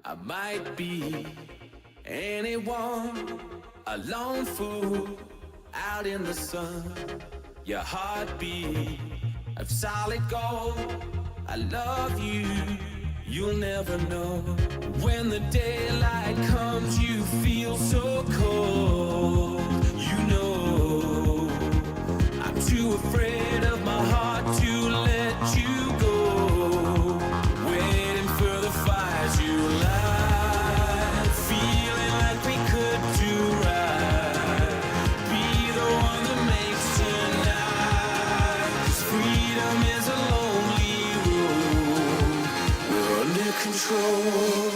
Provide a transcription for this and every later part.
I might be anyone, a lone fool out in the sun. Your heartbeat of solid gold. I love you, you'll never know. When the daylight comes, you feel so cold. You know, I'm too afraid of my heart to let you go. Waiting for the fires you light, feeling like we could do right. Be the one that makes tonight. 'Cause freedom is a lonely road. We're under control.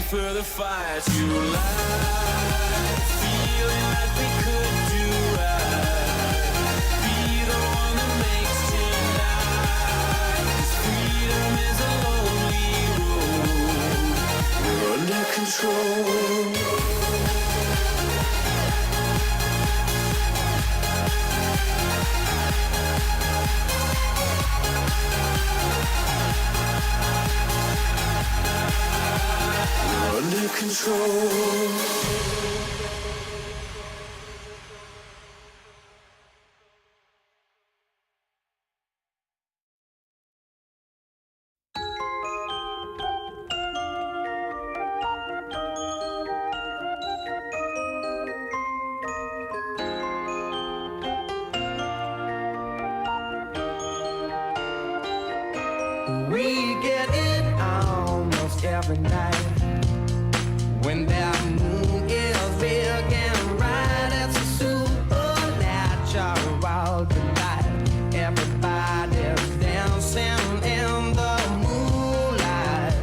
For the fire to light, feeling like we could do right. Be the one that makes tonight. 'Cause freedom is a lonely road. We're under control. Under control. We get it almost every night. When that moon is big and bright, it's a supernatural delight. Everybody's dancing in the moonlight.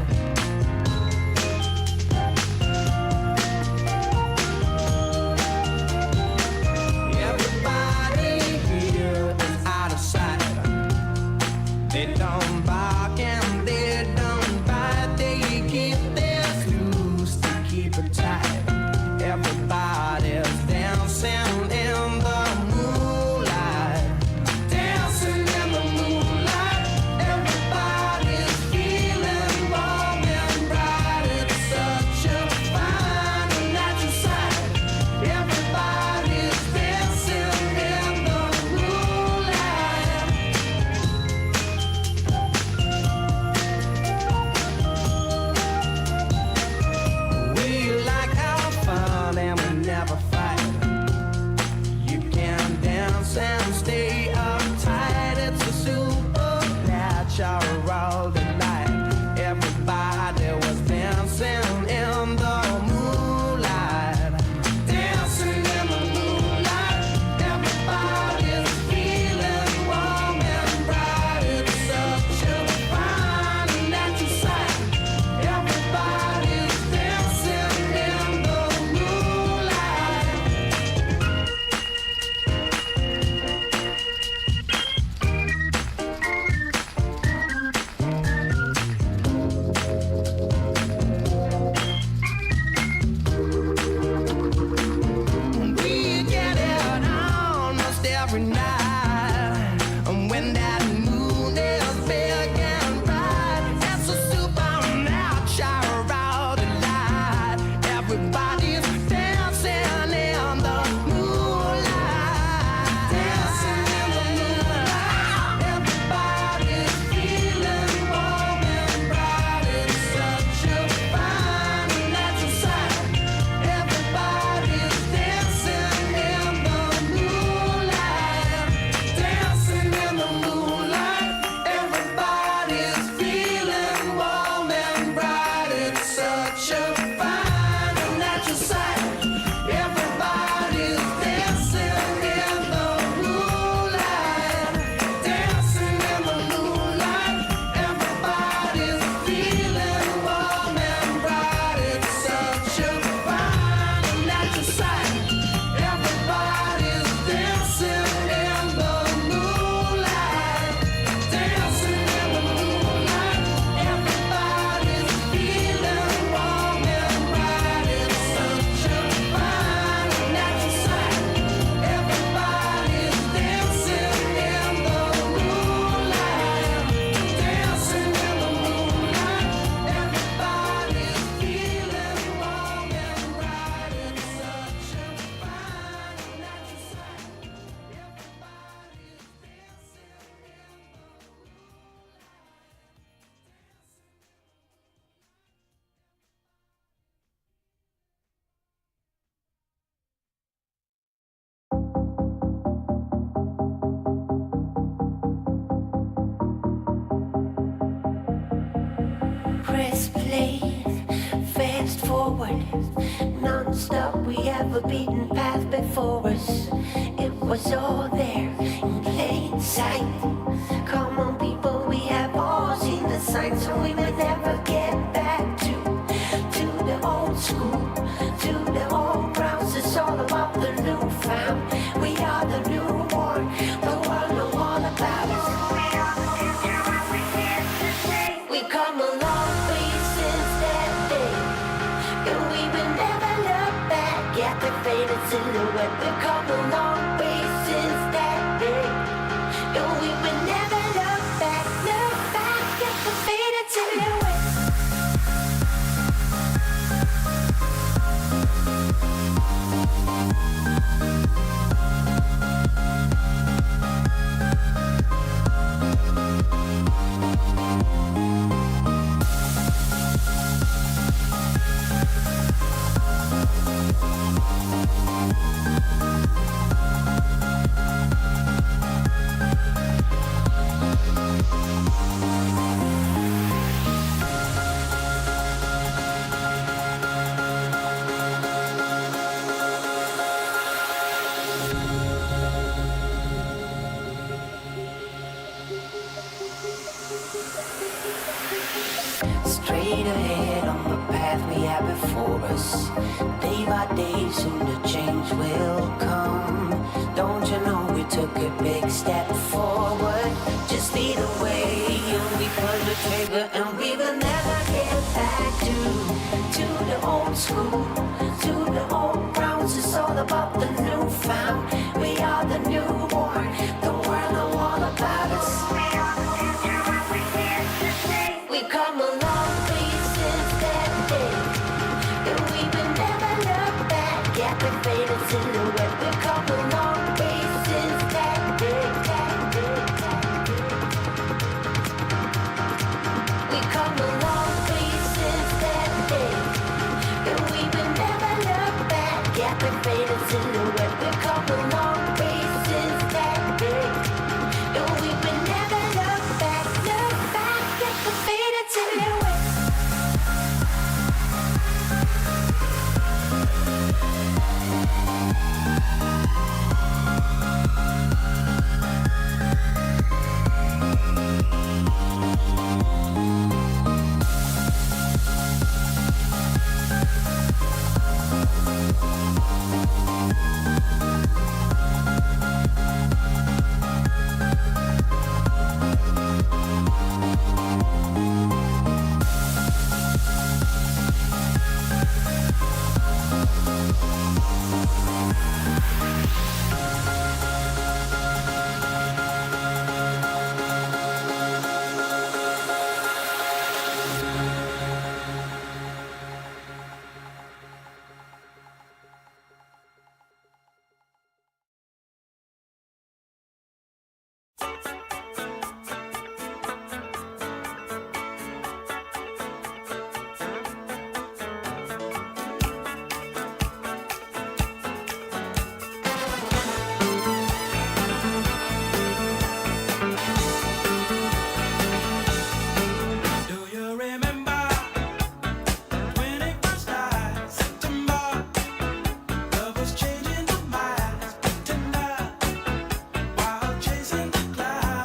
Everybody here is out of sight. They don't bark and they don't bite. They keep their loose to keep it tight. Let's play fast forward, non-stop. We have a beaten path before us. It was all there in plain sight. Come on, people, we have all seen the signs, so we may never get back to the old school, to the old grounds. It's all about the newfound. We are the newborn. The world know all about us. We come a long way since that day, and we will never look back at the faded silhouette. We come a long way since that day, and we will never look back at the faded silhouette. Straight ahead on the path we have before us. Day by day, soon the change will come. Don't you know we took a big step forward? Just lead the way and we pull the trigger, and we will never get back to the old school, to the old grounds. It's all about the newfound. We are the newborn. The world know all about us. We come a long way since that day, and we will never look back at the faded silhouette. We come a long way since that day. We come a long way since that day, and we will never look back at the faded silhouette. We come a long way since that day, and we will never look back at the faded silhouette. Chasing the clouds.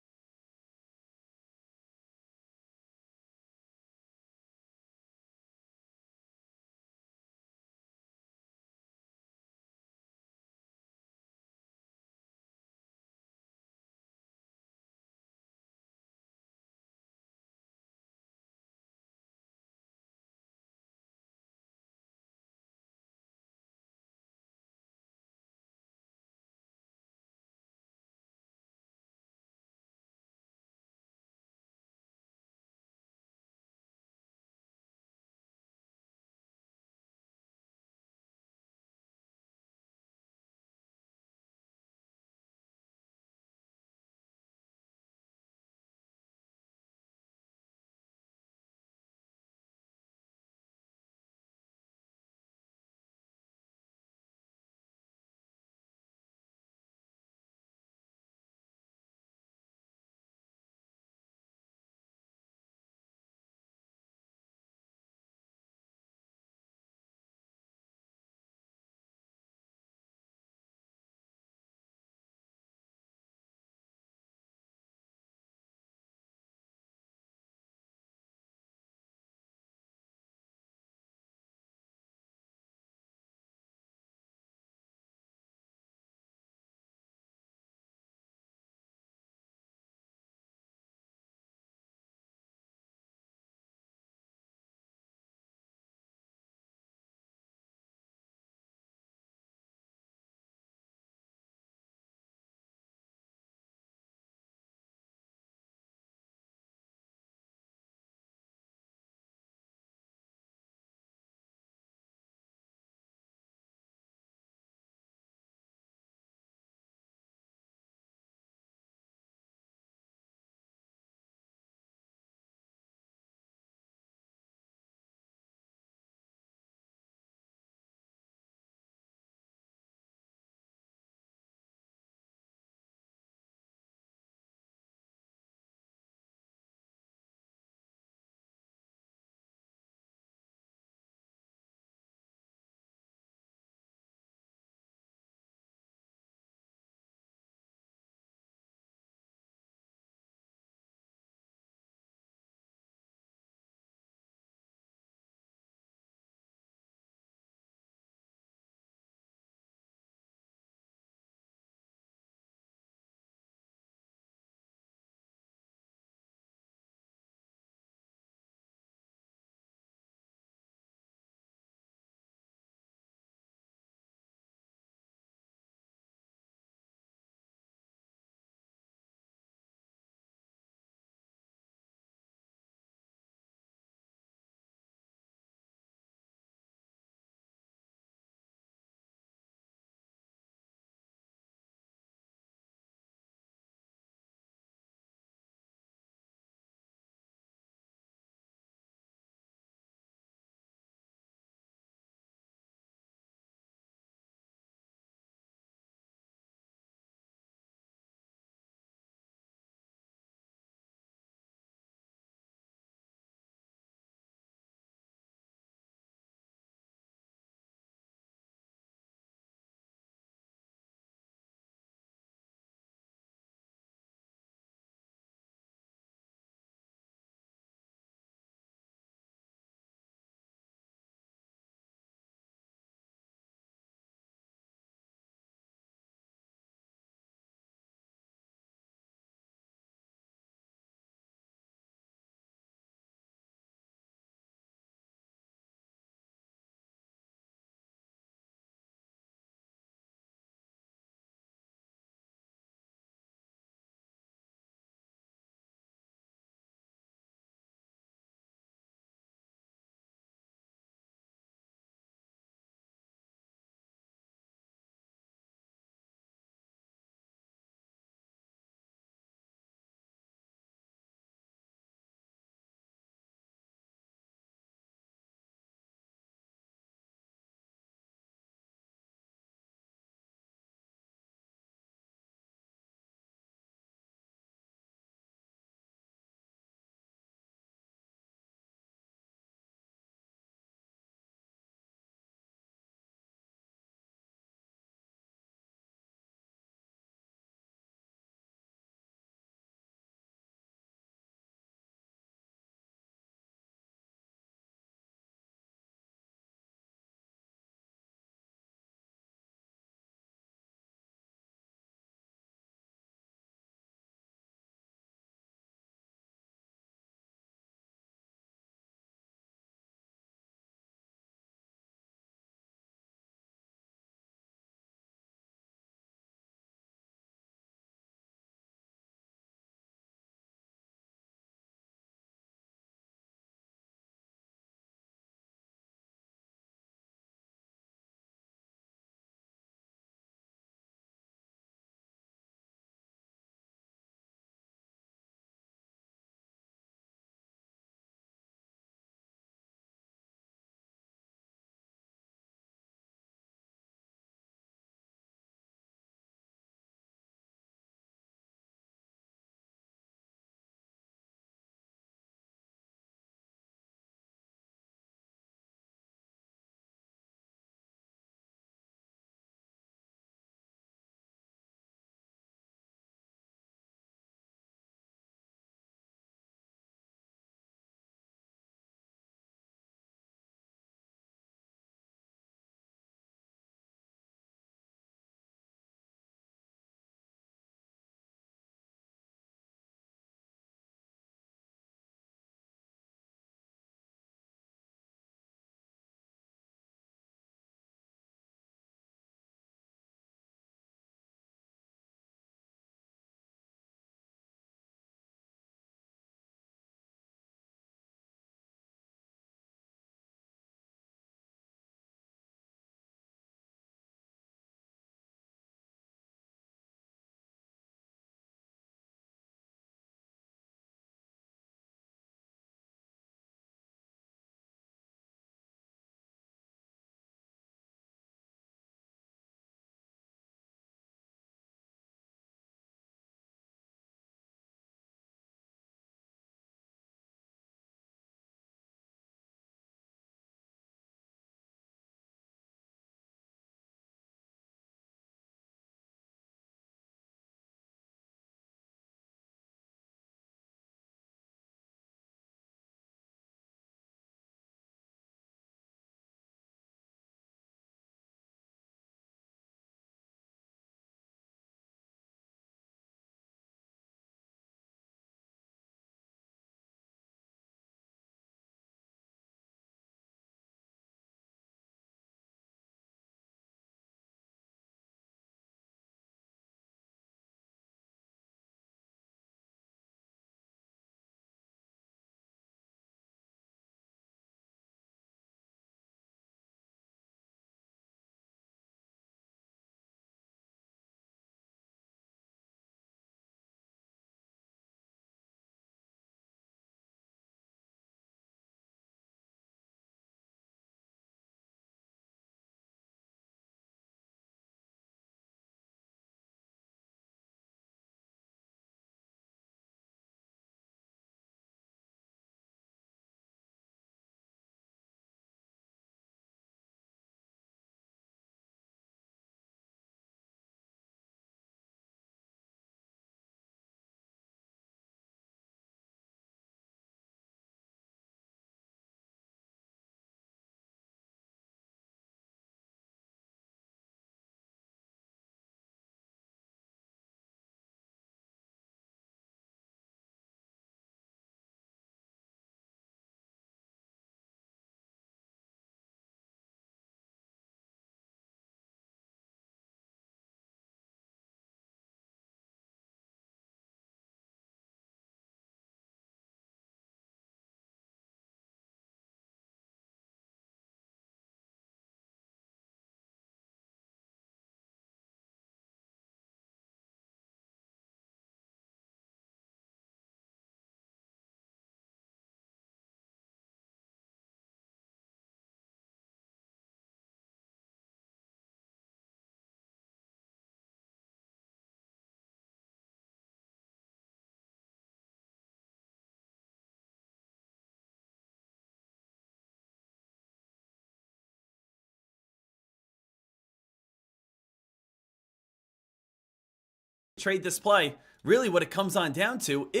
trade this play. Really what it comes on down to is...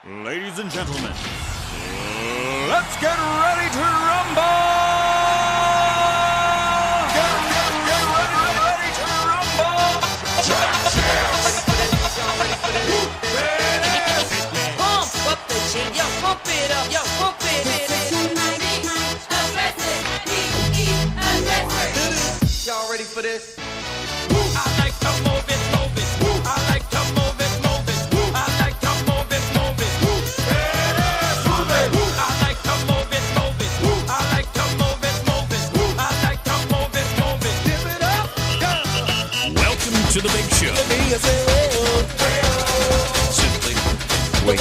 Ladies and gentlemen, let's get ready to rumble! Get ready to rumble! Pump up the jam, yo, pump it up, yo, pump it. Y'all ready for this? I like to move it, move it. I like to move it, move it. I like to move it, move it. Move it. I like to move it, move it. I like to move it, move it. I like to move it, move it. Give it up, go. Welcome to the big show. Simply wait.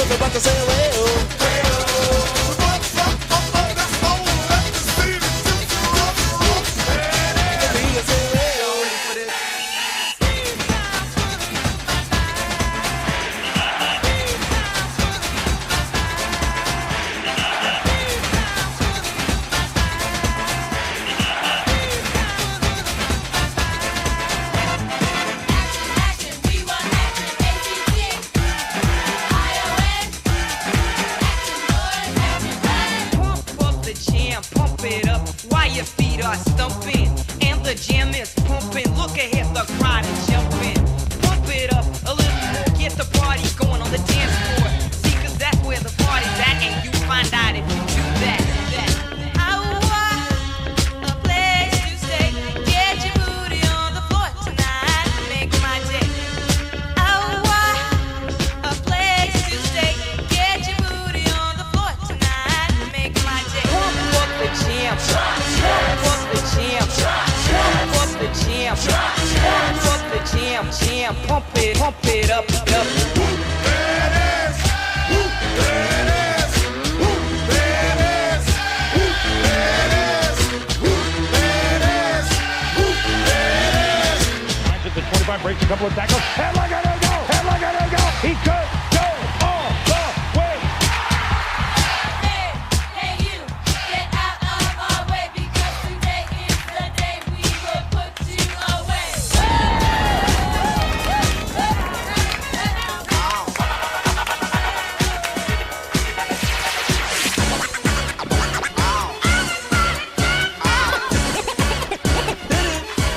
Pump it up while your feet are stumping and the jam is pumping. Look ahead, the crowd is jumping. Pump it up a little more, get the party going on the dance floor. See, 'cause that's where the party's at, and you find out if you do that. I want a place to stay. Get your booty on the floor tonight, make my day. I want a place to stay. Get your booty on the floor tonight, make my day. Pump up the jam, pump up the jam, pump up the jam, pump up the jam, pump it up, up. The 25 breaks a couple of tackles. And look at him go! And look at him go! He could go all the way. Hey, you, get out of our way because today is the day we will put you away.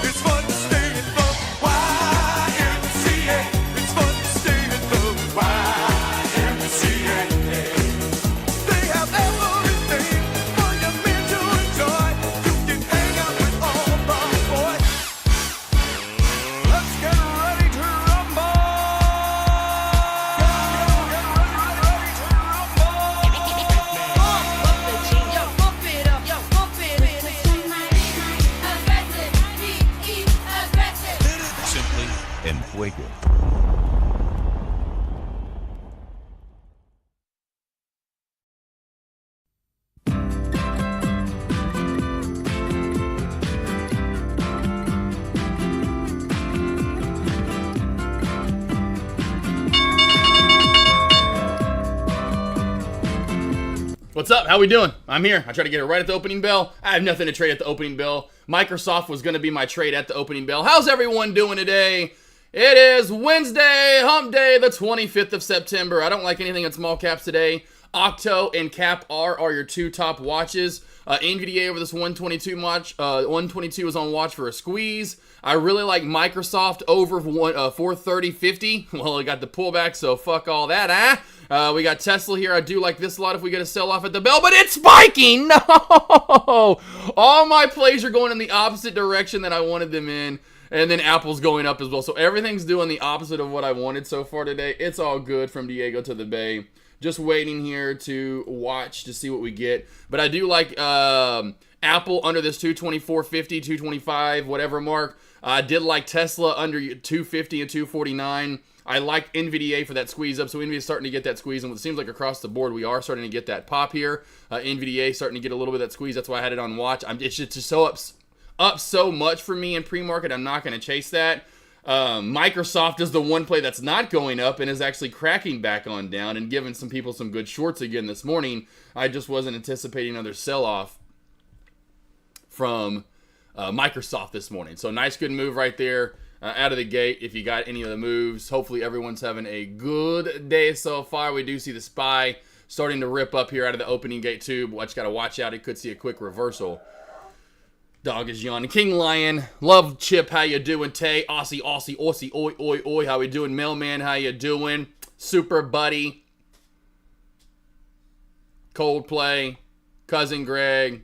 It's fun to stay in the YMCA. It's fun to stay in the YMCA. They have everything for your men to enjoy. You can hang out with all the boys. Let's get ready to rumble. Pump up the jam, yo, pump it up, yo, pump it. Aggressive, be aggressive. Simply and fuego. What's up? How we doing? I'm here. I try to get it right at the opening bell. I have nothing to trade at the opening bell. Microsoft was going to be my trade at the opening bell. How's everyone doing today? It is Wednesday, hump day, the 25th of September. I don't like anything in small caps today. Octo and Cap R are your two top watches. NVDA over this 122 watch. 122 is on watch for a squeeze. I really like Microsoft over 430.50. Well, I got the pullback, so fuck all that, we got Tesla here. I do like this a lot if we get a sell-off at the bell, but it's spiking! No! All my plays are going in the opposite direction that I wanted them in, and then Apple's going up as well. So everything's doing the opposite of what I wanted so far today. It's all good from Diego to the Bay. Just waiting here to watch to see what we get. But I do like Apple under this 224.50, 225, whatever mark. I did like Tesla under 250 and 249. I like NVDA for that squeeze up. So NVIDIA is starting to get that squeeze. And it seems like across the board, we are starting to get that pop here. NVDA starting to get a little bit of that squeeze. That's why I had it on watch. It's just so up so much for me in pre-market. I'm not going to chase that. Microsoft is the one play that's not going up and is actually cracking back on down and giving some people some good shorts again this morning. I just wasn't anticipating another sell-off from Microsoft this morning. So nice, good move right there. out of the gate if you got any of the moves. Hopefully everyone's having a good day so far. We do see the SPY starting to rip up here out of the opening gate too, but just got to watch out. It could see a quick reversal. Dog is yawning. King Lion, love Chip, how you doing? Tay, Aussie, oi, oi, oi, how we doing? Mailman, how you doing? Super Buddy, Coldplay, Cousin Greg,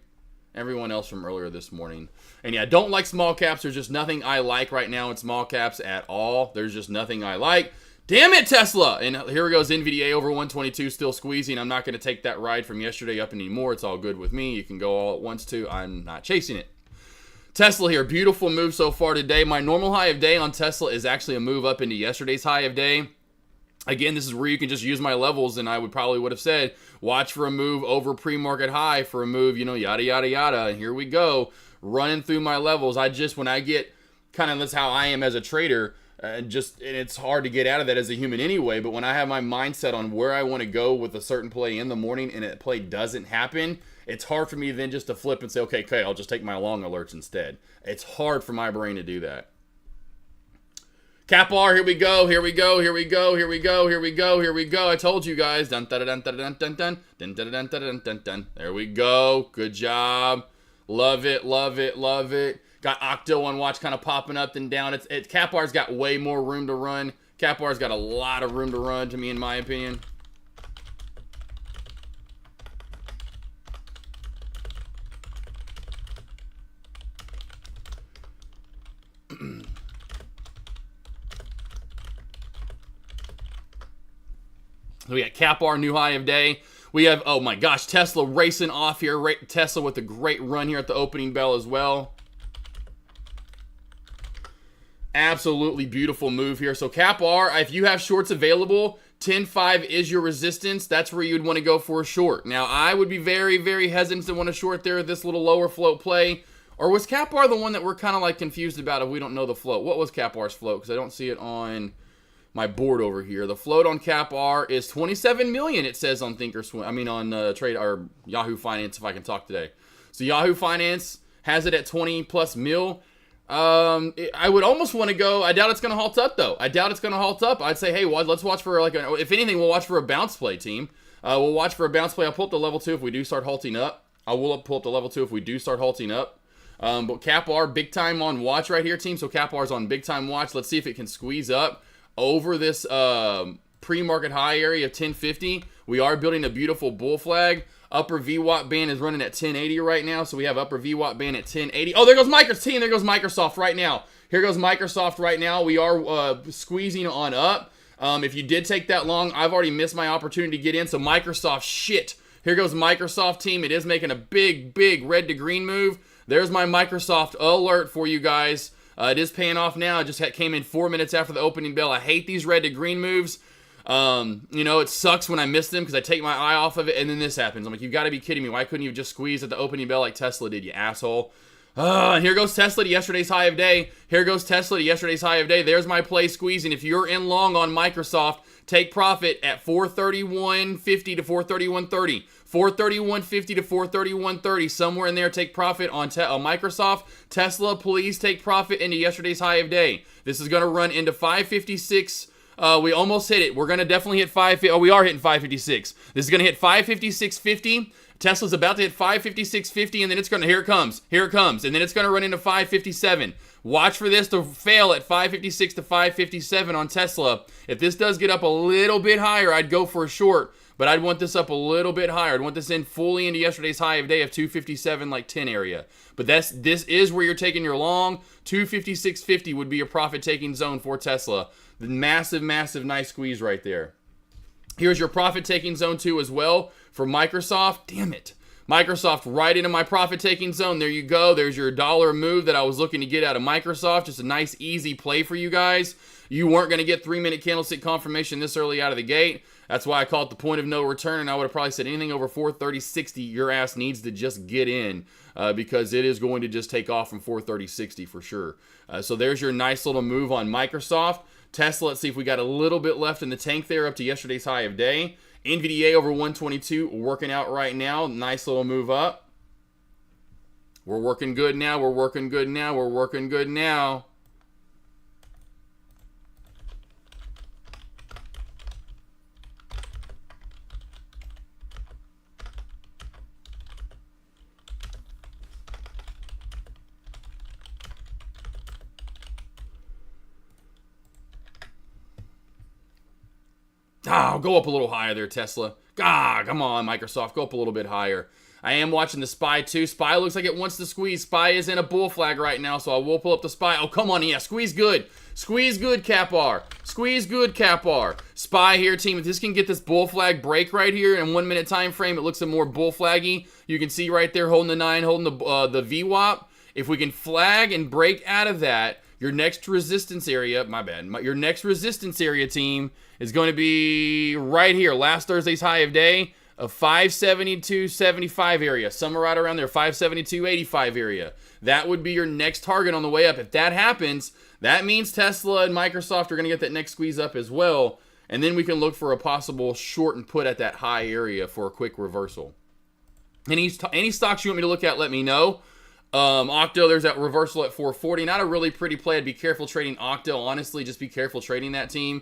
everyone else from earlier this morning. And yeah, don't like small caps. There's just nothing I like right now in small caps at all. There's just nothing I like. Damn it, Tesla! And here goes NVDA over 122, still squeezing. I'm not going to take that ride from yesterday up anymore. It's all good with me. You can go all at once too. I'm not chasing it. Tesla here, beautiful move so far today. My normal high of day on Tesla is actually a move up into yesterday's high of day. Again, this is where you can just use my levels, and I would have said, watch for a move over pre-market high for a move, you know, yada, yada, yada. And here we go, running through my levels. When I get, kind of, that's how I am as a trader, and it's hard to get out of that as a human anyway, but when I have my mindset on where I want to go with a certain play in the morning and a play doesn't happen, it's hard for me then just to flip and say, okay, I'll just take my long alerts instead. It's hard for my brain to do that. Cap R, here we go, here we go, here we go, here we go, here we go, here we go. I told you guys. Dun dun dun dun dun dun dun dun dun dun dun dun dun. There we go. Good job. Love it, love it, love it. Got Octo on watch kind of popping up and down. Cap R's got way more room to run. Cap R's got a lot of room to run, to me, in my opinion. So we got Cap R, new high of day. We have, oh my gosh, Tesla racing off here. Tesla with a great run here at the opening bell as well. Absolutely beautiful move here. So Cap R, if you have shorts available, 10.5 is your resistance. That's where you'd want to go for a short. Now, I would be very, very hesitant to want to short there at this little lower float play. Or was Cap R the one that we're kind of like confused about if we don't know the float? What was Cap R's float? Because I don't see it on my board over here. The float on Cap R is 27 million, it says on Thinkorswim. I mean on Trade or Yahoo Finance, if I can talk today. So Yahoo Finance has it at 20 plus mil. I would almost want to go. I doubt it's going to halt up though. I doubt it's going to halt up. I'd say, hey, let's watch for if anything, we'll watch for a bounce play, team. We'll watch for a bounce play. I'll pull up the level 2 if we do start halting up. I will pull up the level 2 if we do start halting up. But Cap R, big time on watch right here, team. So Cap R's on big time watch. Let's see if it can squeeze up over this pre-market high area of 1050. We are building a beautiful bull flag. Upper VWAP band is running at 1080 right now, so we have upper VWAP band at 1080. Oh, there goes Microsoft, team. There goes Microsoft right now. Here goes Microsoft right now. We are squeezing on up. If you did take that long, I've already missed my opportunity to get in, so Microsoft, shit. Here goes Microsoft, team. It is making a big, big red to green move. There's my Microsoft alert for you guys. It is paying off now. It just came in 4 minutes after the opening bell. I hate these red to green moves. You know, it sucks when I miss them because I take my eye off of it and then this happens. I'm like, you've got to be kidding me. Why couldn't you just squeeze at the opening bell like Tesla did, you asshole? And here goes Tesla to yesterday's high of day. Here goes Tesla to yesterday's high of day. There's my play squeezing. If you're in long on Microsoft, take profit at 431.50 to 431.30. 431.50 to 431.30. Somewhere in there, take profit on Microsoft. Tesla, please take profit into yesterday's high of day. This is going to run into 556. We almost hit it. We're going to definitely hit 550. Oh, we are hitting 556. This is going to hit 556.50. Tesla's about to hit 556.50, and then it's going to, here it comes. Here it comes. And then it's going to run into 557. Watch for this to fail at 556 to 557 on Tesla. If this does get up a little bit higher, I'd go for a short, but I'd want this up a little bit higher. I'd want this in fully into yesterday's high of day of 257, like 10 area. But this is where you're taking your long. 256.50 would be your profit-taking zone for Tesla. The massive, massive, nice squeeze right there. Here's your profit-taking zone too as well for Microsoft. Damn it. Microsoft right into my profit-taking zone. There you go. There's your dollar move that I was looking to get out of Microsoft. Just a nice, easy play for you guys. You weren't going to get 3-minute candlestick confirmation this early out of the gate. That's why I call it the point of no return, and I would have probably said anything over 430.60, your ass needs to just get in because it is going to just take off from 430.60 for sure. So there's your nice little move on Microsoft. Tesla, let's see if we got a little bit left in the tank there up to yesterday's high of day. NVDA over 122 working out right now. Nice little move up. We're working good now. We're working good now. We're working good now. Ah, go up a little higher there, Tesla. Ah, come on, Microsoft. Go up a little bit higher. I am watching the SPY too. SPY looks like it wants to squeeze. SPY is in a bull flag right now, so I will pull up the SPY. Oh, come on. Yeah, squeeze good. Squeeze good, Cap R. Squeeze good, Cap R. SPY here, team. If this can get this bull flag break right here in 1 minute time frame, it looks a more bull flaggy. You can see right there holding the 9, holding the VWAP. If we can flag and break out of that, your next resistance area, your next resistance area, team, is going to be right here. Last Thursday's high of day. A 572.75 area, somewhere right around there, 572.85 area. That would be your next target on the way up. If that happens, that means Tesla and Microsoft are going to get that next squeeze up as well. And then we can look for a possible short and put at that high area for a quick reversal. Any stocks you want me to look at, let me know. Octo, there's that reversal at 440. Not a really pretty play. I'd be careful trading Octo. Honestly, just be careful trading that team.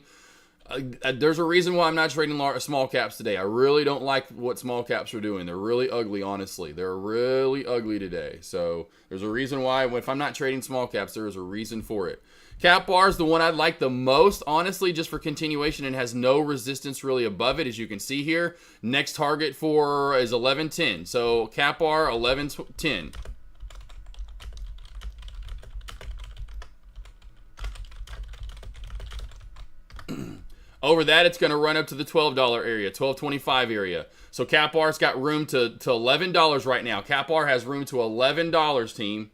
There's a reason why I'm not trading small caps today. I really don't like what small caps are doing. They're really ugly, honestly. They're really ugly today. So there's a reason why. If I'm not trading small caps, there is a reason for it. Cap bar is the one I'd like the most, honestly, just for continuation, and has no resistance really above it, as you can see here. Next target for is 1110. So cap bar 1110. Over that, it's going to run up to the $12 area, $12.25 area. So Cap R's got room to $11 right now. Cap R has room to $11, team.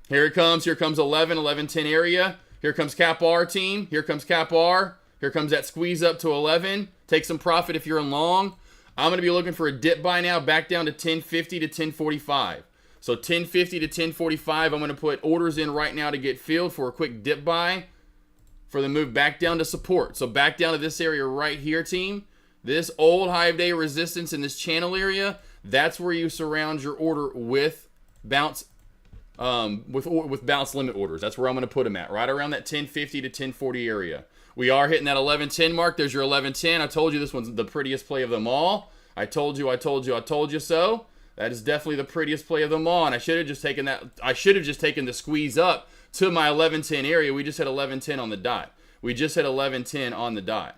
Here it comes. Here comes 11.10 area. Here comes Cap R, team. Here comes Cap R. Here comes that squeeze up to 11. Take some profit if you're in long. I'm going to be looking for a dip buy now, back down to 1050 to 1045. So 1050 to 1045, I'm going to put orders in right now to get filled for a quick dip buy. For the move back down to support. So back down to this area right here, team. This old high of day resistance in this channel area, that's where you surround your order with bounce with bounce limit orders. That's where I'm going to put them at, right around that 1050 to 1040 area. We are hitting that 1110 mark. There's your 1110. I told you this one's the prettiest play of them all. I told you so. That is definitely the prettiest play of them all. And I should have just taken the squeeze up to my 1110 area. We just hit 1110 on the dot. We just hit 1110 on the dot.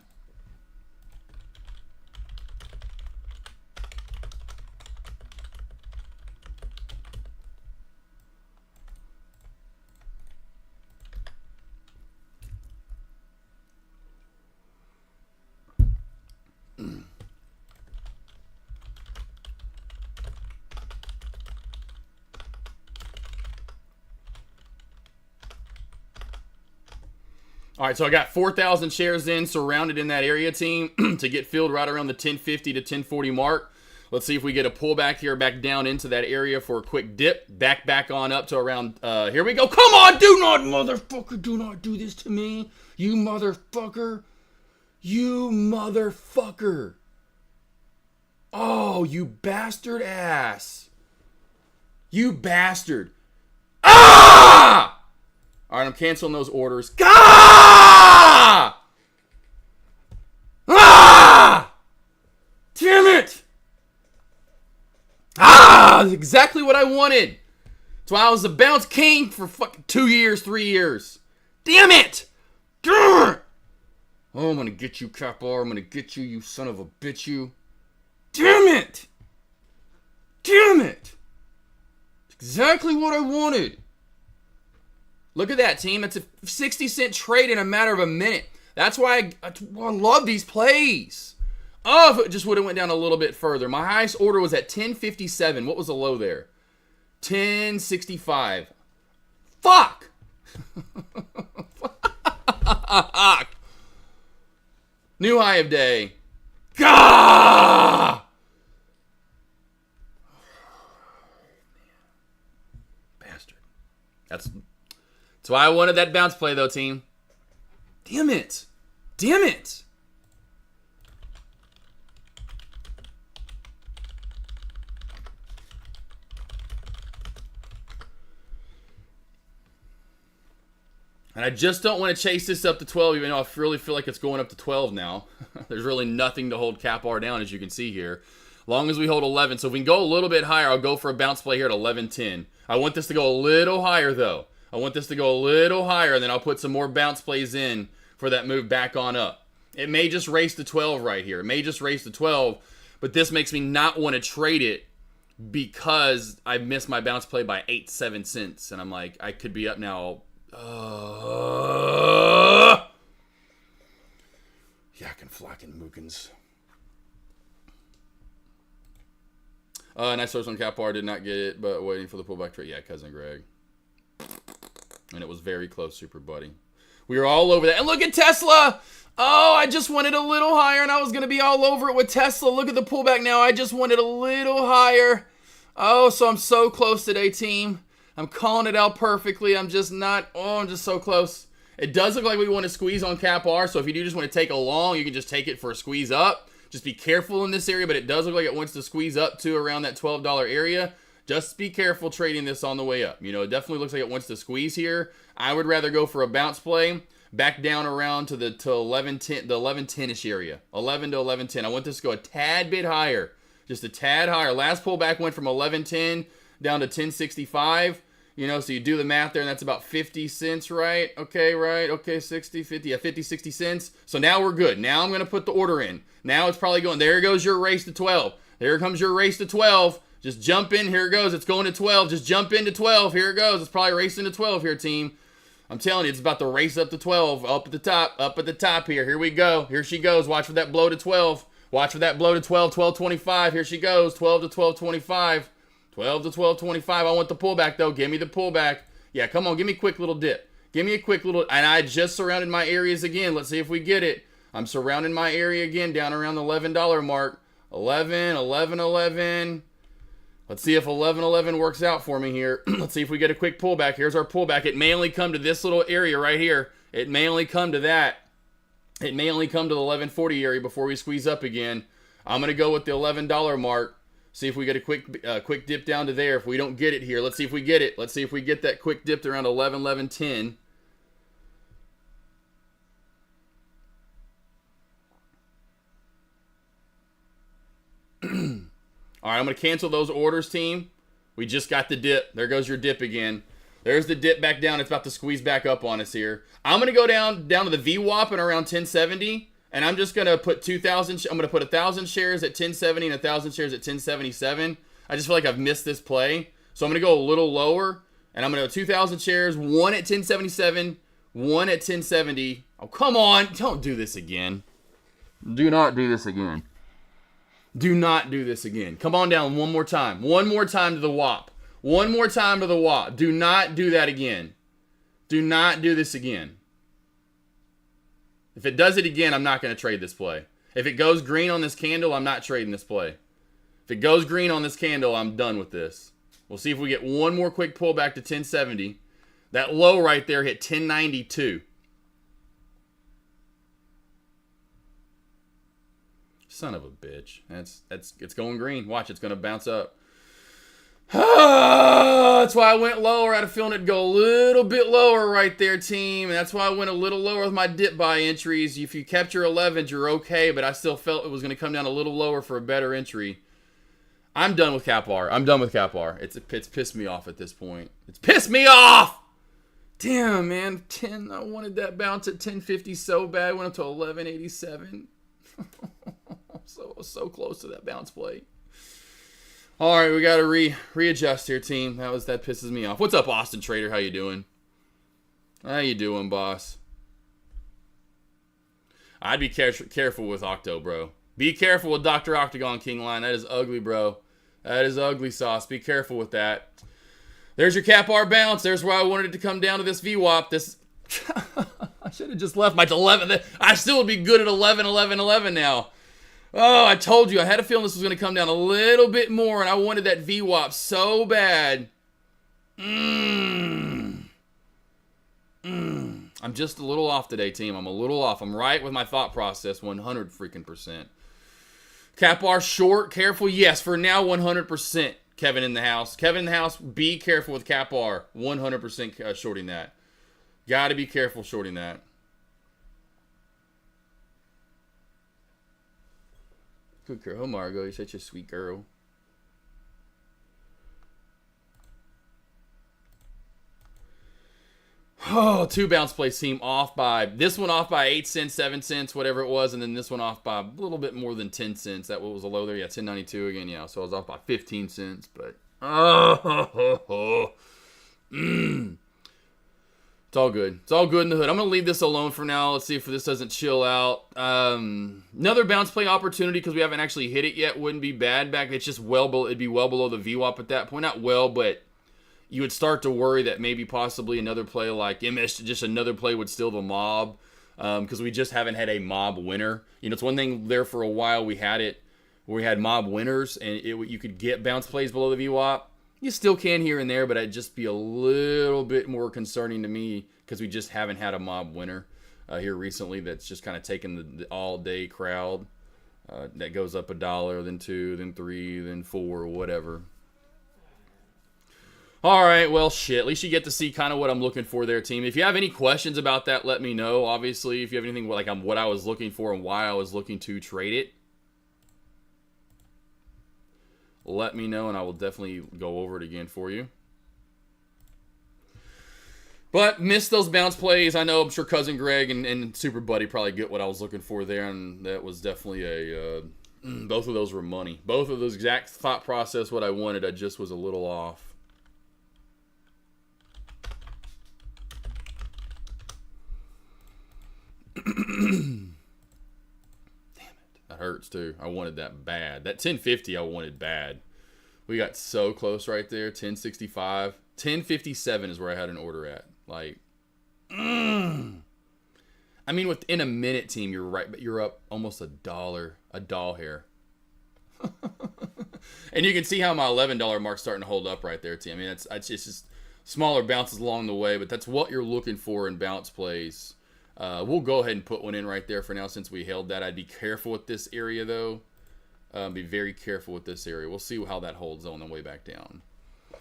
All right, so I got 4,000 shares in, surrounded in that area, team, to get filled right around the 1050 to 1040 mark. Let's see if we get a pullback here, back down into that area for a quick dip. Back on up to around, here we go. Come on, motherfucker, do not do this to me. You motherfucker. You motherfucker. Oh, you bastard ass. You bastard. Ah! All right, I'm canceling those orders. Ah! Ah! Damn it! Ah! That's exactly what I wanted. That's why I was the bounce king for fucking 2 years, 3 years. Damn it! Grr! Oh, I'm gonna get you, Cap R. I'm gonna get you, you son of a bitch, you. Damn it! Damn it! Exactly what I wanted. Look at that, team. It's a 60-cent trade in a matter of a minute. That's why I love these plays. Oh, if it just would have went down a little bit further. My highest order was at 1057. What was the low there? 1065. Fuck! Fuck! New high of day. Gah! Bastard. That's why I wanted that bounce play, though, team. Damn it. Damn it. And I just don't want to chase this up to 12, even though I really feel like it's going up to 12 now. There's really nothing to hold Cap R down, as you can see here. Long as we hold 11. So if we can go a little bit higher, I'll go for a bounce play here at 11.10. I want this to go a little higher, though. I want this to go a little higher, and then I'll put some more bounce plays in for that move back on up. It may just race to 12 right here. It may just race to 12, but this makes me not want to trade it because I missed my bounce play by 7 cents. And I'm like, I could be up now. Yakin flockin' mookins. Nice source on Capar. Did not get it, but waiting for the pullback trade. Yeah, Cousin Greg. And it was very close, Super Buddy. We were all over that. And look at Tesla. Oh, I just wanted a little higher, and I was going to be all over it with Tesla. Look at the pullback now. I just wanted a little higher. Oh, so I'm so close today, team. I'm calling it out perfectly. I'm just not. Oh, I'm just so close. It does look like we want to squeeze on Capar, so if you do just want to take a long, you can just take it for a squeeze up. Just be careful in this area, but it does look like it wants to squeeze up to around that $12 area. Just be careful trading this on the way up. You know, it definitely looks like it wants to squeeze here. I would rather go for a bounce play back down around to the 1110, the 1110-ish area. 11 to 1110. I want this to go a tad bit higher. Just a tad higher. Last pullback went from 1110 down to 1065. You know, so you do the math there, and that's about 50 cents, right? Okay, right. Okay, 60, 50. Yeah, 50, 60 cents. So now we're good. Now I'm going to put the order in. Now it's probably going. There goes your race to 12. There comes your race to 12. Just jump in. Here it goes. It's going to 12. Just jump into 12. Here it goes. It's probably racing to 12 here, team. I'm telling you, it's about to race up to 12. Up at the top. Up at the top here. Here we go. Here she goes. Watch for that blow to 12. Watch for that blow to 12. 12.25. Here she goes. 12 to 12.25. 12 to 12.25. I want the pullback, though. Give me the pullback. Yeah, come on. Give me a quick little dip. Give me a quick little... And I just surrounded my areas again. Let's see if we get it. I'm surrounding my area again down around the $11 mark. 11, 11, 11. Let's see if 11.11 works out for me here. Let's see if we get a quick pullback. Here's our pullback. It may only come to this little area right here. It may only come to that. It may only come to the 11.40 area before we squeeze up again. I'm going to go with the $11 mark. See if we get a quick dip down to there. If we don't get it here, let's see if we get it. Let's see if we get that quick dip to around 11, 11.10. All right, I'm going to cancel those orders, team. We just got the dip. There goes your dip again. There's the dip back down. It's about to squeeze back up on us here. I'm going to go down to the VWAP and around 1070. And I'm just going to put 2,000. I'm going to put 1,000 shares at 1070 and 1,000 shares at 1077. I just feel like I've missed this play. So I'm going to go a little lower. And I'm going to go 2,000 shares, one at 1077, one at 1070. Oh, come on. Don't do this again. Do not do this again. Do not do this again. Come on down one more time. One more time to the WAP. One more time to the WAP. Do not do that again. Do not do this again. If it does it again, I'm not going to trade this play. If it goes green on this candle, I'm not trading this play. If it goes green on this candle, I'm done with this. We'll see if we get one more quick pullback to 1070. That low right there hit 1092. Son of a bitch. It's going green. Watch, it's going to bounce up. That's why I went lower. I had a feeling it'd go a little bit lower right there, team. And that's why I went a little lower with my dip buy entries. If you kept your 11s, you're okay, but I still felt it was going to come down a little lower for a better entry. I'm done with Capar. I'm done with Capar. It's pissed me off at this point. It's pissed me off! Damn, man. I wanted that bounce at 1050 so bad. Went up to 1187. so close to that bounce play. All right, we got to readjust here, team. That pisses me off. What's up, Austin Trader? How you doing? How you doing, boss? I'd be careful with Octo, bro. Be careful with Dr. Octagon King Line. That is ugly, bro. That is ugly sauce. Be careful with that. There's your Capar bounce. There's where I wanted it to come down to this VWAP. This I should have just left my 11. I still would be good at 11, 11, 11 now. Oh, I told you. I had a feeling this was going to come down a little bit more, and I wanted that VWAP so bad. I'm just a little off today, team. I'm a little off. I'm right with my thought process 100 freaking percent. Capar short, careful. Yes, for now 100%. Kevin in the house. Kevin in the house, be careful with Capar. 100% shorting that. Got to be careful shorting that. Good girl, Margot. You're such a sweet girl. Oh, 2 bounce plays seem off by, this one off by 8 cents, 7 cents, whatever it was, and then this one off by a little bit more than 10 cents. That was a low there. Yeah, 10.92 again, yeah. So I was off by 15 cents, but it's all good. It's all good in the hood. I'm going to leave this alone for now. Let's see if this doesn't chill out. Another bounce play opportunity because we haven't actually hit it yet wouldn't be bad back. It's just well below, it'd be well below the VWAP at that point. Not well, but you would start to worry that maybe possibly another play like MS, just another play would steal the mob because we just haven't had a mob winner. You know, it's one thing there for a while we had it where we had mob winners and you could get bounce plays below the VWAP. You still can here and there, but it'd just be a little bit more concerning to me because we just haven't had a mob winner here recently that's just kind of taken the all-day crowd that goes up $1, then 2, then 3, then 4, whatever. All right, well, shit. At least you get to see kind of what I'm looking for there, team. If you have any questions about that, let me know. Obviously, if you have anything like what I was looking for and why I was looking to trade it, let me know, and I will definitely go over it again for you. But missed those bounce plays. I know, I'm sure Cousin Greg and Super Buddy probably get what I was looking for there, and that was definitely a... both of those were money. Both of those exact thought process, what I wanted, I just was a little off. Damn it. That hurts too. I wanted that bad. That 1050 I wanted bad. We got so close right there. 1065. 1057 is where I had an order at. Like, I mean, within a minute, team, you're right, but you're up almost $1, a doll hair. And you can see how my $11 mark's starting to hold up right there, team. I mean, it's just smaller bounces along the way, but that's what you're looking for in bounce plays. We'll go ahead and put one in right there for now since we held that. I'd be careful with this area, though. Be very careful with this area. We'll see how that holds on the way back down.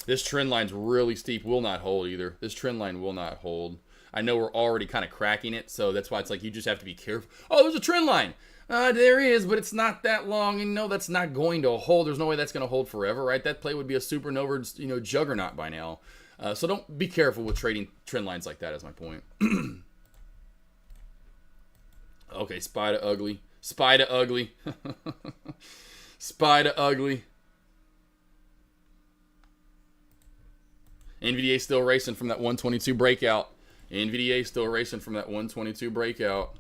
This trend line's really steep. Will not hold either. This trend line will not hold. I know we're already kind of cracking it, so that's why it's like you just have to be careful. Oh, there's a trend line. There is, but it's not that long, and no, that's not going to hold. There's no way that's going to hold forever, right? That play would be a supernova, juggernaut by now. So don't be careful with trading trend lines like that, is my point. Okay, Spider Ugly. Spider Ugly. Spider Ugly. NVDA still racing from that 122 breakout. NVDA still racing from that 122 breakout.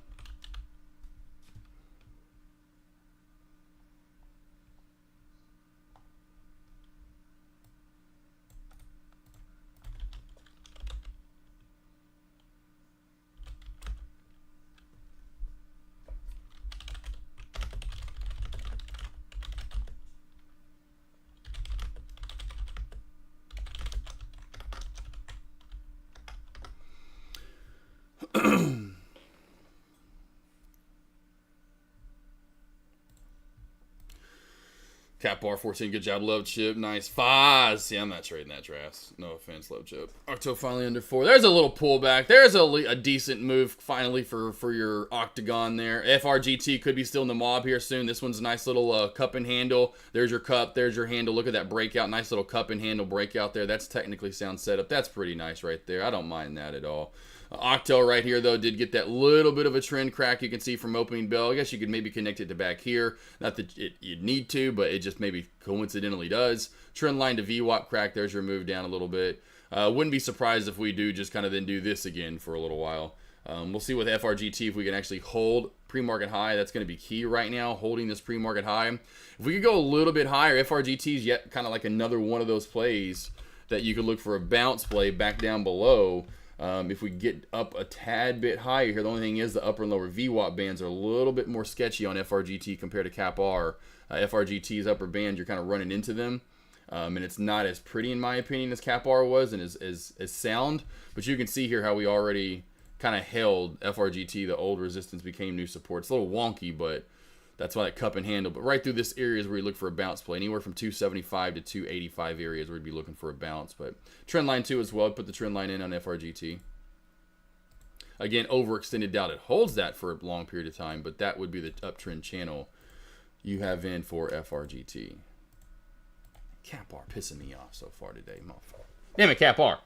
Cap bar 14, good job, Love Chip. Nice. Fives. Yeah, I'm not trading that drafts. No offense, Love Chip. Octo finally under 4. There's a little pullback. There's a decent move finally for your Octagon there. FRGT could be still in the mob here soon. This one's a nice little cup and handle. There's your cup. There's your handle. Look at that breakout. Nice little cup and handle breakout there. That's technically sound setup. That's pretty nice right there. I don't mind that at all. Octo right here, though, did get that little bit of a trend crack you can see from opening bell. I guess you could maybe connect it to back here. Not that you'd need to, but it just maybe coincidentally does. Trend line to VWAP crack. There's your move down a little bit. Wouldn't be surprised if we do just kind of then do this again for a little while. We'll see with FRGT if we can actually hold pre-market high. That's going to be key right now, holding this pre-market high. If we could go a little bit higher, FRGT is yet kind of like another one of those plays that you could look for a bounce play back down below. If we get up a tad bit higher here, the only thing is the upper and lower VWAP bands are a little bit more sketchy on FRGT compared to Cap R. FRGT's upper band, you're kind of running into them. And it's not as pretty, in my opinion, as Cap R was and as sound. But you can see here how we already kind of held FRGT. The old resistance became new support. It's a little wonky, but that's why that cup and handle. But right through this area is where you look for a bounce play. Anywhere from 275 to 285 areas where you'd be looking for a bounce. But trend line 2 as well. Put the trend line in on FRGT. Again, overextended doubt. It holds that for a long period of time, but that would be the uptrend channel you have in for FRGT. Cap R pissing me off so far today. Damn it, Cap R.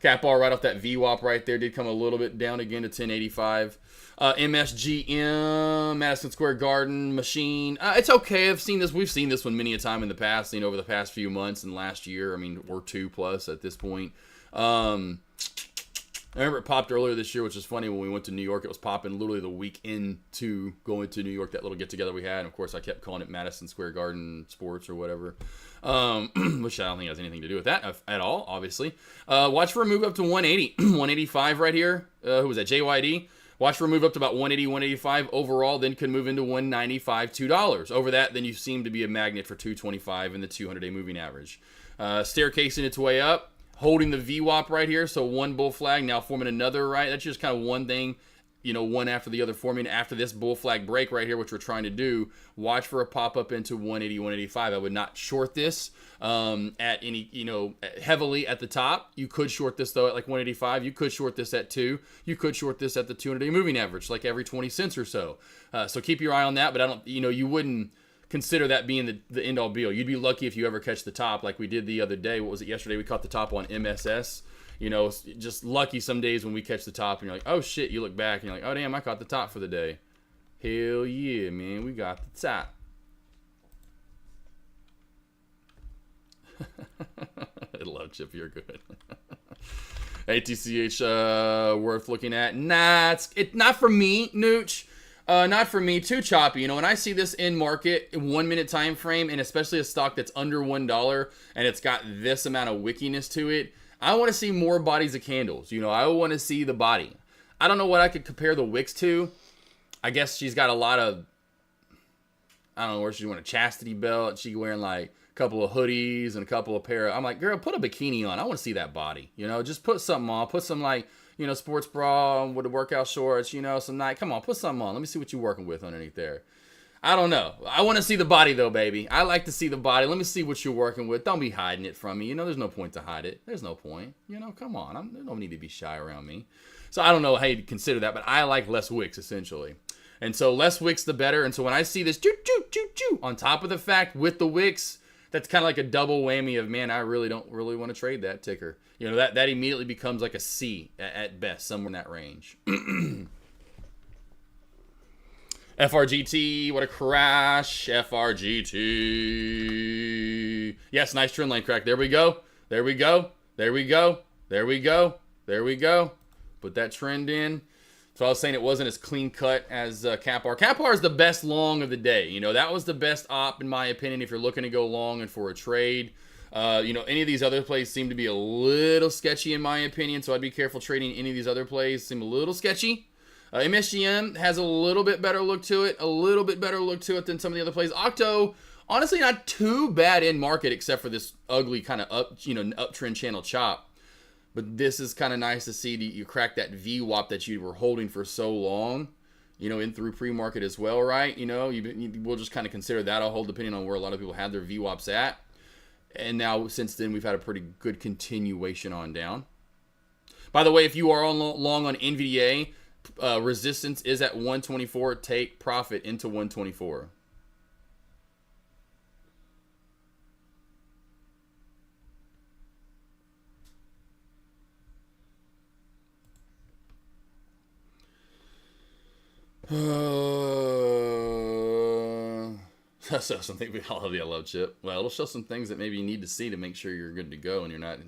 Cap R right off that VWAP right there did come a little bit down again to 1085. MSGM, Madison Square Garden, Machine. It's okay. We've seen this one many a time in the past, over the past few months and last year. I mean, we're 2+ at this point. I remember it popped earlier this year, which is funny. When we went to New York, it was popping literally the week into going to New York, that little get-together we had. And, of course, I kept calling it Madison Square Garden Sports or whatever, which I don't think has anything to do with that at all, obviously. Watch for a move up to 180, 185 right here. Who was that, JYD? Watch for a move up to about 180, 185 overall, then could move into 195, $2. Over that, then you seem to be a magnet for 225 in the 200-day moving average. Staircasing its way up. Holding the VWAP right here, so one bull flag, now forming another, right? That's just kind of one thing, one after the other forming. After this bull flag break right here, which we're trying to do, watch for a pop-up into 180, 185. I would not short this at any, heavily at the top. You could short this, though, at like 185. You could short this at 2. You could short this at the 200-day moving average, like every 20 cents or so. So keep your eye on that, but I don't, you wouldn't consider that being the end all be all. You'd be lucky if you ever catch the top like we did the other day. What was it, yesterday? We caught the top on MSS. Just lucky some days when we catch the top and you're like, oh shit, you look back and you're like, oh damn, I caught the top for the day. Hell yeah, man, we got the top. I love Chip, you're good. ATCH worth looking at. Nah, it's not for me, Nooch. Not for me, too choppy. When I see this in market, 1 minute time frame, and especially a stock that's under $1 and it's got this amount of wickiness to it, I want to see more bodies of candles. I want to see the body. I don't know what I could compare the wicks to. I guess she's got a lot of, I don't know, where she's wearing a chastity belt. She's wearing like a couple of hoodies and a couple of I'm like, girl, put a bikini on. I want to see that body. Just put something on. Put some like, sports bra with the workout shorts, some night. Come on, put something on. Let me see what you're working with underneath there. I don't know. I want to see the body, though, baby. I like to see the body. Let me see what you're working with. Don't be hiding it from me. There's no point to hide it. There's no point. Come on. There's no need to be shy around me. So I don't know how you consider that, but I like less wicks, essentially. And so less wicks, the better. And so when I see this on top of the fact with the wicks, that's kind of like a double whammy of, man, I really don't want to trade that ticker. That immediately becomes like a C at best, somewhere in that range. FRGT, what a crash. FRGT. Yes, nice trend line crack. There we go. There we go. There we go. There we go. There we go. Put that trend in. So I was saying it wasn't as clean cut as Cap R. Cap R is the best long of the day. That was the best op, in my opinion, if you're looking to go long and for a trade. Any of these other plays seem to be a little sketchy, in my opinion, so I'd be careful trading any of these other plays. Seem a little sketchy. MSGM has a little bit better look to it, than some of the other plays. Octo, honestly, not too bad in market, except for this ugly kind of uptrend channel chop. But this is kind of nice to see that you crack that VWAP that you were holding for so long, in through pre-market as well, right? We'll just kind of consider that a hold, depending on where a lot of people have their VWAPs at. And now, since then, we've had a pretty good continuation on down. By the way, if you are long on NVDA, resistance is at 124. Take profit into 124. So something we all have the love chip. Well, it'll show some things that maybe you need to see to make sure you're good to go, and you're not,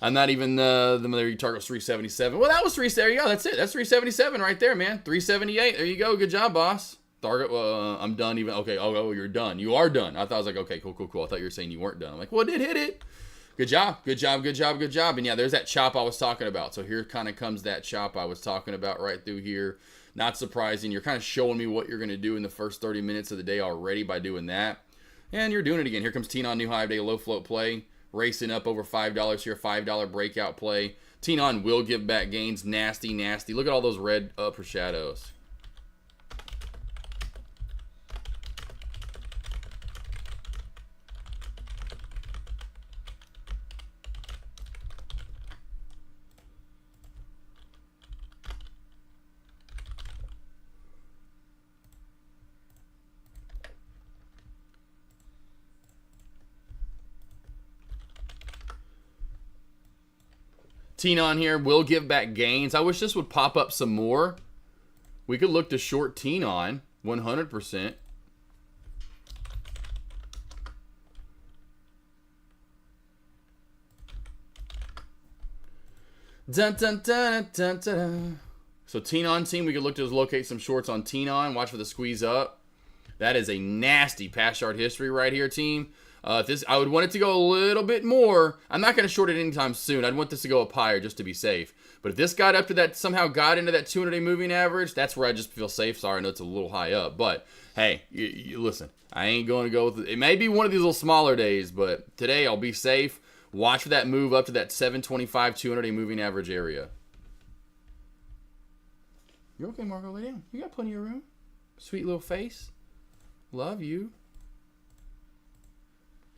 I'm not even the target was 377. Well, that was 3. There you go. That's it. That's 377 right there, man. 378. There you go. Good job, boss. Target. I'm done. Even okay. Oh, you're done. You are done. I thought I was like, okay, cool. I thought you were saying you weren't done. I'm like, well, it did hit it. Good job. And yeah, there's that chop I was talking about. So here kind of comes that chop I was talking about right through here. Not surprising. You're kind of showing me what you're going to do in the first 30 minutes of the day already by doing that. And you're doing it again. Here comes Tenon, new high of day, low float play. Racing up over $5 here, $5 breakout play. Tenon will give back gains. Nasty. Look at all those red upper shadows. Tenon here will give back gains. I wish this would pop up some more. We could look to short Tenon 100%. Dun, dun, dun, dun, dun, dun. So Tenon team, we could look to locate some shorts on Tenon. Watch for the squeeze up. That is a nasty pass yard history right here, team. I would want it to go a little bit more. I'm not going to short it anytime soon. I'd want this to go up higher just to be safe. But if this got up to that, somehow got into that 200-day moving average, that's where I just feel safe. Sorry, I know it's a little high up. But, hey, you listen, I ain't going to go with it. It may be one of these little smaller days, but today I'll be safe. Watch for that move up to that 725 200-day moving average area. You're okay, Margo. Lay down. You got plenty of room. Sweet little face. Love you.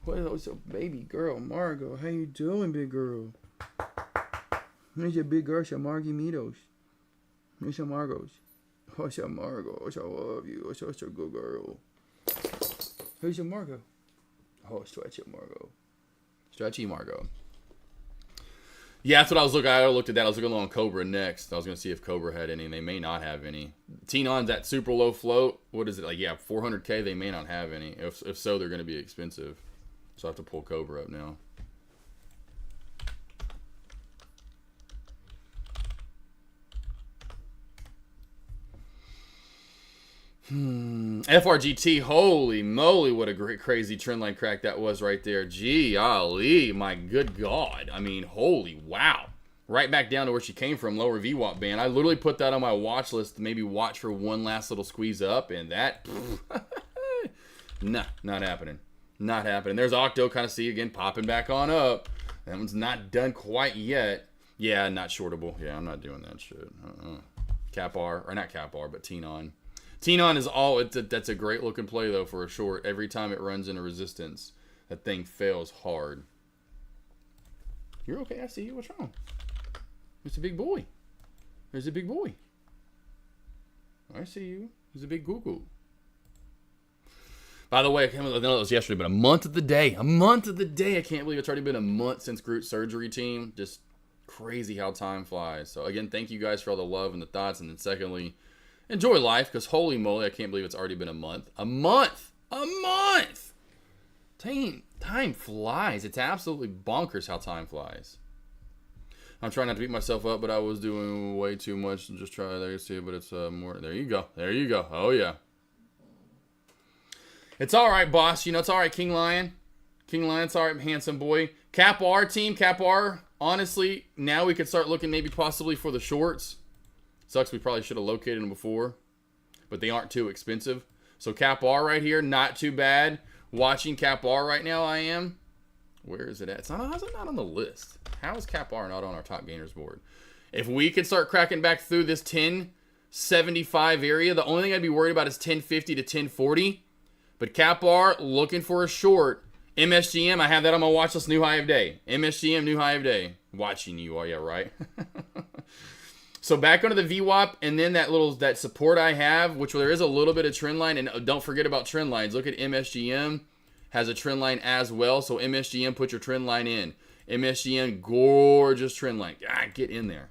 What's up, baby girl, Margo? How you doing, big girl? Where's your big girl? It's your Margimitos. Where's your Margos? What's your Margo? I love you. What's your good girl? Where's your Margo? Oh, stretchy Margo. Stretchy Margo. Yeah, that's what I was looking at. I looked at that. I was looking on Cobra next. I was going to see if Cobra had any, and they may not have any. Tenon's that super low float. What is it? Like, yeah, 400K, they may not have any. If so, they're going to be expensive. So I have to pull Cobra up now. FRGT, holy moly, what a great crazy trend line crack that was right there. Gee, Ali, my good God. I mean, holy wow. Right back down to where she came from, lower VWAP band. I literally put that on my watch list to maybe watch for one last little squeeze up, and that, nah, not happening. Not happening. There's Octo, kind of see again, popping back on up. That one's not done quite yet. Yeah, not shortable. Yeah, I'm not doing that shit. Cap R, or not Cap R, but Tenon. Tenon is that's a great looking play though for a short. Every time it runs into resistance, that thing fails hard. You're okay, I see you. What's wrong? It's a big boy. There's a big boy. I see you. There's a big goo-goo. By the way, I know it was yesterday, but a month of the day. A month of the day. I can't believe it's already been a month since Groot's surgery, team. Just crazy how time flies. So again, thank you guys for all the love and the thoughts. And then secondly, enjoy life, because holy moly, I can't believe it's already been a month. A month! A month! Time flies. It's absolutely bonkers how time flies. I'm trying not to beat myself up, but I was doing way too much and just try there you see it, but it's more. There you go. There you go. Oh yeah. It's all right, boss. You know, it's all right, King Lion. King Lion's all right, handsome boy. Cap R team, Cap R. Honestly, now we could start looking maybe possibly for the shorts. Sucks we probably should have located them before, but they aren't too expensive. So Cap R right here, not too bad. Watching Cap R right now, I am. Where is it at? How's it not on the list? How is Cap R not on our top gainers board? If we could start cracking back through this 1075 area, the only thing I'd be worried about is 1050 to 1040. But Cap R, looking for a short. MSGM, I have that on my watch list, new high of day. MSGM, new high of day. Watching you, are you right? So back onto the VWAP, and then that support I have, which there is a little bit of trend line, and don't forget about trend lines. Look at MSGM, has a trend line as well. So MSGM, put your trend line in. MSGM, gorgeous trend line. Get in there.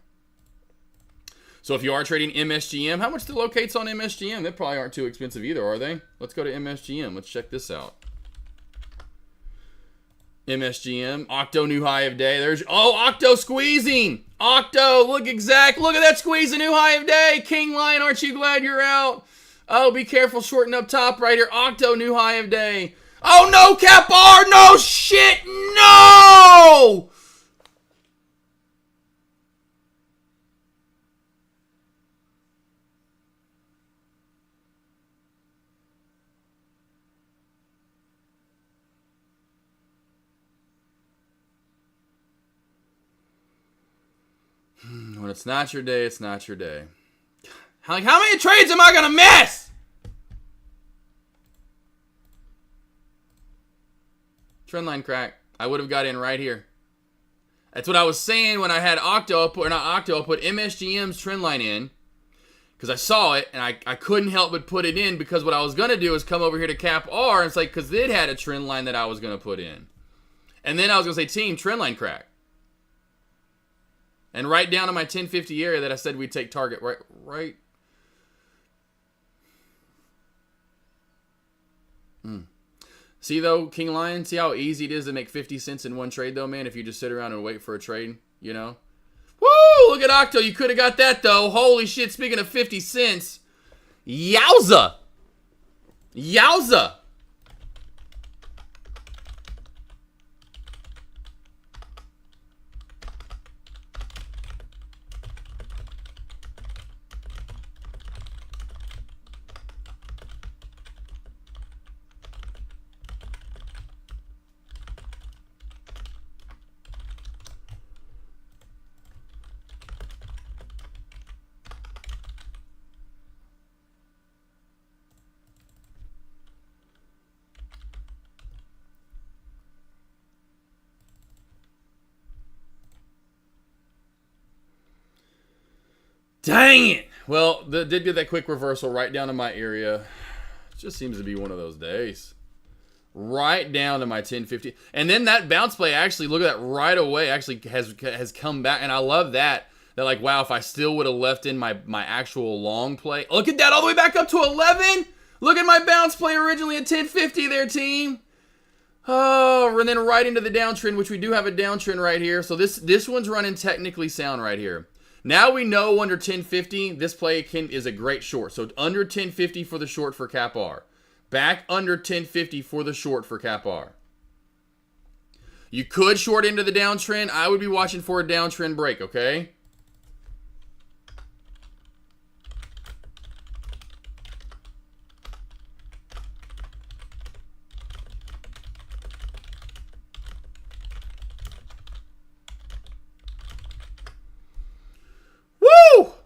So if you are trading MSGM, how much the locates on MSGM? They probably aren't too expensive either, are they? Let's go to MSGM. Let's check this out. MSGM, Octo new high of day. There's Octo squeezing. Octo, look at that squeeze, a new high of day. King Lion, aren't you glad you're out? Oh, be careful, shorting up top right here. Octo new high of day. Oh no, Cap R, no shit, no! When it's not your day, it's not your day. How many trades am I going to miss? Trendline crack. I would have got in right here. That's what I was saying when I had Octo, or not Octo, I put MSGM's trendline in. Because I saw it, and I couldn't help but put it in, because what I was going to do is come over here to Cap R, and it's like, because it had a trend line that I was going to put in. And then I was going to say, team, trendline crack. And right down to my 1050 area that I said we'd take target. Right. See, though, King Lion, see how easy it is to make 50 cents in one trade, though, man, if you just sit around and wait for a trade, you know? Woo! Look at Octo. You could have got that, though. Holy shit, speaking of 50 cents. Yowza! Yowza! Dang it! Well, did get that quick reversal right down to my area. It just seems to be one of those days. Right down to my 1050. And then that bounce play, actually, look at that right away, actually has come back. And I love that. That, like, wow, if I still would have left in my actual long play. Look at that, all the way back up to 11. Look at my bounce play originally at 1050 there, team. Oh, and then right into the downtrend, which we do have a downtrend right here. So this one's running technically sound right here. Now we know under 1050, this play is a great short. So under 1050 for the short for Cap R. Back under 1050 for the short for Cap R. You could short into the downtrend. I would be watching for a downtrend break, okay?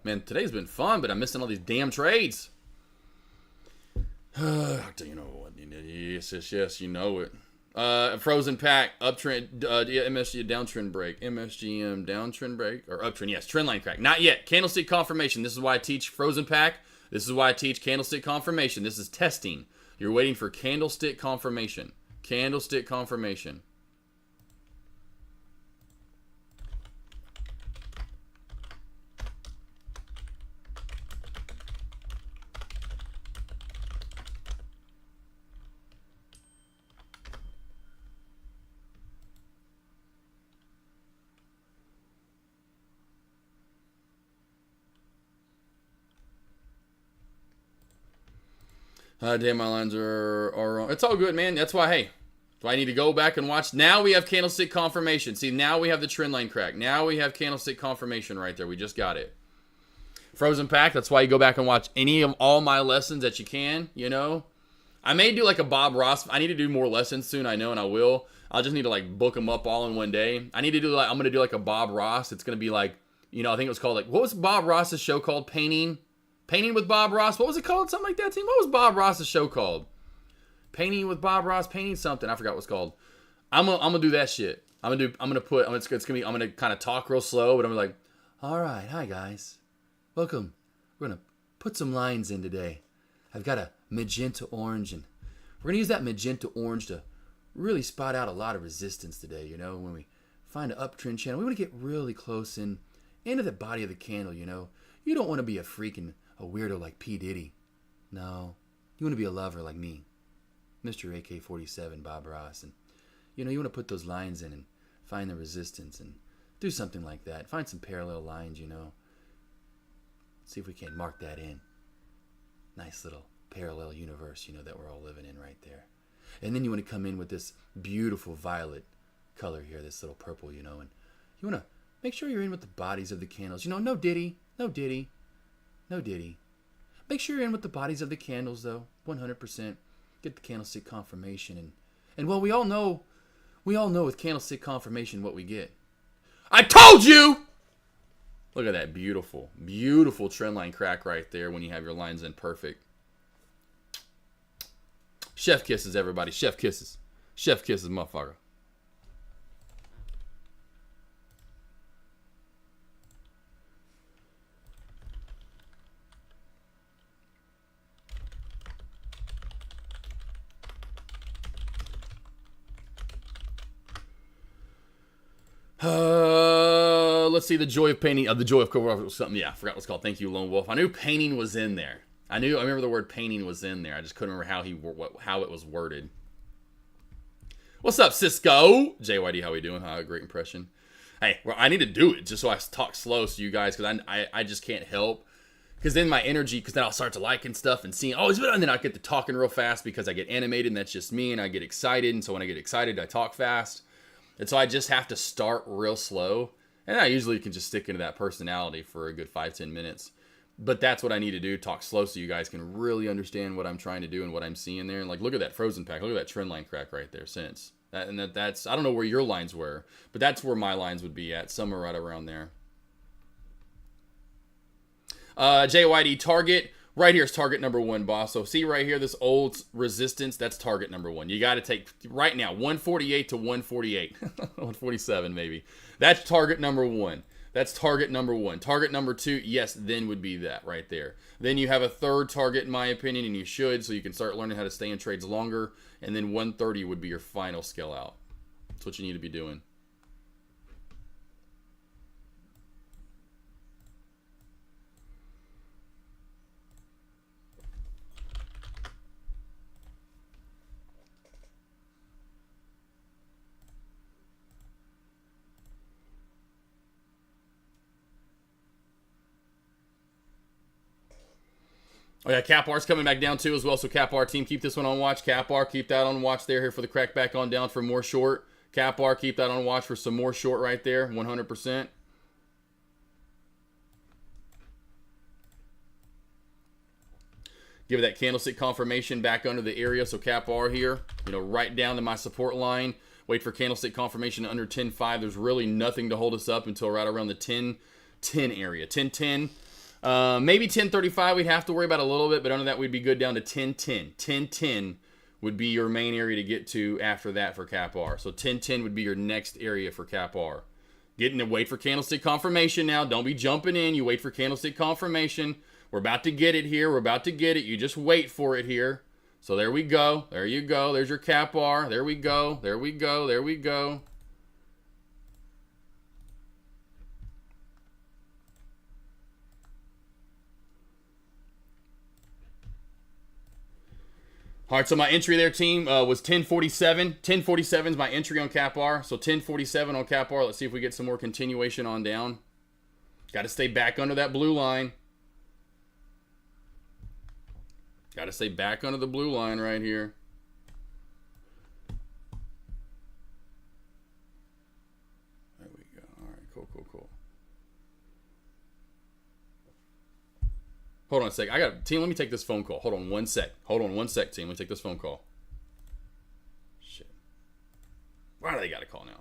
Man, today's been fun, but I'm missing all these damn trades. You know what? Yes, you know it. Frozen pack, uptrend, MSG downtrend break, MSGM downtrend break, or uptrend, yes, trend line crack. Not yet. Candlestick confirmation. This is why I teach frozen pack. This is why I teach candlestick confirmation. This is testing. You're waiting for candlestick confirmation. Candlestick confirmation. Damn, my lines are wrong. It's all good, man. That's why, hey, do I need to go back and watch? Now we have candlestick confirmation. See, now we have the trend line crack. Now we have candlestick confirmation right there. We just got it. Frozen pack, that's why you go back and watch any of all my lessons that you can, you know. I may do like a Bob Ross. I need to do more lessons soon, I know, and I will. I'll just need to like book them up all in one day. I need to do like, I'm going to do like a Bob Ross. It's going to be like, you know, I think it was called like, what was Bob Ross's show called? Painting with Bob Ross. What was it called? Something like that, team. What was Bob Ross's show called? Painting with Bob Ross. Painting something. I forgot what it's called. I'm gonna do that shit. I'm gonna kind of talk real slow, but I'm like, all right, hi guys, welcome. We're gonna put some lines in today. I've got a magenta orange, and we're gonna use that magenta orange to really spot out a lot of resistance today. You know, when we find an uptrend channel, we want to get really close into the body of the candle. You know, you don't want to be a weirdo like P. Diddy. No. You want to be a lover like me. Mr. AK47, Bob Ross. And, you know, you want to put those lines in and find the resistance and do something like that. Find some parallel lines, you know. See if we can't mark that in. Nice little parallel universe, you know, that we're all living in right there. And then you want to come in with this beautiful violet color here, this little purple, you know. And you want to make sure you're in with the bodies of the candles. You know, no Diddy. Make sure you're in with the bodies of the candles, though. 100%. Get the candlestick confirmation. And well, we all know with candlestick confirmation what we get. I told you! Look at that beautiful, beautiful trend line crack right there when you have your lines in perfect. Chef kisses, everybody. Chef kisses. Chef kisses, motherfucker. let's see, the joy of painting. The joy of co something. Yeah, I forgot what it's called. Thank you, Lone Wolf. I knew painting was in there. I remember the word painting was in there. I just couldn't remember how it was worded. What's up, Cisco? JYD, how we doing? Great impression. Hey, well, I need to do it just so I talk slow so you guys, because I just can't help. Because then my energy, because then I'll start to liking stuff and seeing, oh, and then I get to talking real fast because I get animated, and that's just me, and I get excited. And so when I get excited, I talk fast. And so I just have to start real slow. And I usually can just stick into that personality for a good 5-10 minutes. But that's what I need to do, talk slow so you guys can really understand what I'm trying to do and what I'm seeing there. And like, look at that frozen pack. Look at that trend line crack right there since. That's, I don't know where your lines were, but that's where my lines would be at, somewhere right around there. JYD, target. Right here is target number 1, boss. So see right here, this old resistance, that's target number 1. You got to take, right now, 148 to 148. 147 maybe. That's target number 1. That's target number 1. Target number 2, yes, then would be that right there. Then you have a third target, in my opinion, and you should, so you can start learning how to stay in trades longer. And then 130 would be your final scale out. That's what you need to be doing. Oh yeah, Cap R's coming back down too as well. So Cap R team, keep this one on watch. Cap R, keep that on watch there here for the crack back on down for more short. Cap R, keep that on watch for some more short right there, 100%. Give it that candlestick confirmation back under the area. So Cap R here, right down to my support line. Wait for candlestick confirmation under 10.5. There's really nothing to hold us up until right around the 10.10 area. 10.10. Maybe 10.35 we'd have to worry about a little bit, but under that we'd be good down to 10.10. 10.10 would be your main area to get to after that for Cap R. So 10.10 would be your next area for Cap R. Getting to wait for candlestick confirmation now. Don't be jumping in. You wait for candlestick confirmation. We're about to get it here. We're about to get it. You just wait for it here. So there we go. There you go. There's your Cap R. There we go. There we go. There we go. All right, so my entry there, team, was 1047. 1047 is my entry on Cap R. So 1047 on Cap R. Let's see if we get some more continuation on down. Got to stay back under that blue line. Got to stay back under the blue line right here. There we go. All right, cool, cool, cool. Hold on a sec. Team, let me take this phone call. Hold on one sec. Hold on one sec, team. Let me take this phone call. Shit. Why do they got to call now?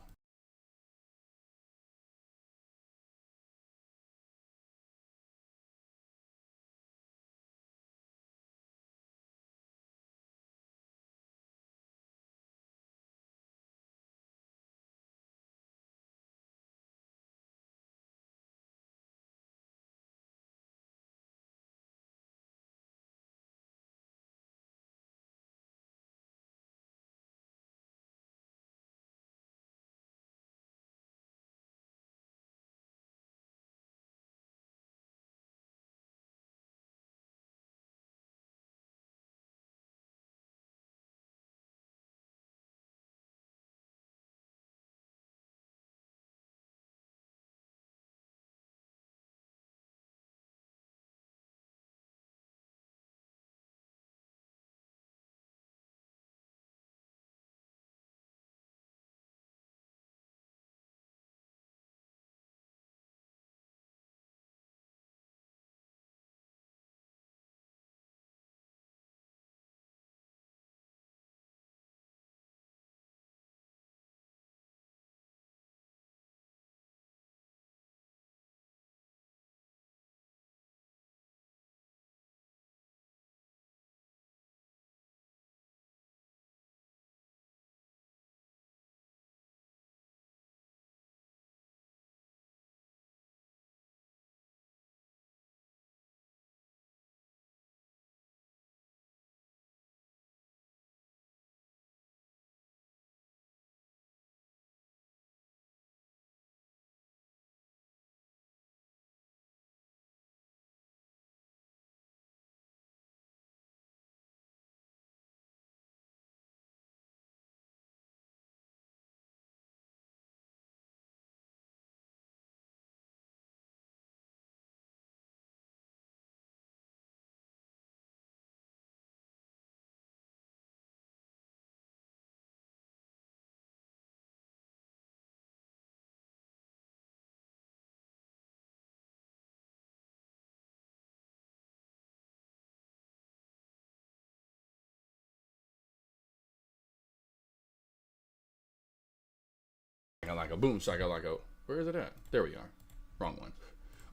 like a boom shaka like a. Where is it at? There we are. Wrong one.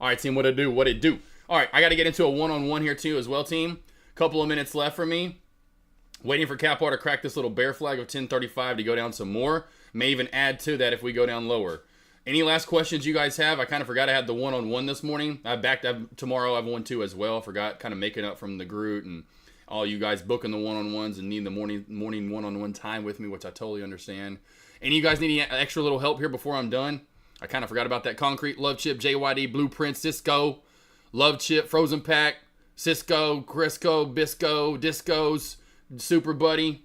All right, team. What it do? What it do? All right, I got to get into a one-on-one here too as well, team. Couple of minutes left for me. Waiting for Cap R to crack this little bear flag of 1035 to go down some more. May even add to that if we go down lower. Any last questions you guys have? I kind of forgot I had the one-on-one this morning. Tomorrow I've one too as well. Forgot kind of making up from the Groot and all you guys booking the one-on-ones and needing the morning one-on-one time with me, which I totally understand. And you guys need any extra little help here before I'm done? I kind of forgot about that Concrete, Love Chip, JYD, Blueprint, Cisco, Love Chip, Frozen Pack, Cisco, Crisco, Bisco, Discos, Super Buddy.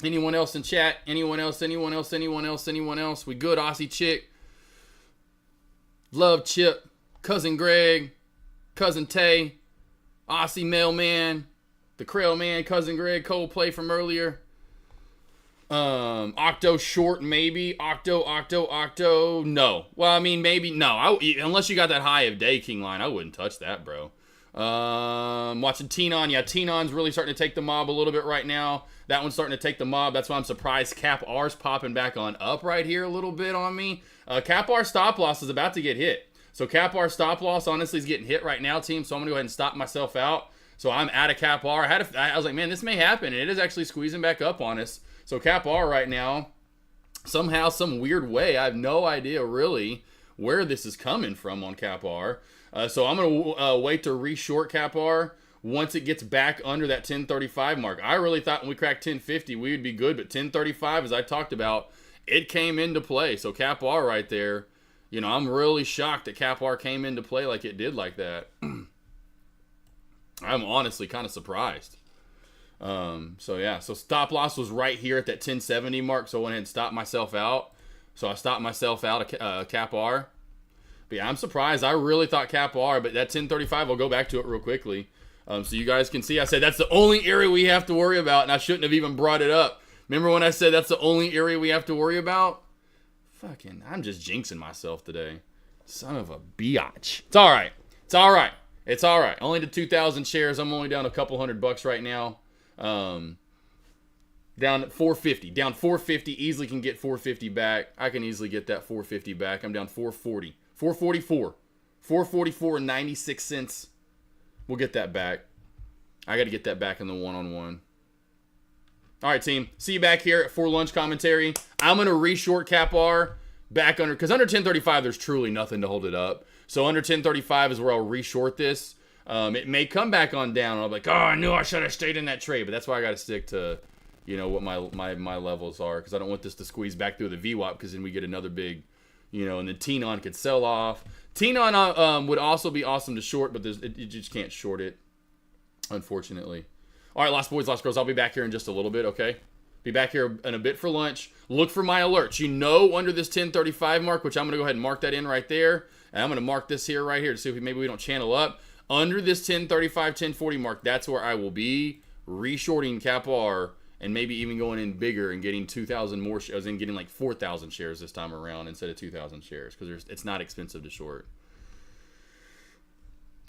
Anyone else in chat? Anyone else? We good? Aussie Chick, Love Chip, Cousin Greg, Cousin Tay, Aussie Mailman, the Krail Man, Cousin Greg, Coldplay from earlier. Octo Short, maybe. Octo. No. Well, I mean, maybe. No. Unless you got that High of Day King line, I wouldn't touch that, bro. Watching Tenon. Yeah, Tenon's really starting to take the mob a little bit right now. That one's starting to take the mob. That's why I'm surprised Cap R's popping back on up right here a little bit on me. Cap R stop loss is about to get hit. So Cap R stop loss honestly is getting hit right now, team. So I'm going to go ahead and stop myself out. So I'm out of Cap R. I was like, man, this may happen. And it is actually squeezing back up on us. So Cap R right now, somehow, some weird way, I have no idea really where this is coming from on Cap R. So I'm going to wait to re-short Cap R once it gets back under that 1035 mark. I really thought when we cracked 1050, we would be good. But 1035, as I talked about, it came into play. So Cap R right there, you know, I'm really shocked that Cap R came into play like it did like that. I'm honestly kind of surprised. So yeah, so stop loss was right here at that 1070 mark. So I went ahead and stopped myself out. So I stopped myself out of Cap R. But yeah, I'm surprised. I really thought Cap R, but that 1035, I'll go back to it real quickly. So you guys can see, I said that's the only area we have to worry about, and I shouldn't have even brought it up. Remember when I said that's the only area we have to worry about? Fucking, I'm just jinxing myself today. Son of a biatch. It's all right. It's all right. It's all right. Only to 2,000 shares. I'm only down a couple $100 right now. Down at 450. Down 450. Easily can get 450 back. I can easily get that 450 back. I'm down 440. 444. 444 and 96 cents. We'll get that back. I got to get that back in the one-on-one. All right, team. See you back here for lunch commentary. I'm going to re-short Cap R back under, because under 1035, there's truly nothing to hold it up. So under 1035 is where I'll re-short this. It may come back on down. I'll be like, oh, I knew I should have stayed in that trade. But that's why I got to stick to, you know, what my levels are. Because I don't want this to squeeze back through the VWAP, because then we get another big, you know, and then Tenon could sell off. Tenon would also be awesome to short, but you just can't short it, unfortunately. All right, lost boys, lost girls. I'll be back here in just a little bit, okay? Be back here in a bit for lunch. Look for my alerts. You know, under this 1035 mark, which I'm going to go ahead and mark that in right there. And I'm going to mark this here right here to see if maybe we don't channel up. Under this 1035, 1040 mark, that's where I will be re-shorting Cap R and maybe even going in bigger and getting 2,000 more shares and getting like 4,000 shares this time around instead of 2,000 shares, because it's not expensive to short.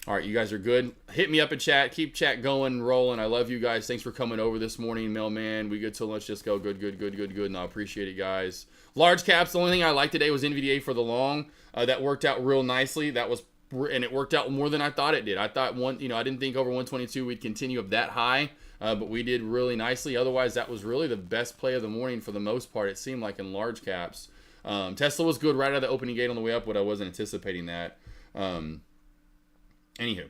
All right, you guys are good. Hit me up in chat. Keep chat going, rolling. I love you guys. Thanks for coming over this morning, Mailman. We good till lunch. Just go good. And I appreciate it, guys. Large caps. The only thing I liked today was NVDA for the long. That worked out real nicely. And it worked out more than I thought it did. I thought I didn't think over 122 we'd continue up that high, but we did really nicely. Otherwise, that was really the best play of the morning for the most part. It seemed like in large caps. Tesla was good right out of the opening gate on the way up, but I wasn't anticipating that. Anywho,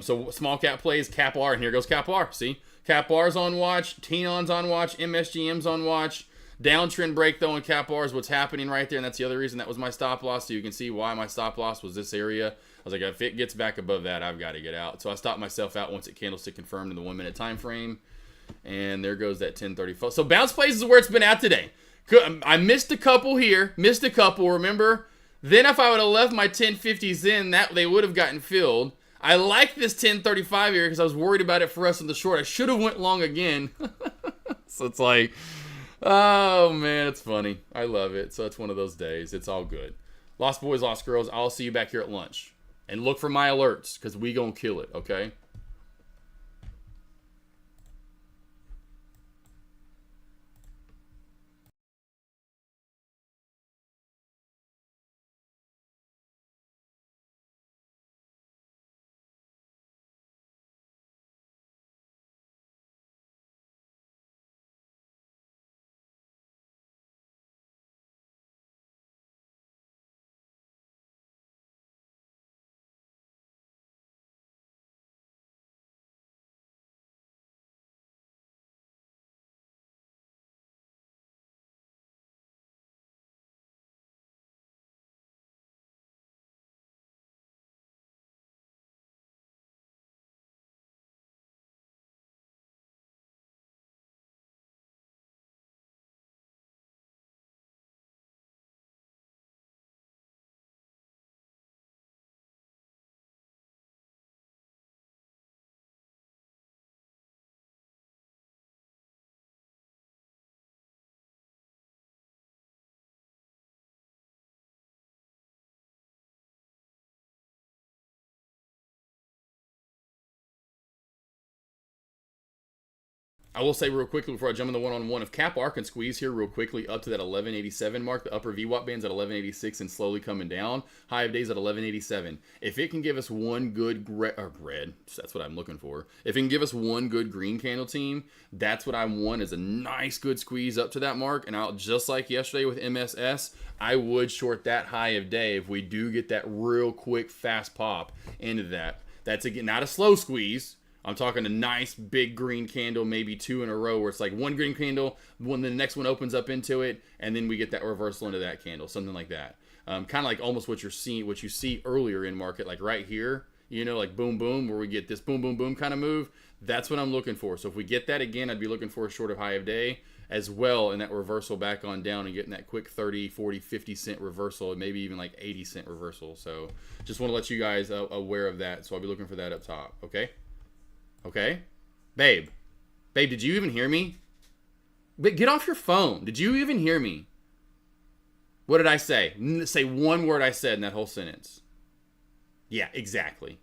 so small cap plays, Cap R, and here goes Cap R. See, Cap R's on watch, Tenon's on watch, MSGM's on watch. Downtrend break though in Cap R is what's happening right there, and that's the other reason that was my stop loss. So you can see why my stop loss was this area. I was like, if it gets back above that, I've got to get out. So I stopped myself out once it candlestick confirmed in the 1 minute time frame, and there goes that 1034. So bounce plays is where it's been at today. I missed a couple here, remember? Then if I would have left my 1050s in, that they would have gotten filled. I like this 1035 here because I was worried about it for us in the short. I should have went long again. So it's like, oh man, it's funny. I love it. So it's one of those days. It's all good. Lost boys, lost girls. I'll see you back here at lunch. And look for my alerts because we gonna kill it, okay? I will say real quickly before I jump in the one-on-one, if Cap R can squeeze here real quickly up to that 1187 mark, the upper VWAP band's at 1186 and slowly coming down. High of days at 1187. If it can give us one good red, that's what I'm looking for. If it can give us one good green candle team, that's what I want is a nice good squeeze up to that mark. And I'll just like yesterday with MSS, I would short that high of day if we do get that real quick fast pop into that. That's again not a slow squeeze. I'm talking a nice big green candle, maybe 2 in a row, where it's like one green candle, when the next one opens up into it, and then we get that reversal into that candle, something like that. Kind of like almost what you see earlier in market, like right here, you know, like boom, boom, where we get this boom, boom, boom kind of move. That's what I'm looking for. So if we get that again, I'd be looking for a short of high of day as well, and that reversal back on down and getting that quick 30, 40, 50 cent reversal, and maybe even like 80 cent reversal. So just want to let you guys aware of that. So I'll be looking for that up top, okay? Okay? Babe, did you even hear me? Get off your phone. Did you even hear me? What did I say? Say one word I said in that whole sentence. Yeah, exactly.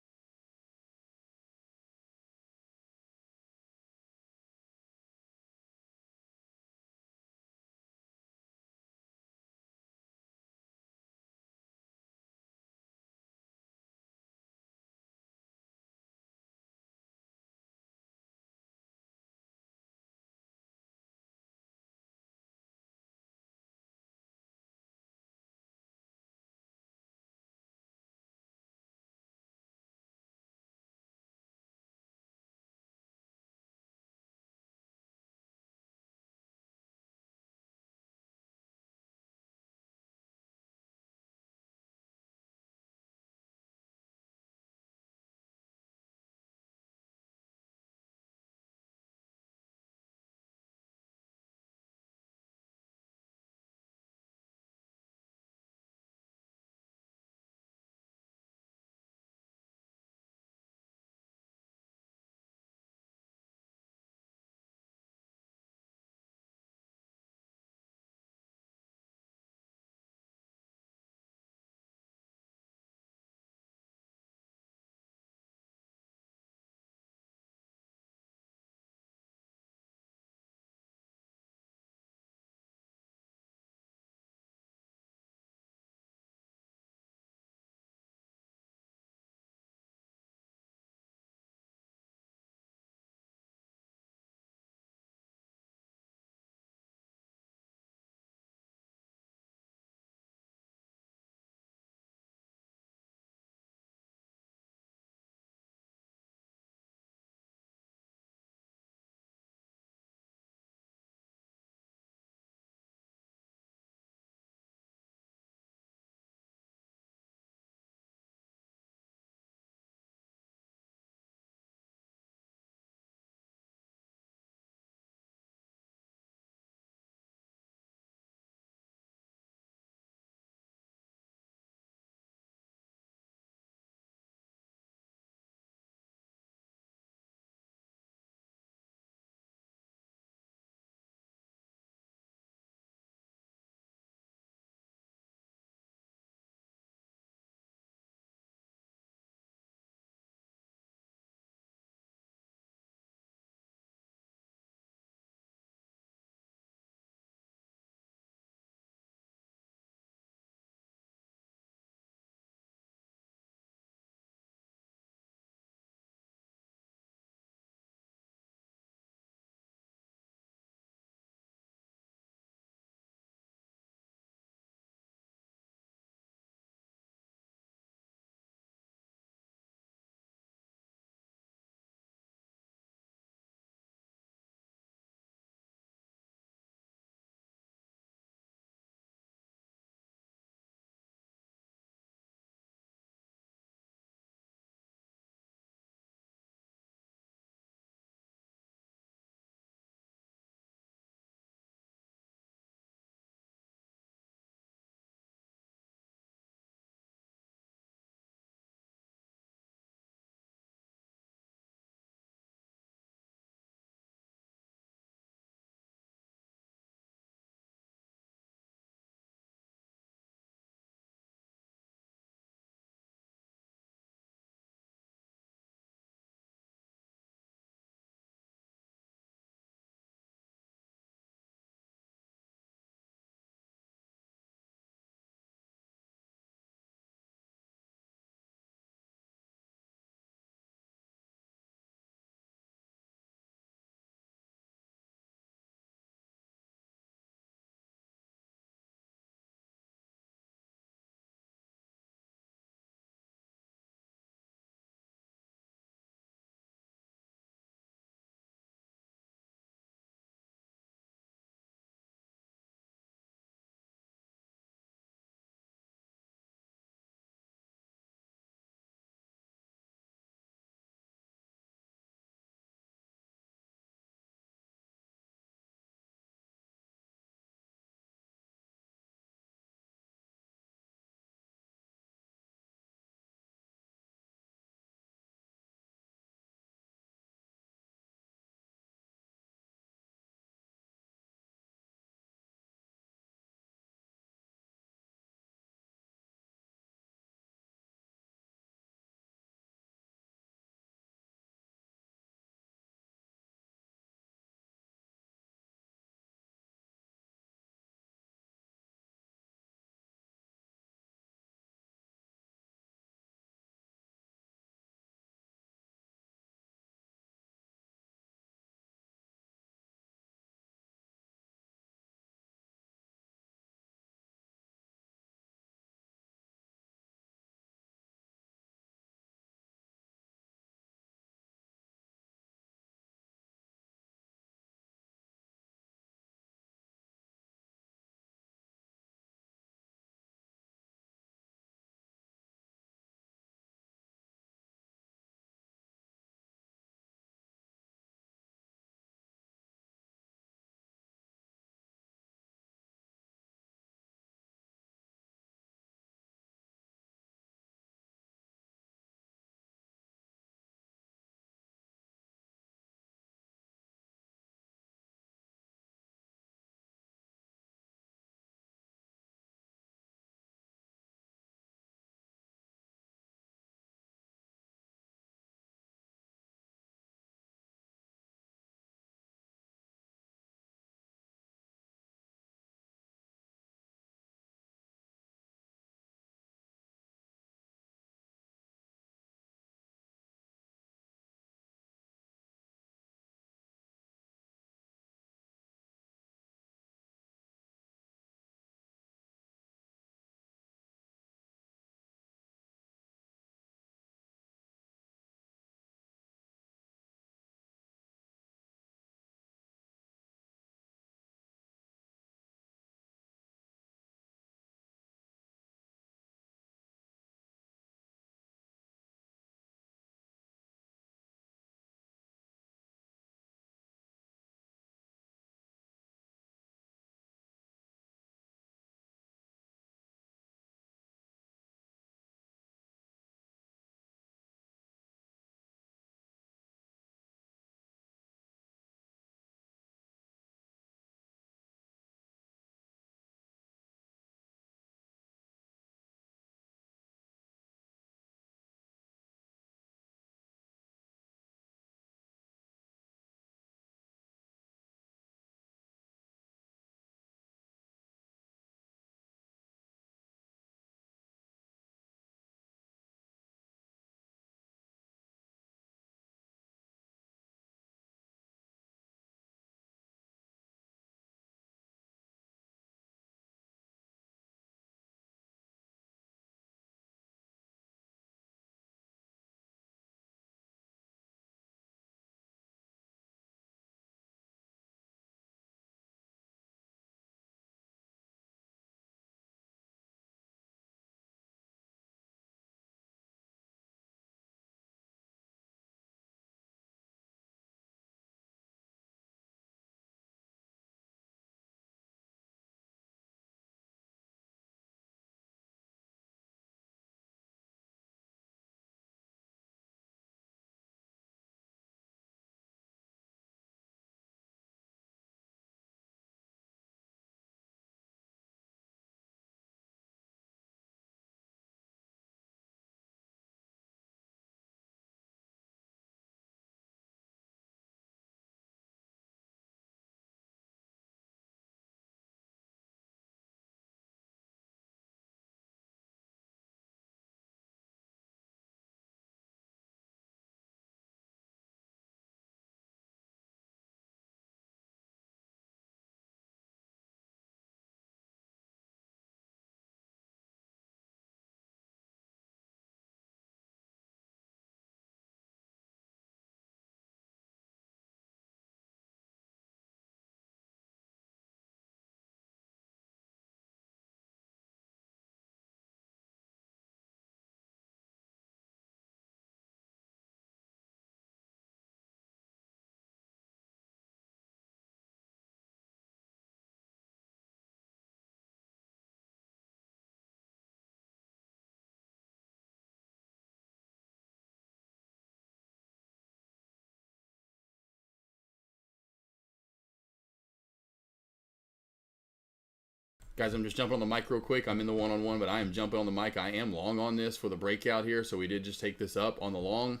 Guys, I'm just jumping on the mic real quick. I'm in the one-on-one, but I am jumping on the mic. I am long on this for the breakout here, so we did just take this up on the long.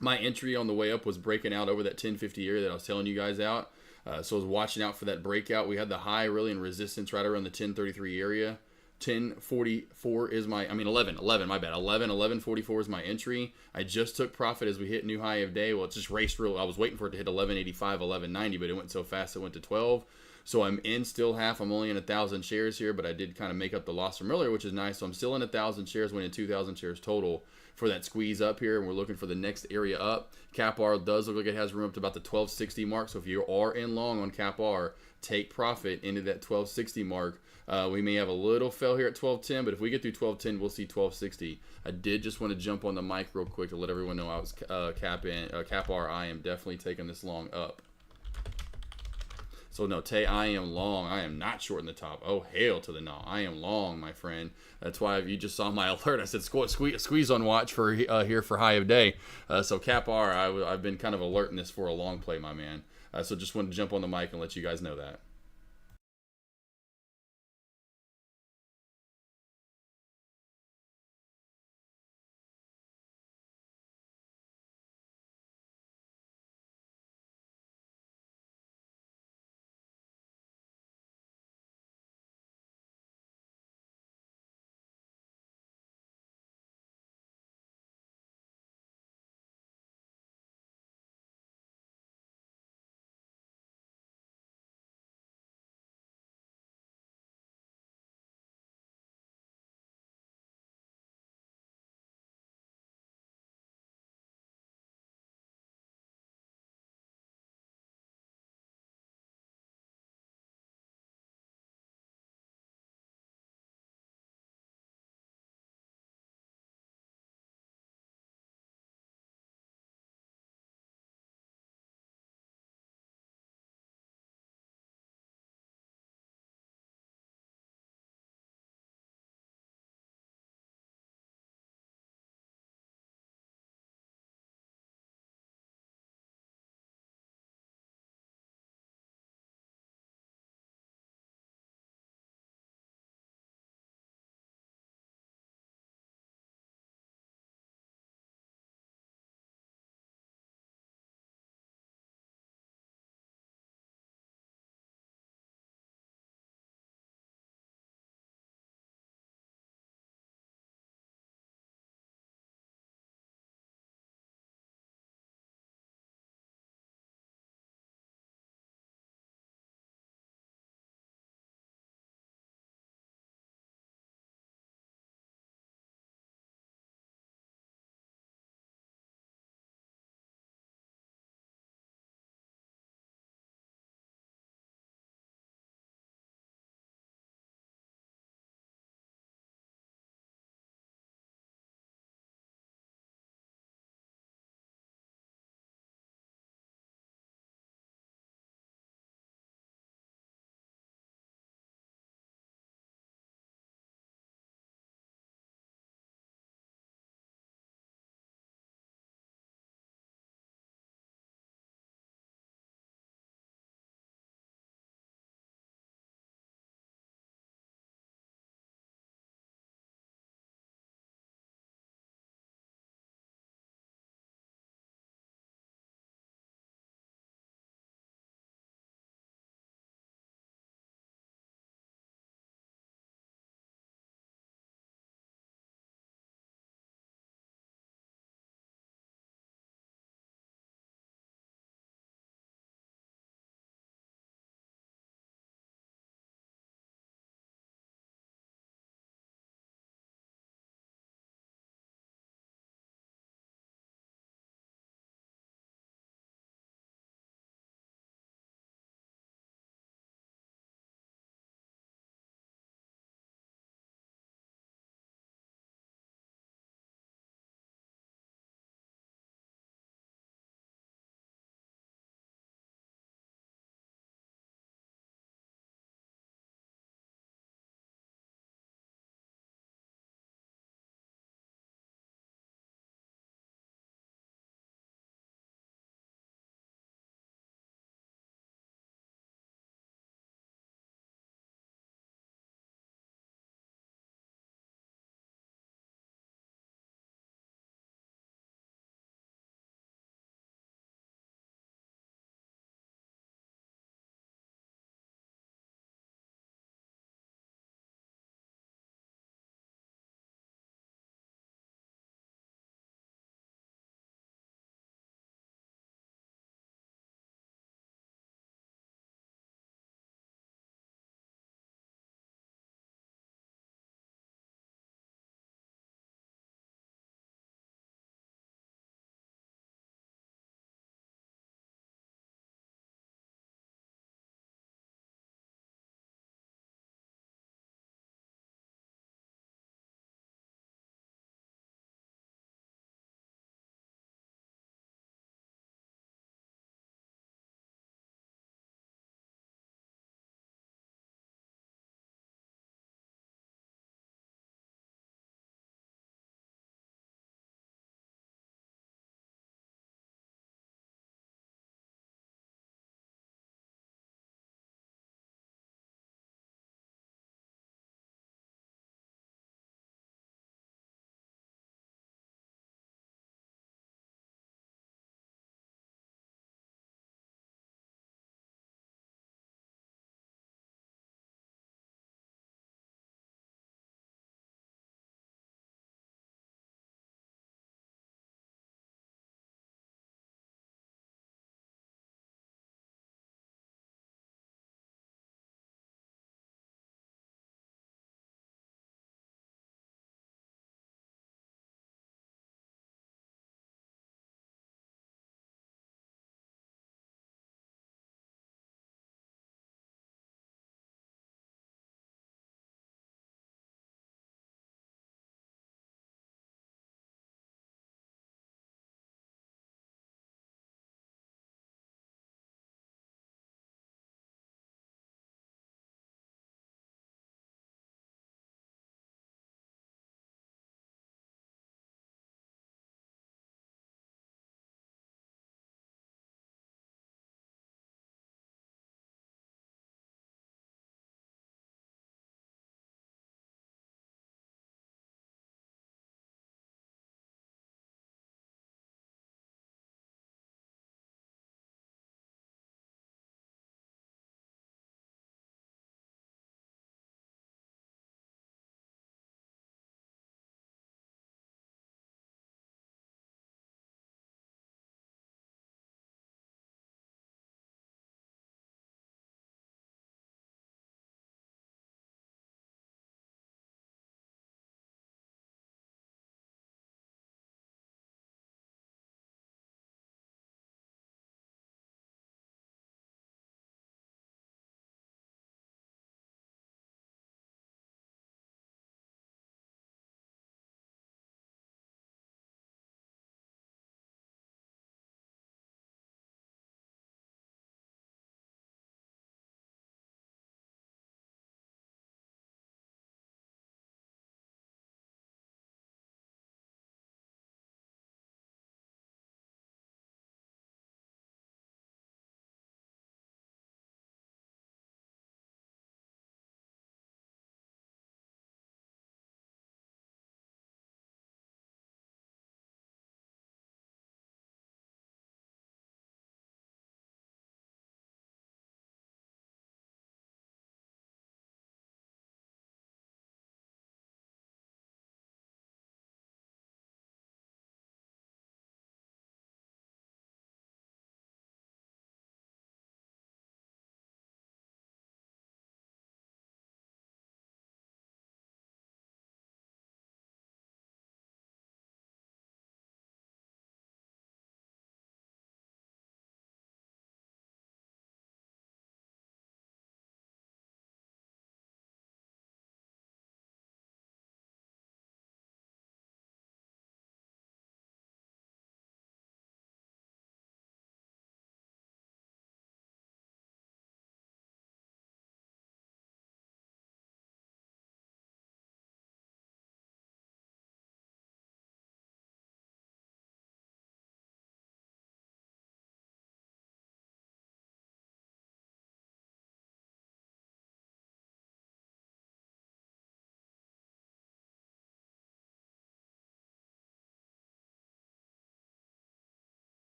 My entry on the way up was breaking out over that 1050 area that I was telling you guys out. So I was watching out for that breakout. We had the high really in resistance right around the 1033 area. 1044 is my, 11, my bad. 1144 is my entry. I just took profit as we hit new high of day. Well, it just raced real. I was waiting for it to hit 1185, 1190, but it went so fast it went to 12. So I'm in still half. I'm only in 1,000 shares here, but I did kind of make up the loss from earlier, which is nice. So I'm still in 1,000 shares, winning 2,000 shares total for that squeeze up here, and we're looking for the next area up. CapR does look like it has room up to about the 1260 mark. So if you are in long on CapR, take profit into that 1260 mark. We may have a little fail here at 1210, but if we get through 1210, we'll see 1260. I did just want to jump on the mic real quick to let everyone know I was CapR. I am definitely taking this long up. So no, Tay, I am long. I am not short in the top. Oh, hail to the no. I am long, my friend. That's why you just saw my alert. I said squeeze on watch for here for high of day. So CapR, I've been kind of alerting this for a long play, my man. So just wanted to jump on the mic and let you guys know that.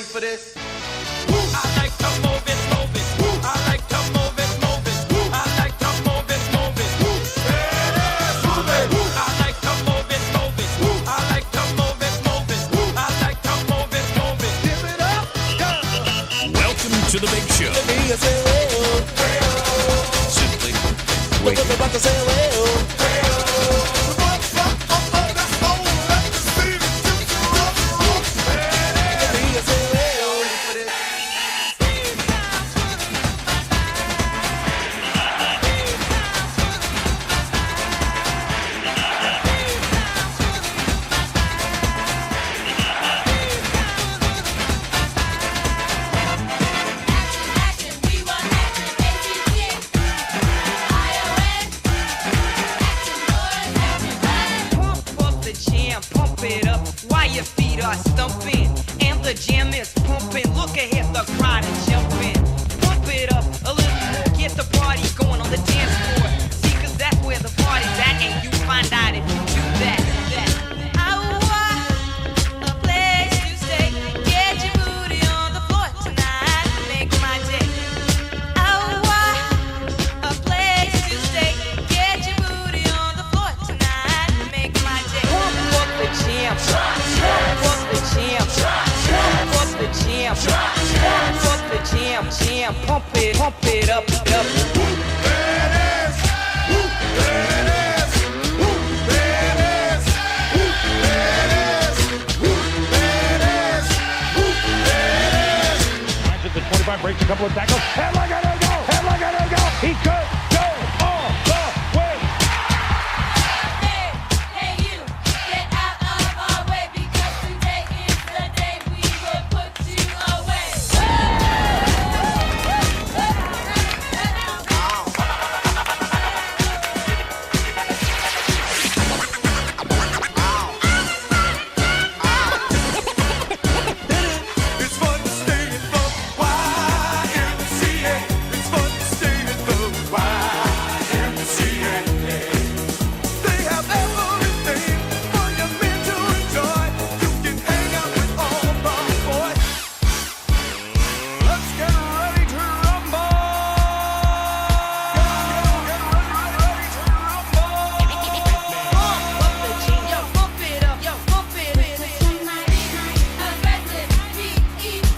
for this? I like to move it, move it. I like to move it, move it. I like to move it, move it. Move it. I like to move it, move it. I like to move it, move it. I like to move it, move it. Give it up, Welcome to the big show. me a say well. Simply Wake up to say well. Me a say well for this. Action, we want action, ABCs, iOS. Action, boys, action, Pump up the jam, pump it up while your feet are stumping. And the jam is pumping. Look ahead, the crowd is jumping. Pump it up a little more, get the party going on the dance floor. See, 'cause that's where the party's at, and you find out if you do that. I want a place to stay. Get your booty on the floor tonight. Make my day. I want a place to stay. Get your booty on the floor tonight. Make my day. Pump up the jam. Pump up the jam. Pump up the jam. Pump up the jam. Jam. Pump it up, up. Finds it to 25, breaks a couple of tackles. And look at him go! And look at him go! He could go all the way. Hey, hey you, get out of our way because today is the day we will put you away. It's fun to stay in the YMCA. It's fun to stay in the YMCA. They have everything for your men to enjoy. You can hang out with all the boys. Let's get ready to rumble. Get ready to rumble. Pump up the jam. Yo, pump it up. Yo, pump it up. Aggressive, be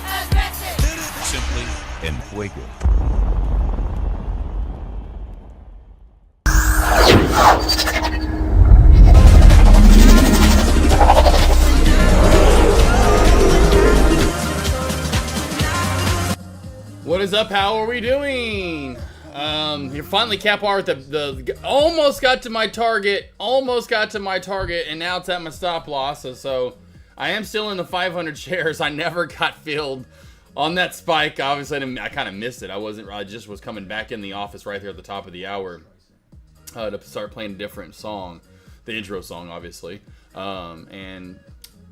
aggressive. Simply en fuego. What is up? How are we doing? You're finally cap art. The almost got to my target. Almost got to my target, and now it's at my stop loss. So I am still in the 500 shares. I never got filled on that spike. Obviously, I kind of missed it. I just was coming back in the office right there at the top of the hour to start playing a different song, the intro song, obviously. And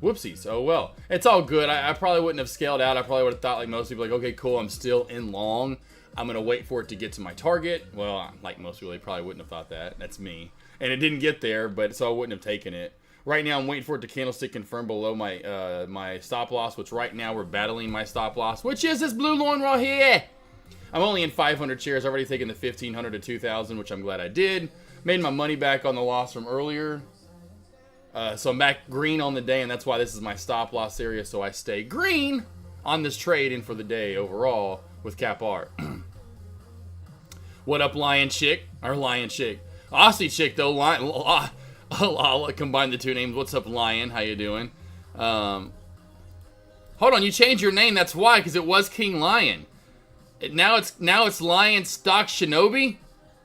whoopsies. Oh well, it's all good. I probably wouldn't have scaled out. I probably would have thought like most people, like, okay, cool, I'm still in long. I'm gonna wait for it to get to my target. Well, like most people, they probably wouldn't have thought that. That's me. And it didn't get there, but so I wouldn't have taken it. Right now, I'm waiting for it to candlestick confirm below my my stop loss, which right now we're battling my stop loss, which is this blue line right here. I'm only in 500 shares. I've already taken the 1,500 to 2,000, which I'm glad I did. Made my money back on the loss from earlier. So I'm back green on the day, and that's why this is my stop loss area, so I stay green on this trade and for the day overall with Cap Art. What up, Lion Chick? Or Lion Chick. Aussie Chick, though. I'll combine the two names. What's up, Lion? How you doing? Hold on, you changed your name. That's why, because it was King Lion. Now it's Lion Stock Shinobi?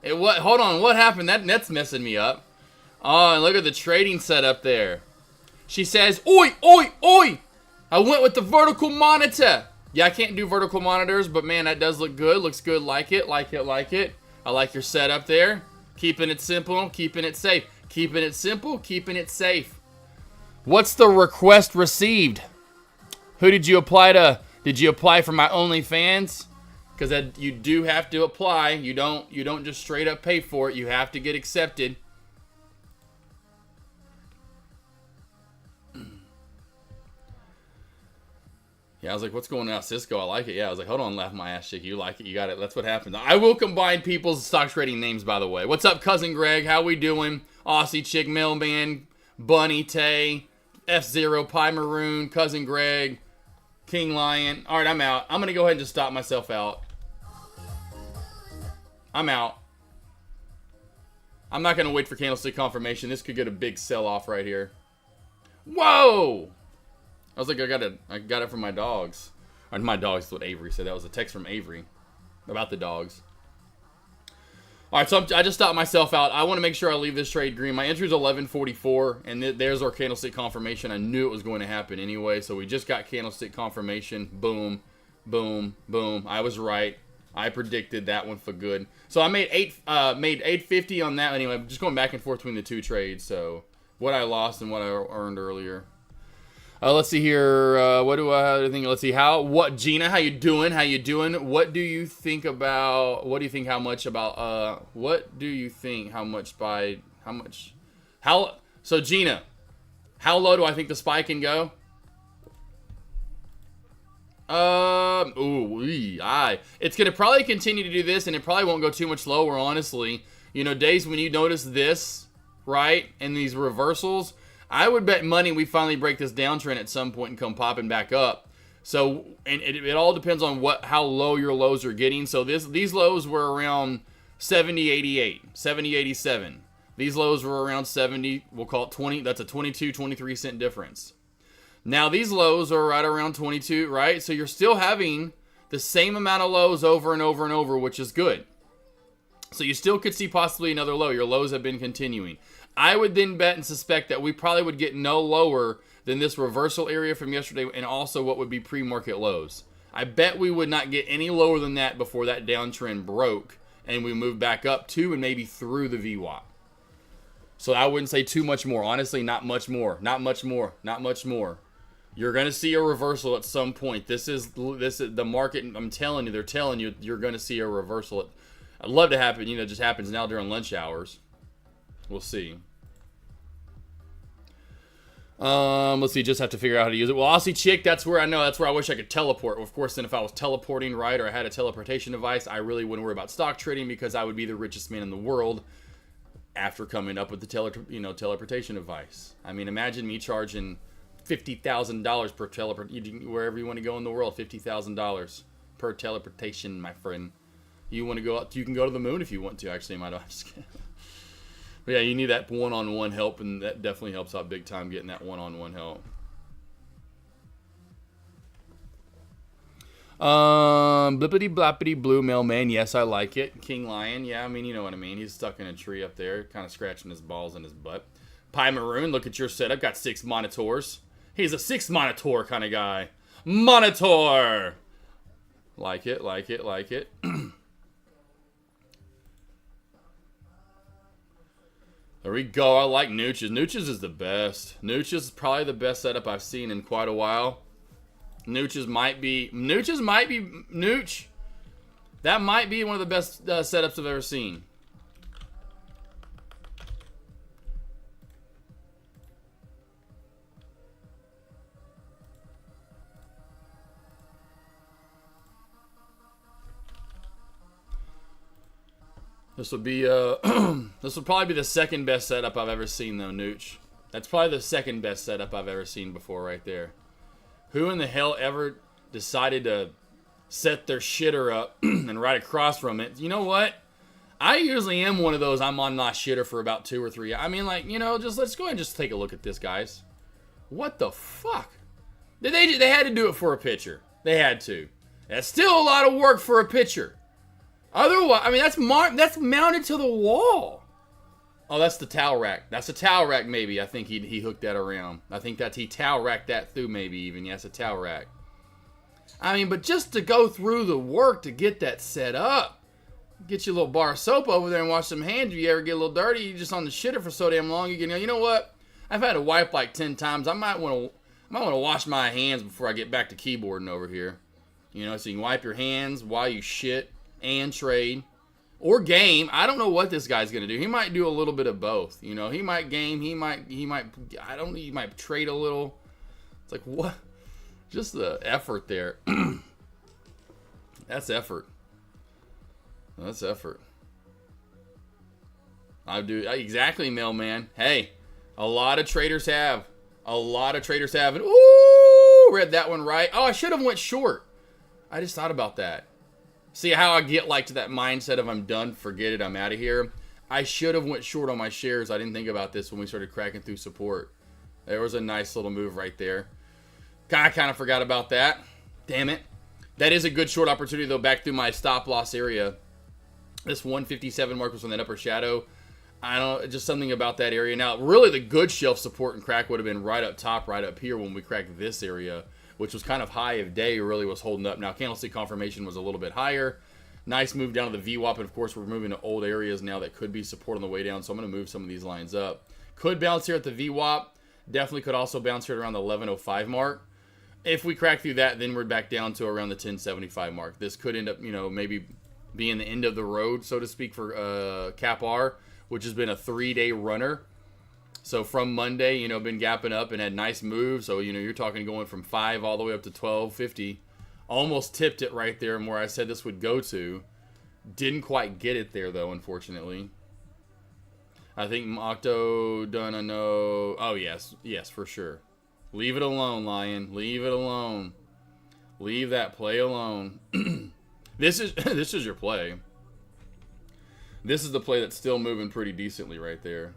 Hold on, what happened? That's messing me up. Oh, and look at the trading setup there. She says, oi, oi, oi! I went with the vertical monitor. Yeah, I can't do vertical monitors, but man, that does look good. Looks good, like it, like it, like it. I like your setup there. Keeping it simple, keeping it safe. Keeping it simple, keeping it safe. What's the request received? Who did you apply to? Did you apply for my OnlyFans? Because you do have to apply. You don't just straight up pay for it. You have to get accepted. Yeah, I was like, what's going on, Cisco? I like it. Yeah, I was like, hold on, laugh my ass chick. You like it, you got it. That's what happens. I will combine people's stock trading names, by the way. What's up, Cousin Greg? How we doing? Aussie Chick, Mailman, Bunny, Tay, F-Zero, Pie Maroon, Cousin Greg, King Lion. All right, I'm out. I'm going to go ahead and just stop myself out. I'm out. I'm not going to wait for candlestick confirmation. This could get a big sell-off right here. Whoa! I was like, I got it from my dogs. Or my dogs is what Avery said. That was a text from Avery about the dogs. All right, so I just stopped myself out. I want to make sure I leave this trade green. My entry is 1144, and there's our candlestick confirmation. I knew it was going to happen anyway, so we just got candlestick confirmation. Boom, boom, boom. I was right. I predicted that one for good. So I made 850 on that. Anyway, just going back and forth between the two trades. So what I lost and what I earned earlier. Let's see here. What do I think? Let's see. Gina, how you doing? How you doing? What do you think about, what do you think how much about, so Gina, how low do I think the spy can go? It's going to probably continue to do this, and it probably won't go too much lower, honestly. You know, days when you notice this, right, and these reversals, I would bet money we finally break this downtrend at some point and come popping back up. So, and it all depends on how low your lows are getting. So these lows were around 70.88, 70.87. These lows were around 70, we'll call it 20. That's a 22, 23 cent difference. Now these lows are right around 22, right? So you're still having the same amount of lows over and over and over, which is good. So you still could see possibly another low. Your lows have been continuing. I would then bet and suspect that we probably would get no lower than this reversal area from yesterday, and also what would be pre-market lows. I bet we would not get any lower than that before that downtrend broke and we moved back up to and maybe through the VWAP. So I wouldn't say too much more. Honestly, not much more. Not much more. Not much more. You're going to see a reversal at some point. This is the market. I'm telling you, they're telling you you're going to see a reversal. I'd love to happen. You know, it just happens now during lunch hours. We'll see. Let's see. Just have to figure out how to use it. Well, Aussie Chick, that's where I wish I could teleport. Of course, then if I was teleporting right or I had a teleportation device, I really wouldn't worry about stock trading because I would be the richest man in the world after coming up with the teleportation device. I mean, imagine me charging $50,000 per teleport, wherever you want to go in the world. $50,000 per teleportation, my friend. You want to go up? You can go to the moon if you want to. Actually, I'm just kidding. But yeah, you need that one-on-one help, and that definitely helps out big time getting that one-on-one help. Blippity bloppity blue mailman. Yes, I like it. King Lion. Yeah, I mean, you know what I mean. He's stuck in a tree up there, kind of scratching his balls in his butt. Pie Maroon. Look at your setup. Got 6 monitors. He's a 6 monitor kind of guy. Monitor. Like it. Like it. Like it. There we go. I like Nooch's. Nooch's is the best. Nooch's is probably the best setup I've seen in quite a while. Nooch. That might be one of the best setups I've ever seen. This would be this would probably be the second best setup I've ever seen though, Nooch. That's probably the second best setup I've ever seen before right there. Who in the hell ever decided to set their shitter up and right across from it? You know what? I usually am one of those I'm on my shitter for about 2 or 3. I mean, like, you know, just let's go ahead and just take a look at this, guys. What the fuck? They had to do it for a pitcher. They had to. That's still a lot of work for a pitcher. Otherwise, I mean, that's mounted to the wall. Oh, that's the towel rack. That's a towel rack, maybe. I think he hooked that around. I think he towel racked that through, maybe even. Yes, a towel rack. I mean, but just to go through the work to get that set up. Get your little bar of soap over there and wash some hands. If you ever get a little dirty, you're just on the shitter for so damn long. You know what? I've had to wipe like 10 times. I might want to wash my hands before I get back to keyboarding over here. You know, so you can wipe your hands while you shit and trade or game. I don't know what this guy's gonna do. He might do a little bit of both. You know, he might game. He might trade a little. It's like, what? Just the effort there. That's effort. That's effort. I do exactly, mailman. Hey, a lot of traders have. A lot of traders have. And ooh, read that one right. Oh, I should have went short. I just thought about that. See how I get like to that mindset of I'm done, forget it, I'm out of here. I should have went short on my shares. I didn't think about this when we started cracking through support. There was a nice little move right there. I kind of forgot about that. Damn it. That is a good short opportunity, though, back through my stop loss area. This 157 mark was on that upper shadow. I don't, just something about that area. Now, really, the good shelf support and crack would have been right up top, right up here when we cracked this area, which was kind of high of day, really was holding up. Now, candlestick confirmation was a little bit higher. Nice move down to the VWAP, and of course, we're moving to old areas now that could be support on the way down, so I'm going to move some of these lines up. Could bounce here at the VWAP. Definitely could also bounce here around the 1105 mark. If we crack through that, then we're back down to around the 1075 mark. This could end up, you know, maybe being the end of the road, so to speak, for Cap R, which has been a 3-day runner. So from Monday, you know, been gapping up and had nice moves. So, you know, you're talking going from 5 all the way up to 1250. Almost tipped it right there and where I said this would go to. Didn't quite get it there, though, unfortunately. I think Octo done a no. Oh, yes. Yes, for sure. Leave it alone, Lion. Leave it alone. Leave that play alone. This is your play. This is the play that's still moving pretty decently right there.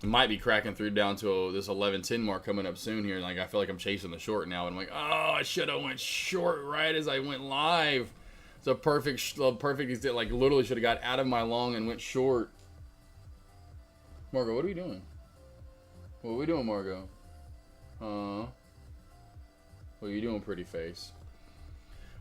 It might be cracking through down to this 1110 mark coming up soon here. Like, I feel like I'm chasing the short now. And I'm like, oh, I should have went short right as I went live. It's a perfect, like, literally should have got out of my long and went short. Margo, what are we doing? What are we doing, Margo? What are you doing, pretty face?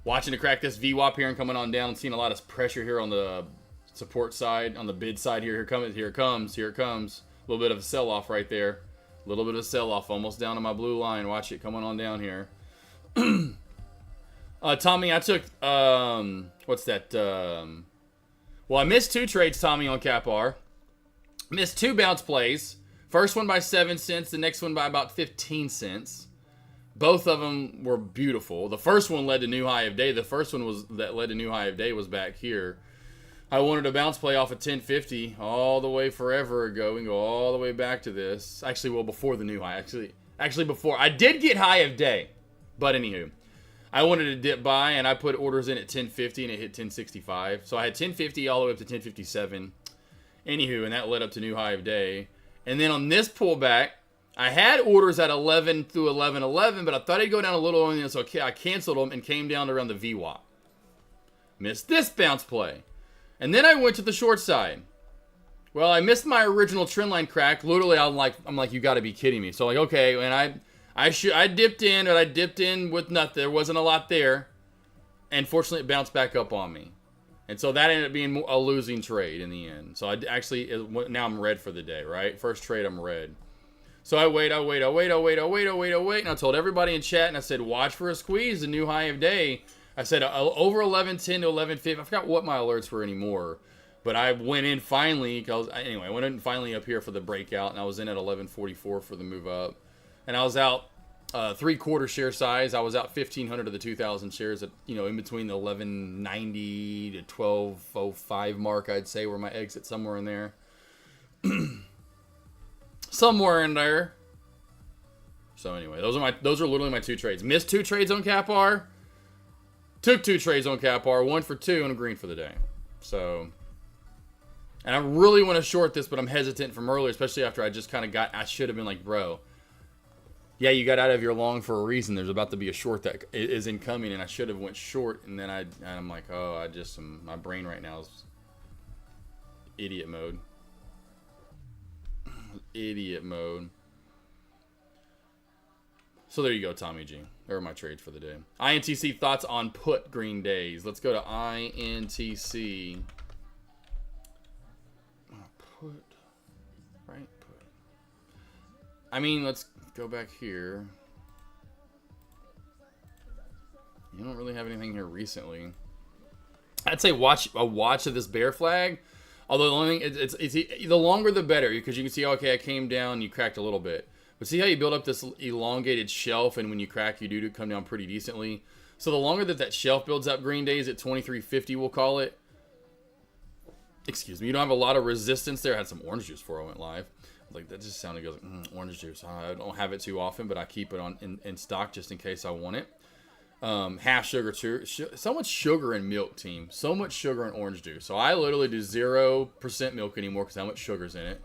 Watching to crack this VWAP here and coming on down. Seeing a lot of pressure here on the support side, on the bid side here. Here it comes. A little bit of a sell-off right there. A little bit of a sell-off, almost down to my blue line. Watch it coming on down here. Tommy, I took, what's that? Well, I missed 2 trades, Tommy, on Cap R. Missed 2 bounce plays. First one by 7 cents, the next one by about 15 cents. Both of them were beautiful. The first one led to new high of day. The first one that led to new high of day was back here. I wanted a bounce play off of 1050 all the way forever ago. We can go all the way back to this. Actually, well, before the new high. Actually before. I did get high of day. But anywho, I wanted to dip by, and I put orders in at 1050, and it hit 1065. So I had 1050 all the way up to 1057. Anywho, and that led up to new high of day. And then on this pullback, I had orders at 11 through 11.11, but I thought I'd go down a little, and so I canceled them and came down to around the VWAP. Missed this bounce play. And then I went to the short side. Well, I missed my original trend line crack. Literally, I'm like, you got to be kidding me. So like, okay, and I dipped in, but I dipped in with nothing. There wasn't a lot there, and fortunately, it bounced back up on me. And so that ended up being a losing trade in the end. So I actually, now I'm red for the day, right? First trade, I'm red. So I wait, and I told everybody in chat, and I said, watch for a squeeze, the new high of day. I said over 1110 to 1150. I forgot what my alerts were anymore, but I went in finally. Anyway, I went in finally up here for the breakout, and I was in at 1144 for the move up, and I was out 3/4 share size. I was out 1,500 of the 2,000 shares at, you know, in between the 1190 to 1205 mark. I'd say were my exit, somewhere in there, somewhere in there. So anyway, those are literally my 2 trades. Missed 2 trades on Cap R. Took 2 trades on Cap R, 1 for 2 and a green for the day. So, and I really want to short this, but I'm hesitant from earlier, especially after I just kind of I should have been like, bro, yeah, you got out of your long for a reason. There's about to be a short that is incoming, and I should have went short. And then I'm like, oh, my brain right now is idiot mode. Idiot mode. So there you go, Tommy G. There are my trades for the day. INTC thoughts on put green days. Let's go to INTC. Put. Right? Put. I mean, let's go back here. You don't really have anything here recently. I'd say watch a watch of this bear flag. Although the only thing, it's the longer the better, because you can see, okay, I came down, you cracked a little bit. But see how you build up this elongated shelf, and when you crack, you do come down pretty decently. So the longer that shelf builds up, green days at 2350, we'll call it. Excuse me, you don't have a lot of resistance there. I had some orange juice before I went live. Like, that just sounded good. Orange juice. I don't have it too often, but I keep it on in stock just in case I want it. Half sugar too. So much sugar in milk, team. So much sugar in orange juice. So I literally do 0% milk anymore because how much sugar's in it.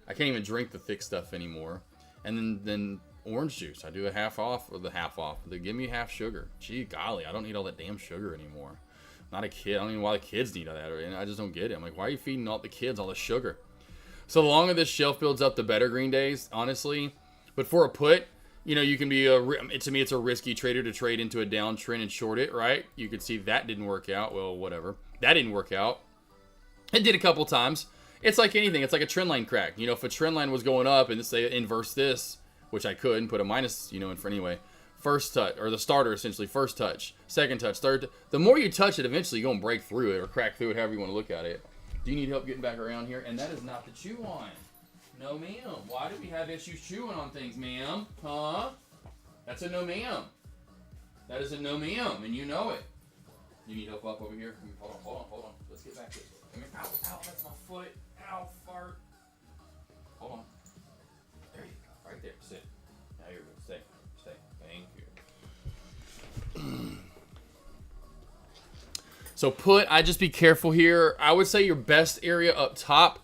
I can't even drink the thick stuff anymore. And then orange juice. I do a half off or the half off. They give me half sugar. Gee golly, I don't need all that damn sugar anymore. I'm not a kid. I don't even know why the kids need all that. I just don't get it. I'm like, why are you feeding all the kids all the sugar? So the longer this shelf builds up, the better, green days, honestly. But for a put, you know, you can be to me, it's a risky trader to trade into a downtrend and short it, right? You could see that didn't work out. Well, whatever. That didn't work out. It did a couple times. It's like anything. It's like a trend line crack. You know, if a trend line was going up and say inverse this, which I could, and put a minus, you know, in front anyway. First touch, or the starter essentially, first touch, second touch, third. The more you touch it, eventually you're going to break through it or crack through it, however you want to look at it. Do you need help getting back around here? And that is not the chew on. No, ma'am. Why do we have issues chewing on things, ma'am? Huh? That's a no, ma'am. That is a no, ma'am, and you know it. You need help up over here? Hold on. Let's get back this way. Come here. Ow, that's my foot. Ow, fart. Hold on. There you go. Right there. Sit. Now you're good. Stay. Thank you. So I just be careful here. I would say your best area up top,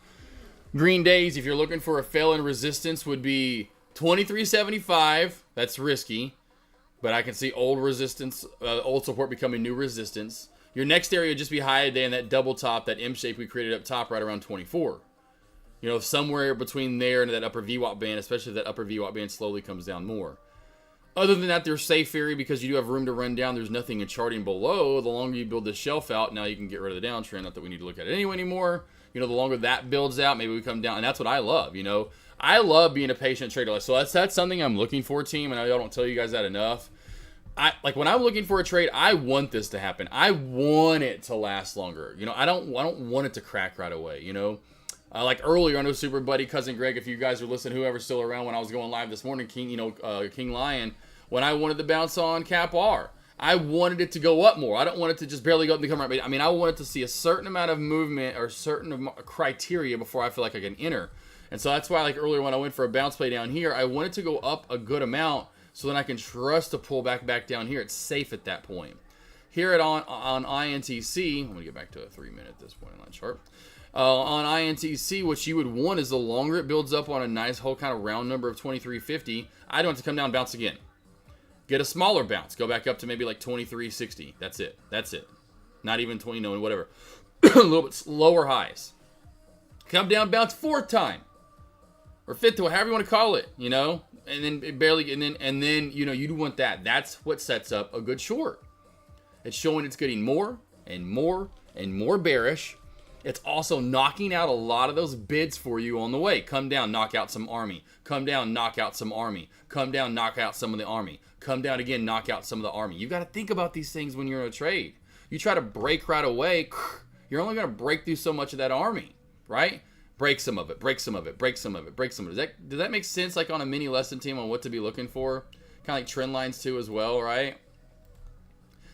green days, if you're looking for a fail in resistance, would be 2375. That's risky, but I can see old resistance, old support becoming new resistance. Your next area would just be high today in that double top, that M shape we created up top, right around 24. You know, somewhere between there and that upper VWAP band, especially if that upper VWAP band slowly comes down more. Other than that, there's safe area because you do have room to run down. There's nothing in charting below. The longer you build the shelf out, now you can get rid of the downtrend. Not that we need to look at it anymore. You know, the longer that builds out, maybe we come down. And that's what I love, you know. I love being a patient trader. So that's something I'm looking for, team. And I don't tell you guys that enough. Like when I'm looking for a trade, I want this to happen. I want it to last longer. You know, I don't want it to crack right away, you know. Like earlier, I know Super Buddy, Cousin Greg, if you guys are listening, whoever's still around when I was going live this morning, King Lion, when I wanted to bounce on Cap R, I wanted it to go up more. I don't want it to just barely go up and become right. I mean, I wanted to see a certain amount of movement or certain criteria before I feel like I can enter. And so that's why, like earlier when I went for a bounce play down here, I wanted to go up a good amount so then I can trust to pull back down here. It's safe at that point. Here on INTC, I'm going to get back to a 3-minute at this point on that chart. On INTC, what you would want is the longer it builds up on a nice whole kind of round number of 2350, I don't have to come down and bounce again. Get a smaller bounce. Go back up to maybe like 2360. That's it. Not even 20, no, whatever. A little bit lower highs. Come down, bounce fourth time. Or fifth, or however you want to call it, you know? And then barely, and then, you know, you want that. That's what sets up a good short. It's showing it's getting more and more and more bearish. It's also knocking out a lot of those bids for you on the way. Come down, knock out some army. Come down, knock out some army. Come down, knock out some of the army. Come down again, knock out some of the army. You got to think about these things when you're in a trade. You try to break right away, you're only going to break through so much of that army, right? Break some of it, break some of it, break some of it, break some of it. Does that make sense, like on a mini lesson team on what to be looking for? Kind of like trend lines too as well, right?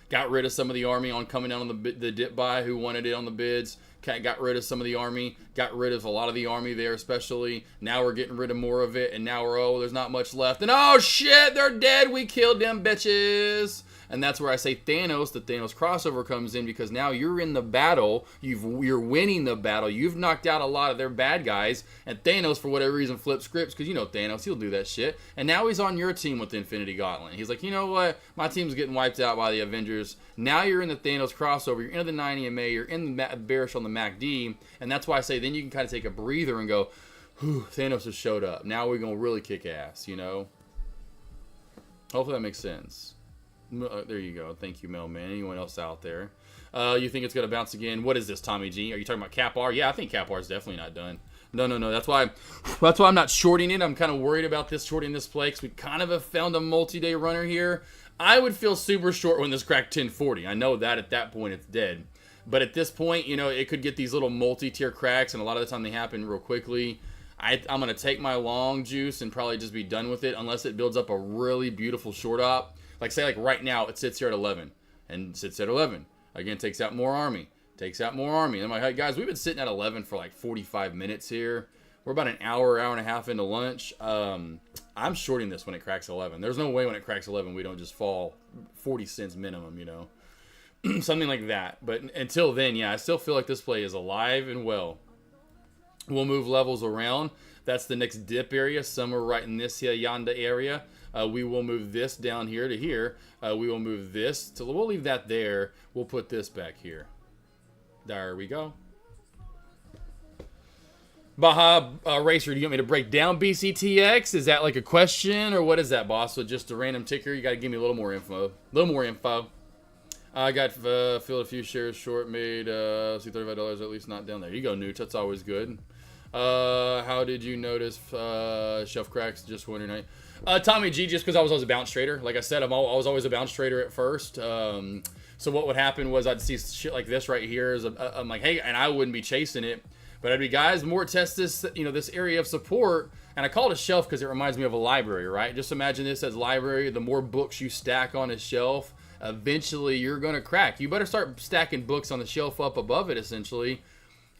Got rid of some of the army on coming down on the dip buy who wanted it on the bids. Got rid of some of the army. Got rid of a lot of the army there especially. Now we're getting rid of more of it. And now there's not much left. And oh shit, they're dead. We killed them bitches. And that's where I say Thanos, the Thanos crossover comes in because now you're in the battle. You're winning the battle. You've knocked out a lot of their bad guys. And Thanos, for whatever reason, flipped scripts because you know Thanos, he'll do that shit. And now he's on your team with the Infinity Gauntlet. He's like, you know what? My team's getting wiped out by the Avengers. Now you're in the Thanos crossover. You're in the 9 EMA. You're in the bearish on the MACD. And that's why I say then you can kind of take a breather and go, whew, Thanos has showed up. Now we're going to really kick ass, you know? Hopefully that makes sense. There you go. Thank you, Mailman. Anyone else out there? You think it's going to bounce again? What is this, Tommy G? Are you talking about Cap R? Yeah, I think Cap R is definitely not done. No. That's why I'm not shorting it. I'm kind of worried about this shorting this play because we kind of have found a multi-day runner here. I would feel super short when this cracked 1040. I know that at that point it's dead. But at this point, you know, it could get these little multi-tier cracks, and a lot of the time they happen real quickly. I'm going to take my long juice and probably just be done with it unless it builds up a really beautiful short op. Like, say, like right now, it sits here at 11 and sits at 11. Again, takes out more army. Takes out more army. And I'm like, hey, guys, we've been sitting at 11 for like 45 minutes here. We're about an hour and a half into lunch. I'm shorting this when it cracks 11. There's no way when it cracks 11 we don't just fall 40 cents minimum, you know. Something like that. But until then, yeah, I still feel like this play is alive and well. We'll move levels around. That's the next dip area, somewhere right in this here yonder area. We will move this down here to here. We will move this to, we'll leave that there. We'll put this back here. There we go. Baja Racer, do you want me to break down BCTX? Is that like a question or what is that, boss? So just a random ticker? You got to give me a little more info. I got filled a few shares short, made see $35 at least not down there. You go, Nooch. That's always good. How did you notice shelf cracks just one night? Tommy G, just because I was always a bounce trader. Like I said, I was always a bounce trader at first. So what would happen was I'd see shit like this right here. I'm like, hey, and I wouldn't be chasing it. But I'd be, guys, more test this, you know, this area of support. And I call it a shelf because it reminds me of a library, right? Just imagine this as library. The more books you stack on a shelf, eventually you're going to crack. You better start stacking books on the shelf up above it, essentially.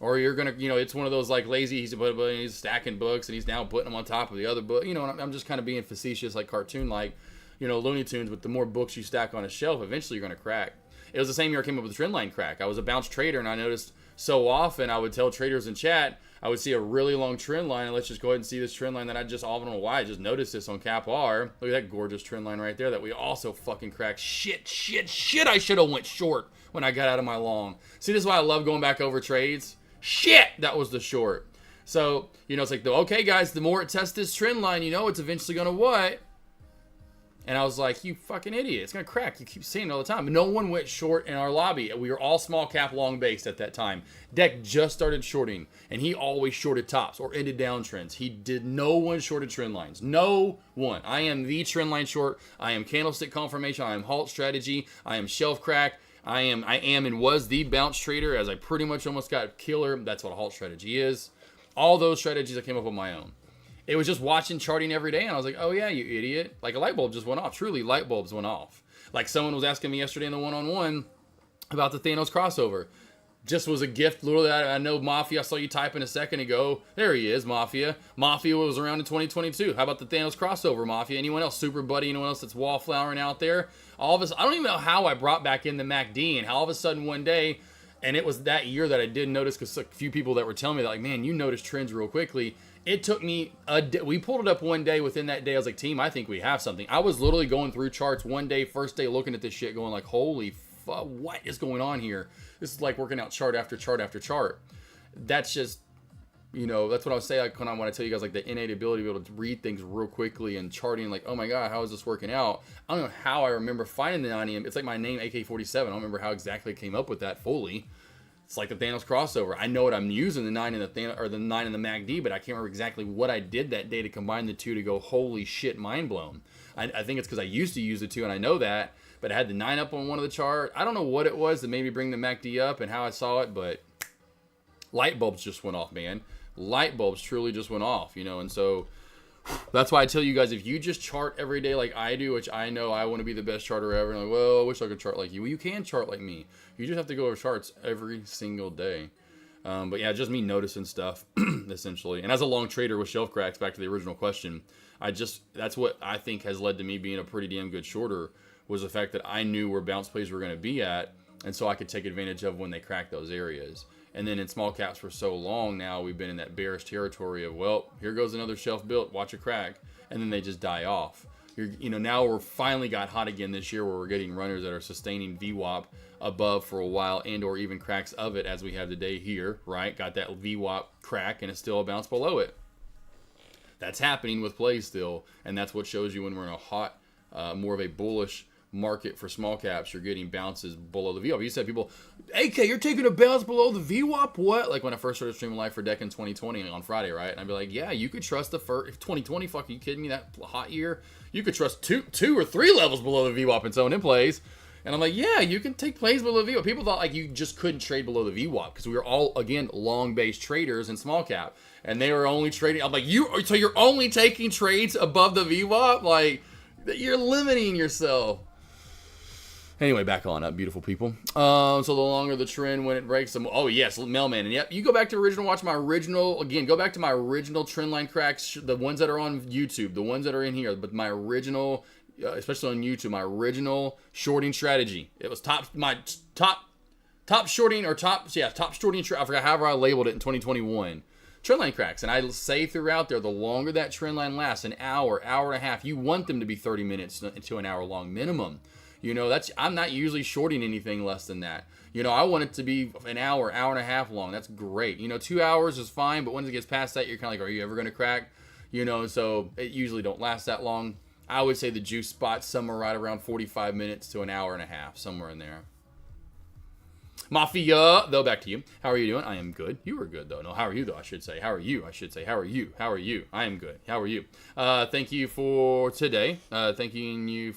Or you're going to, you know, it's one of those like lazy, he's stacking books and he's now putting them on top of the other book. You know, I'm just kind of being facetious, like cartoon-like, you know, Looney Tunes. But the more books you stack on a shelf, eventually you're going to crack. It was the same year I came up with the trend line crack. I was a bounce trader and I noticed so often I would tell traders in chat, I would see a really long trend line, and let's just go ahead and see this trend line that I just, I don't know why, I just noticed this on Cap R. Look at that gorgeous trend line right there that we also fucking cracked. Shit, I should have went short when I got out of my long. See, this is why I love going back over trades. Shit, that was the short. So, you know, it's like, okay, guys, the more it tests this trend line, you know it's eventually going to what? And I was like, you fucking idiot. It's going to crack. You keep saying it all the time. No one went short in our lobby. We were all small cap long based at that time. Deck just started shorting, and he always shorted tops or ended downtrends. No one shorted trend lines. No one. I am the trend line short. I am candlestick confirmation. I am halt strategy. I am shelf crack. I am and was the bounce trader, as I pretty much almost got killer. That's what a halt strategy is. All those strategies I came up with my own. It was just watching charting every day, and I was like, oh yeah, you idiot. Like a light bulb just went off. Truly, light bulbs went off. Like someone was asking me yesterday in the one-on-one about the Thanos crossover. Just was a gift. Literally, I know Mafia. I saw you typing a second ago. There he is, Mafia. Mafia was around in 2022. How about the Thanos crossover, Mafia? Anyone else? Super Buddy? Anyone else that's wallflowering out there? All of us. I don't even know how I brought back in the MACD, and how all of a sudden one day, and it was that year that I did notice, because a few people that were telling me that, like, man, you notice trends real quickly. It took me a day. We pulled it up one day. Within that day, I was like, team, I think we have something. I was literally going through charts one day, first day, looking at this shit, going like, holy fuck, what is going on here? This is like working out chart after chart after chart. That's just, you know, that's what I was saying like, when I tell you guys, like, the innate ability to be able to read things real quickly and charting, like, oh my God, how is this working out? I don't know how I remember finding the 9 It's like my name, AK47. I don't remember how exactly I came up with that fully. It's like the Thanos crossover. I know what I'm using, the 9 and the Thanos, or the 9 and the MACD, but I can't remember exactly what I did that day to combine the two to go, holy shit, mind blown. I think it's because I used to use the two and I know that, but I had the 9 up on one of the chart. I don't know what it was that made me bring the MACD up and how I saw it, but light bulbs just went off, man. Light bulbs truly just went off, you know, and so that's why I tell you guys, if you just chart every day like I do, which I know I want to be the best charter ever, and I'm like, well, I wish I could chart like you. Well, you can chart like me. You just have to go over charts every single day. But yeah, just me noticing stuff, essentially. And as a long trader with shelf cracks, back to the original question, that's what I think has led to me being a pretty damn good shorter, was the fact that I knew where bounce plays were going to be at, and so I could take advantage of when they crack those areas. And then in small caps for so long now, we've been in that bearish territory of, well, here goes another shelf built, watch it crack, and then they just die off. You know, now we're finally got hot again this year, where we're getting runners that are sustaining VWAP above for a while, and or even cracks of it, as we have today here, right? Got that VWAP crack, and it's still a bounce below it. That's happening with plays still, and that's what shows you when we're in a hot, more of a bullish market for small caps. You're getting bounces below the VWAP. You said people, AK, you're taking a bounce below the VWAP? What? Like when I first started streaming live for Deck in 2020 on Friday, right? And I'd be like, yeah, you could trust the first, if 2020, fuck, are you kidding me? That hot year, you could trust two or three levels below the VWAP and so on in plays. And I'm like, yeah, you can take plays below the VWAP. People thought like you just couldn't trade below the VWAP because we were all, again, long base traders in small cap. And they were only trading. I'm like, so you're only taking trades above the VWAP? Like, you're limiting yourself. Anyway, back on up, beautiful people. So the longer the trend when it breaks, oh yes, mailman. And yep, you go back to original, watch my original, again, go back to my original trend line cracks, the ones that are on YouTube, the ones that are in here, but my original, especially on YouTube, my original shorting strategy. It was top shorting, I forgot however I labeled it in 2021. Trend line cracks. And I say throughout there, the longer that trend line lasts, an hour, hour and a half, you want them to be 30 minutes to an hour long minimum. You know, I'm not usually shorting anything less than that. You know, I want it to be an hour, hour and a half long. That's great. You know, 2 hours is fine, but once it gets past that, you're kind of like, are you ever going to crack? You know, so it usually don't last that long. I would say the juice spot's somewhere right around 45 minutes to an hour and a half, somewhere in there. Mafia, though, back to you. How are you doing? I am good. You are good, though. No, how are you, though? I should say. How are you? I should say. How are you? How are you? I am good. How are you? Thank you for today. Thanking you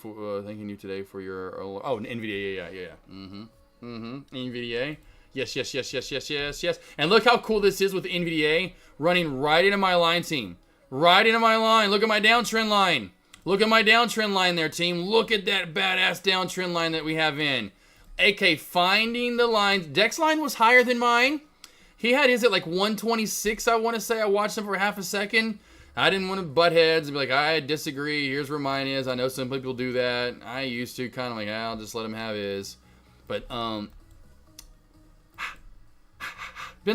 today for your NVDA. Yeah. NVDA. Yes. And look how cool this is with NVDA running right into my line, team. Right into my line. Look at my downtrend line. Look at my downtrend line there, team. Look at that badass downtrend line that we have in. AK finding the lines. Dex line was higher than mine. He had his at like 126, I want to say. I watched him for half a second. I didn't want to butt heads and be like, I disagree. Here's where mine is. I know some people do that. I used to kind of like, I'll just let him have his. But, depends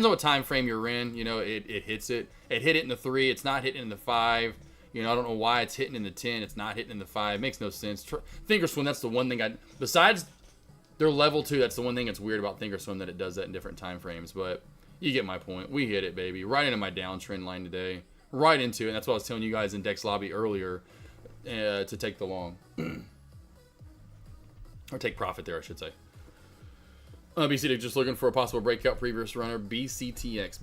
on what time frame you're in. You know, it hits it. It hit it in the 3. It's not hitting in the 5. You know, I don't know why it's hitting in the 10. It's not hitting in the 5. It makes no sense. Thinkorswim, that's the one thing besides their level 2, that's the one thing that's weird about Thinkorswim, that it does that in different time frames. But you get my point. We hit it, baby. Right into my downtrend line today. Right into it. And that's what I was telling you guys in Dex Lobby earlier to take the long. Or take profit there, I should say. BCTX just looking for a possible breakout previous runner. BCTX.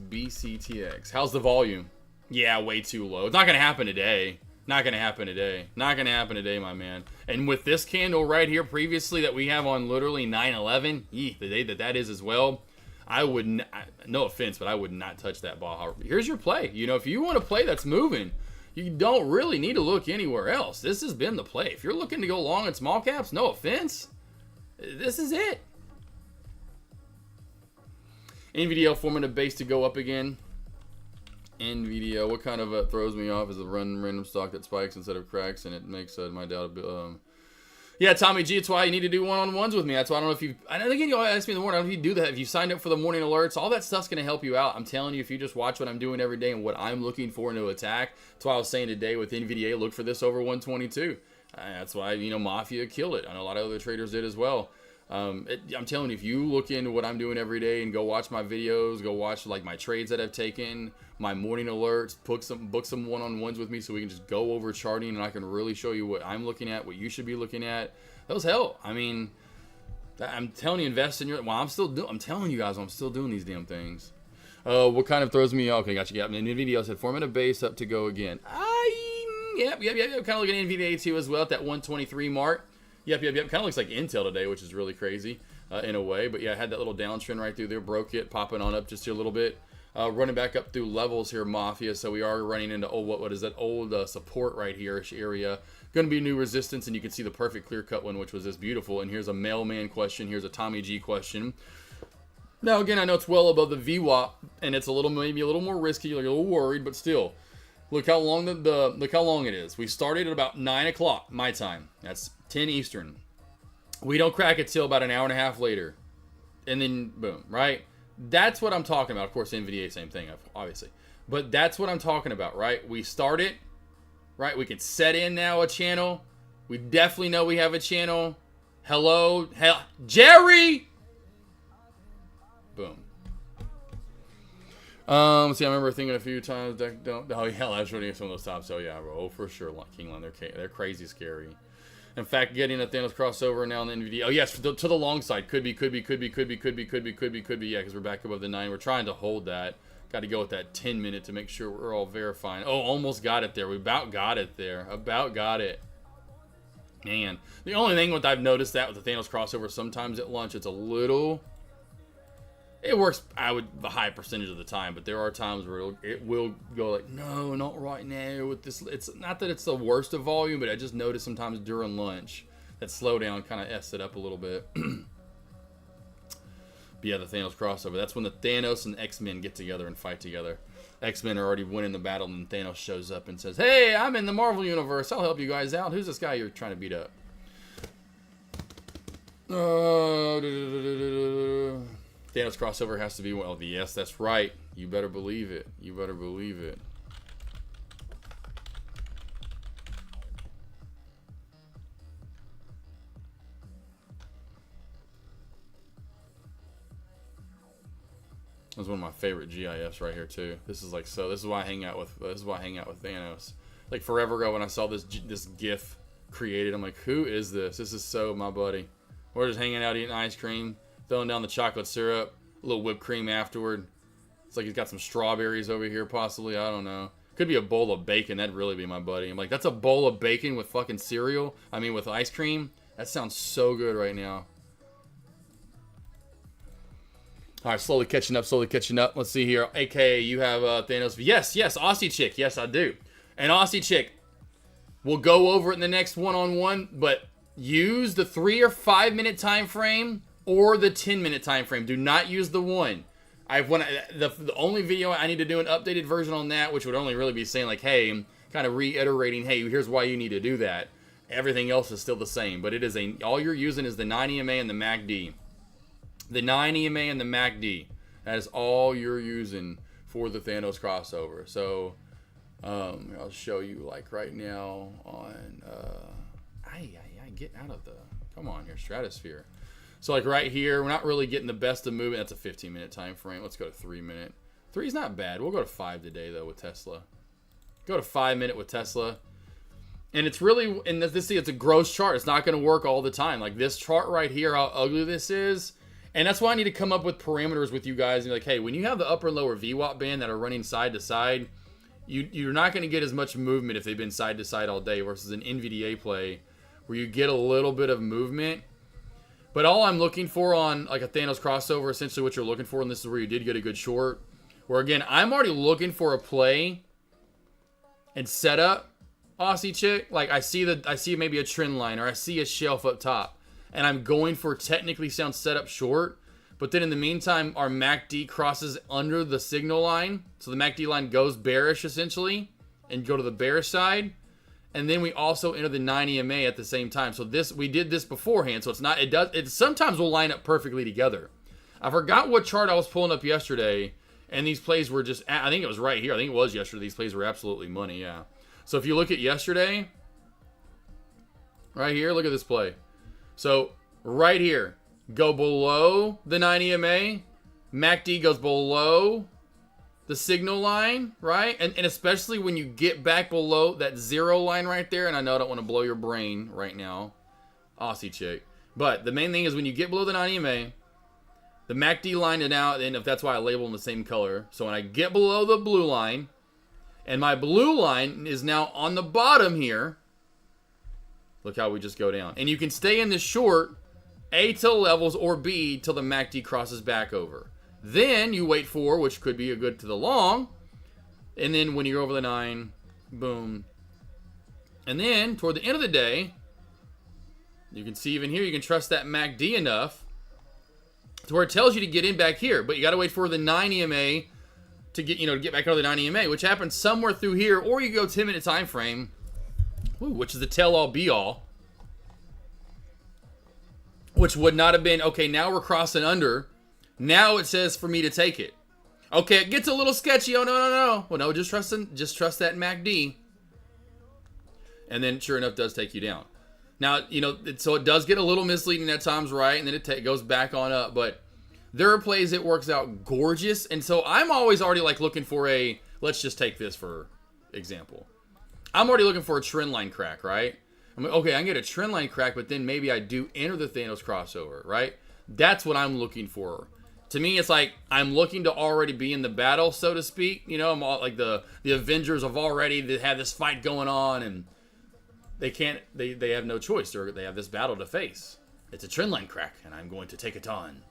How's the volume? Yeah, way too low. It's not going to happen today. Not going to happen today. Not going to happen today, my man. And with this candle right here previously that we have on literally 9/11, the day that is as well, I would not, no offense, but I would not touch that ball. Here's your play. You know, if you want a play that's moving, you don't really need to look anywhere else. This has been the play. If you're looking to go long in small caps, no offense, this is it. NVDL forming a base to go up again. NVDL, what kind of throws me off is a random stock that spikes instead of cracks, and it makes my doubt. Yeah, Tommy G, it's why you need to do one-on-ones with me. That's why I don't know if you. I think you asked me in the morning. I don't know if you do that. If you signed up for the morning alerts, all that stuff's gonna help you out. I'm telling you, if you just watch what I'm doing every day and what I'm looking for into attack, that's why I was saying today with NVDA, look for this over 122. That's why Mafia killed it. I know a lot of other traders did as well. I'm telling you, if you look into what I'm doing every day and go watch my videos, go watch like my trades that I've taken, my morning alerts, book some one-on-ones with me so we can just go over charting and I can really show you what I'm looking at, what you should be looking at. Those help. I mean, I'm telling you, invest in your. Well, I'm telling you guys, I'm still doing these damn things. What kind of throws me? Okay, gotcha. Yeah, and NVIDIA said format a base up to go again. Yep. Kind of looking at NVIDIA too as well at that 123 mark. Yep. Kind of looks like Intel today, which is really crazy in a way. But yeah, I had that little downtrend right through there, broke it, popping on up just here a little bit. Running back up through levels here, Mafia. So we are running into what is that old support right here area. Going to be new resistance, and you can see the perfect clear-cut one, which was this beautiful. And here's a mailman question. Here's a Tommy G question. Now, again, I know it's well above the VWAP, and it's maybe a little more risky. You're a little worried, but still. Look how long look how long it is. We started at about 9 o'clock my time. That's 10 Eastern. We don't crack it till about an hour and a half later, and then boom, right? That's what I'm talking about. Of course, NVIDIA, same thing, obviously. But that's what I'm talking about, right? We start it, right? We can set in now a channel. We definitely know we have a channel. Hello, Jerry. Boom. See, I remember thinking a few times. Oh yeah, that's really some of those tops. Oh yeah, bro. Oh, for sure, Kingland. They're crazy scary. In fact, getting a Thanos crossover now in the NVIDIA. Oh yes, to the long side. Could be. Yeah, because we're back above the 9. We're trying to hold that. Got to go with that 10 minute to make sure we're all verifying. Oh, almost got it there. We about got it there. About got it. Man, the only thing with I've noticed that with the Thanos crossover, sometimes at lunch it's a little. It works, the high percentage of the time, but there are times where it will go like, no, not right now with this. It's not that it's the worst of volume, but I just notice sometimes during lunch that slowdown kind of F's it up a little bit. But yeah, the Thanos crossover. That's when the Thanos and X-Men get together and fight together. X-Men are already winning the battle, and Thanos shows up and says, hey, I'm in the Marvel Universe. I'll help you guys out. Who's this guy you're trying to beat up? Thanos crossover has to be, well, yes, that's right. You better believe it. You better believe it. This is one of my favorite GIFs right here too. This is like, so this is why I hang out with Thanos. Like forever ago when I saw this GIF created, I'm like, who is this? This is so my buddy. We're just hanging out eating ice cream, throwing down the chocolate syrup, a little whipped cream afterward. It's like he's got some strawberries over here possibly. I don't know. Could be a bowl of bacon. That'd really be my buddy. I'm like, that's a bowl of bacon with fucking cereal. I mean, with ice cream. That sounds so good right now. All right, slowly catching up. Let's see here. AK, you have Thanos. Yes, Aussie chick. Yes, I do. And Aussie chick, we'll go over it in the next one-on-one, but use the 3 or 5 minute time frame or the 10-minute time frame. Do not use the one. The only video I need to do an updated version on that, which would only really be saying like, hey, kind of reiterating, hey, here's why you need to do that. Everything else is still the same, but it is all you're using is the 9 EMA and the MACD. The 9 EMA and the MACD. That is all you're using for the Thanos crossover. So, I'll show you like right now on, I get out of the, come on here, stratosphere. So like right here, we're not really getting the best of movement. That's a 15-minute time frame. Let's go to 3 minute. 3's not bad. We'll go to 5 today though with Tesla. Go to 5 minute with Tesla. And it's really, and this thing, it's a gross chart. It's not going to work all the time. Like this chart right here, how ugly this is. And that's why I need to come up with parameters with you guys. And be like, hey, when you have the upper and lower VWAP band that are running side to side, you're not going to get as much movement if they've been side to side all day versus an NVDA play where you get a little bit of movement. But all I'm looking for on like a Thanos crossover, essentially what you're looking for, and this is where you did get a good short, where again, I'm already looking for a play and setup, Aussie chick. Like I see maybe a trend line or I see a shelf up top. And I'm going for technically sound setup short. But then in the meantime, our MACD crosses under the signal line. So the MACD line goes bearish essentially and go to the bearish side. And then we also enter the 9 EMA at the same time. So we did this beforehand. So it sometimes will line up perfectly together. I forgot what chart I was pulling up yesterday. And these plays were just, I think it was right here. I think it was yesterday. These plays were absolutely money, yeah. So if you look at yesterday, right here, look at this play. So right here, go below the 9 EMA. MACD goes below the signal line, right? And especially when you get back below that 0 line right there. And I know I don't want to blow your brain right now, Aussie chick. But the main thing is when you get below the 9 EMA, the MACD line is now, and if that's why I label them the same color. So when I get below the blue line, and my blue line is now on the bottom here, look how we just go down. And you can stay in this short, A till levels or B till the MACD crosses back over. Then you wait for, which could be a good to the long. And then when you're over the 9, boom. And then toward the end of the day, you can see even here, you can trust that MACD enough to where it tells you to get in back here. But you got to wait for the 9 EMA to get back over the 9 EMA, which happens somewhere through here. Or you go 10-minute time frame. Ooh, which is the tell-all be-all. Which would not have been, okay, now we're crossing under. Now it says for me to take it. Okay, it gets a little sketchy. Oh, no. Well, no, just trust that MACD. And then, sure enough, does take you down. Now, so it does get a little misleading at times, right? And then it goes back on up. But there are plays it works out gorgeous. And so I'm always already like looking for let's just take this for example. I'm already looking for a trend line crack, right? I'm like, okay, I can get a trend line crack, but then maybe I do enter the Thanos crossover, right? That's what I'm looking for. To me, it's like I'm looking to already be in the battle, so to speak. I'm all like the Avengers have already had this fight going on, and they can't. They have no choice. They have this battle to face. It's a trend line crack, and I'm going to take it on.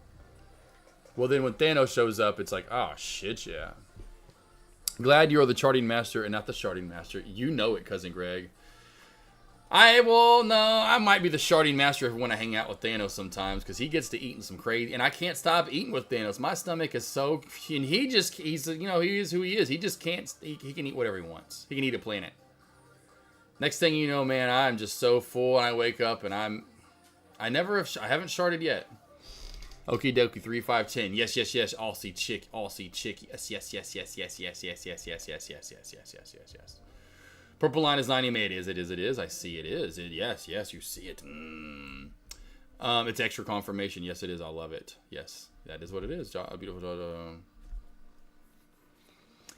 Well, then when Thanos shows up, it's like, oh shit, yeah. Glad you are the charting master and not the sharding master. You know it, cousin Greg. I might be the sharding master when I hang out with Thanos sometimes, because he gets to eating some crazy, and I can't stop eating with Thanos. My stomach is so, and he is who he is. He just can't. He can eat whatever he wants. He can eat a planet. Next thing you know, man, I'm just so full, and I wake up and I haven't sharded yet. Okie dokie, 3, 5, 10. Yes. Aussie chick. Yes. Purple line is 90. It is. I see it is. Yes, you see it. It's extra confirmation. Yes, it is. I love it. Yes, that is what it is. Beautiful.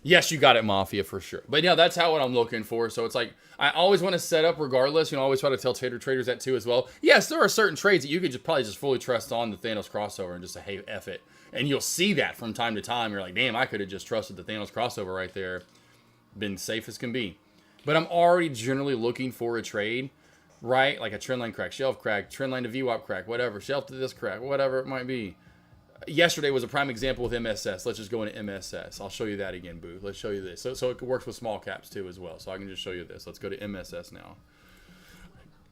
Yes, you got it, Mafia, for sure. But yeah, that's what I'm looking for. So it's like, I always want to set up regardless. I always try to tell traders that too as well. Yes, there are certain trades that you could probably just fully trust on the Thanos crossover and just say, hey, F it. And you'll see that from time to time. You're like, damn, I could have just trusted the Thanos crossover right there. Been safe as can be. But I'm already generally looking for a trade, right? Like a trendline crack, shelf crack, trendline to VWAP crack, whatever, shelf to this crack, whatever it might be. Yesterday was a prime example with MSS. Let's just go into MSS. I'll show you that again, Boo. Let's show you this. So it works with small caps too as well. So I can just show you this. Let's go to MSS now.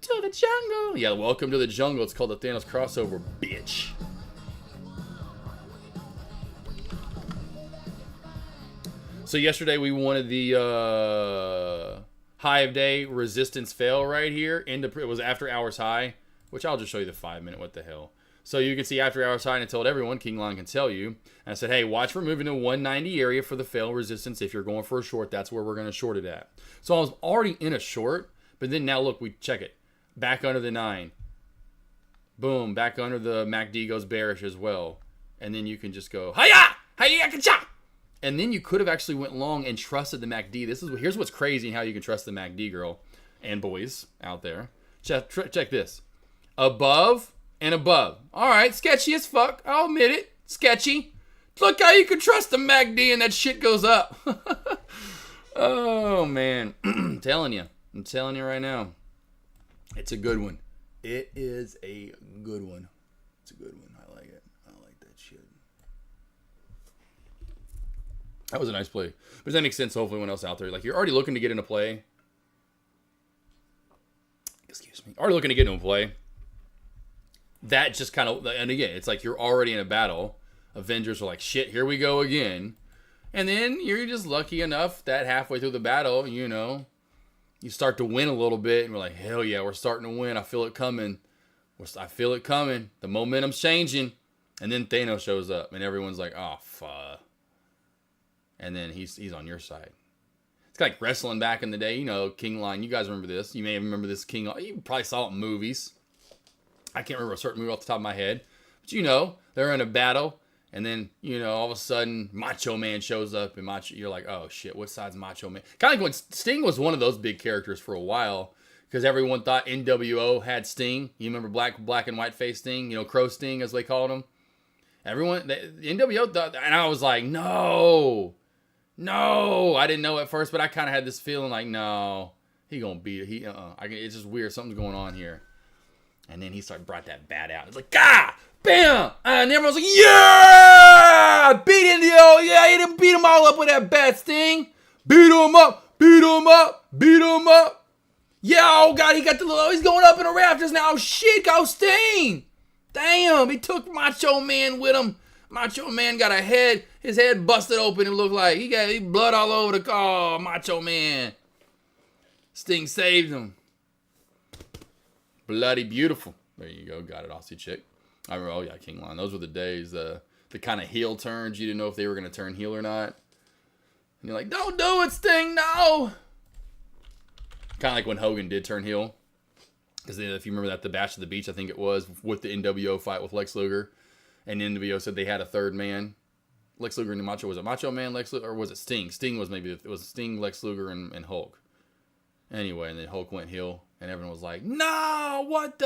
To the jungle. Yeah, welcome to the jungle. It's called the Thanos crossover, bitch. So yesterday we wanted the high of day resistance fail right here. It was after hours high, which I'll just show you the 5-minute. What the hell? So you can see after hours high, and I told everyone, King Lion can tell you. And I said, hey, watch for moving to 190 area for the fail resistance. If you're going for a short, that's where we're going to short it at. So I was already in a short, but then now look, we check it. Back under the 9. Boom, back under the MACD goes bearish as well. And then you can just go, hiya, ka-cha. And then you could have actually went long and trusted the MACD. Here's what's crazy and how you can trust the MACD, girl and boys out there. Check this. Above and above. All right, sketchy as fuck. I'll admit it. Sketchy. Look how you can trust the MACD and that shit goes up. Oh, man. I'm telling you right now. It's a good one. It is a good one. It's a good one. I like it. I like that shit. That was a nice play. But does that make sense to hopefully anyone else out there? Like, you're already looking to get into play. Excuse me. Already looking to get into play. That just kind of, and again, it's like you're already in a battle. Avengers are like, shit, here we go again. And then you're just lucky enough that halfway through the battle, you start to win a little bit. And we're like, hell yeah, we're starting to win. I feel it coming. I feel it coming. The momentum's changing. And then Thanos shows up. And everyone's like, oh, fuck. And then he's on your side. It's like wrestling back in the day. King Lion. You guys remember this. You may remember this King Lion. You probably saw it in movies. I can't remember a certain movie off the top of my head. But they're in a battle. And then, all of a sudden, Macho Man shows up. And you're like, oh, shit, what side's Macho Man? Kind of like when Sting was one of those big characters for a while. Because everyone thought NWO had Sting. You remember black and white face Sting? Crow Sting, as they called him. Everyone, the NWO thought, and I was like, no. I didn't know at first, but I kind of had this feeling like, no. He gonna beat it. It's just weird. Something's going on here. And then he brought that bat out. It's like, bam! And everyone's like, yeah! Beat NWO! Yeah, he didn't beat him all up with that bat, Sting. Beat him up! Yeah, oh God, he's going up in the rafters now. Oh shit, go Sting! Damn, he took Macho Man with him. Macho Man got his head busted open. It looked like he got blood all over the car. Macho Man. Sting saved him. Bloody beautiful. There you go. Got it, Aussie chick. I remember, oh yeah, King Lion. Those were the days, the kind of heel turns. You didn't know if they were going to turn heel or not. And you're like, don't do it, Sting, no! Kind of like when Hogan did turn heel. Because if you remember that, the Bash of the Beach, I think it was, with the NWO fight with Lex Luger. And NWO said they had a third man. Lex Luger and Macho, was it Macho Man, Lex Luger, or was it Sting? Sting was it was Sting, Lex Luger, and Hulk. Anyway, and then Hulk went heel. And everyone was like, no, what?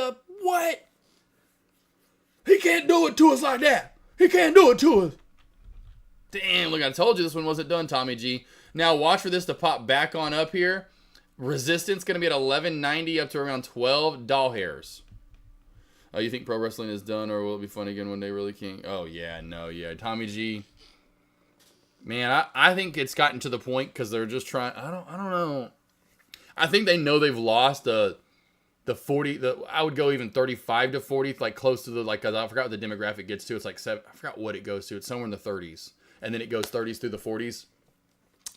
He can't do it to us like that. He can't do it to us. Damn, look, I told you this one wasn't done, Tommy G. Now watch for this to pop back on up here. Resistance going to be at 1190 up to around 12 doll hairs. Oh, you think pro wrestling is done, or will it be fun again one day? Really King? Oh yeah, no, yeah. Tommy G. Man, I think it's gotten to the point because they're just trying. I don't know. I think they know they've lost the 40. I would go even 35 to 40, like close to the I forgot what the demographic gets to. It's like 7. I forgot what it goes to. It's somewhere in the 30s, and then it goes 30s through the 40s.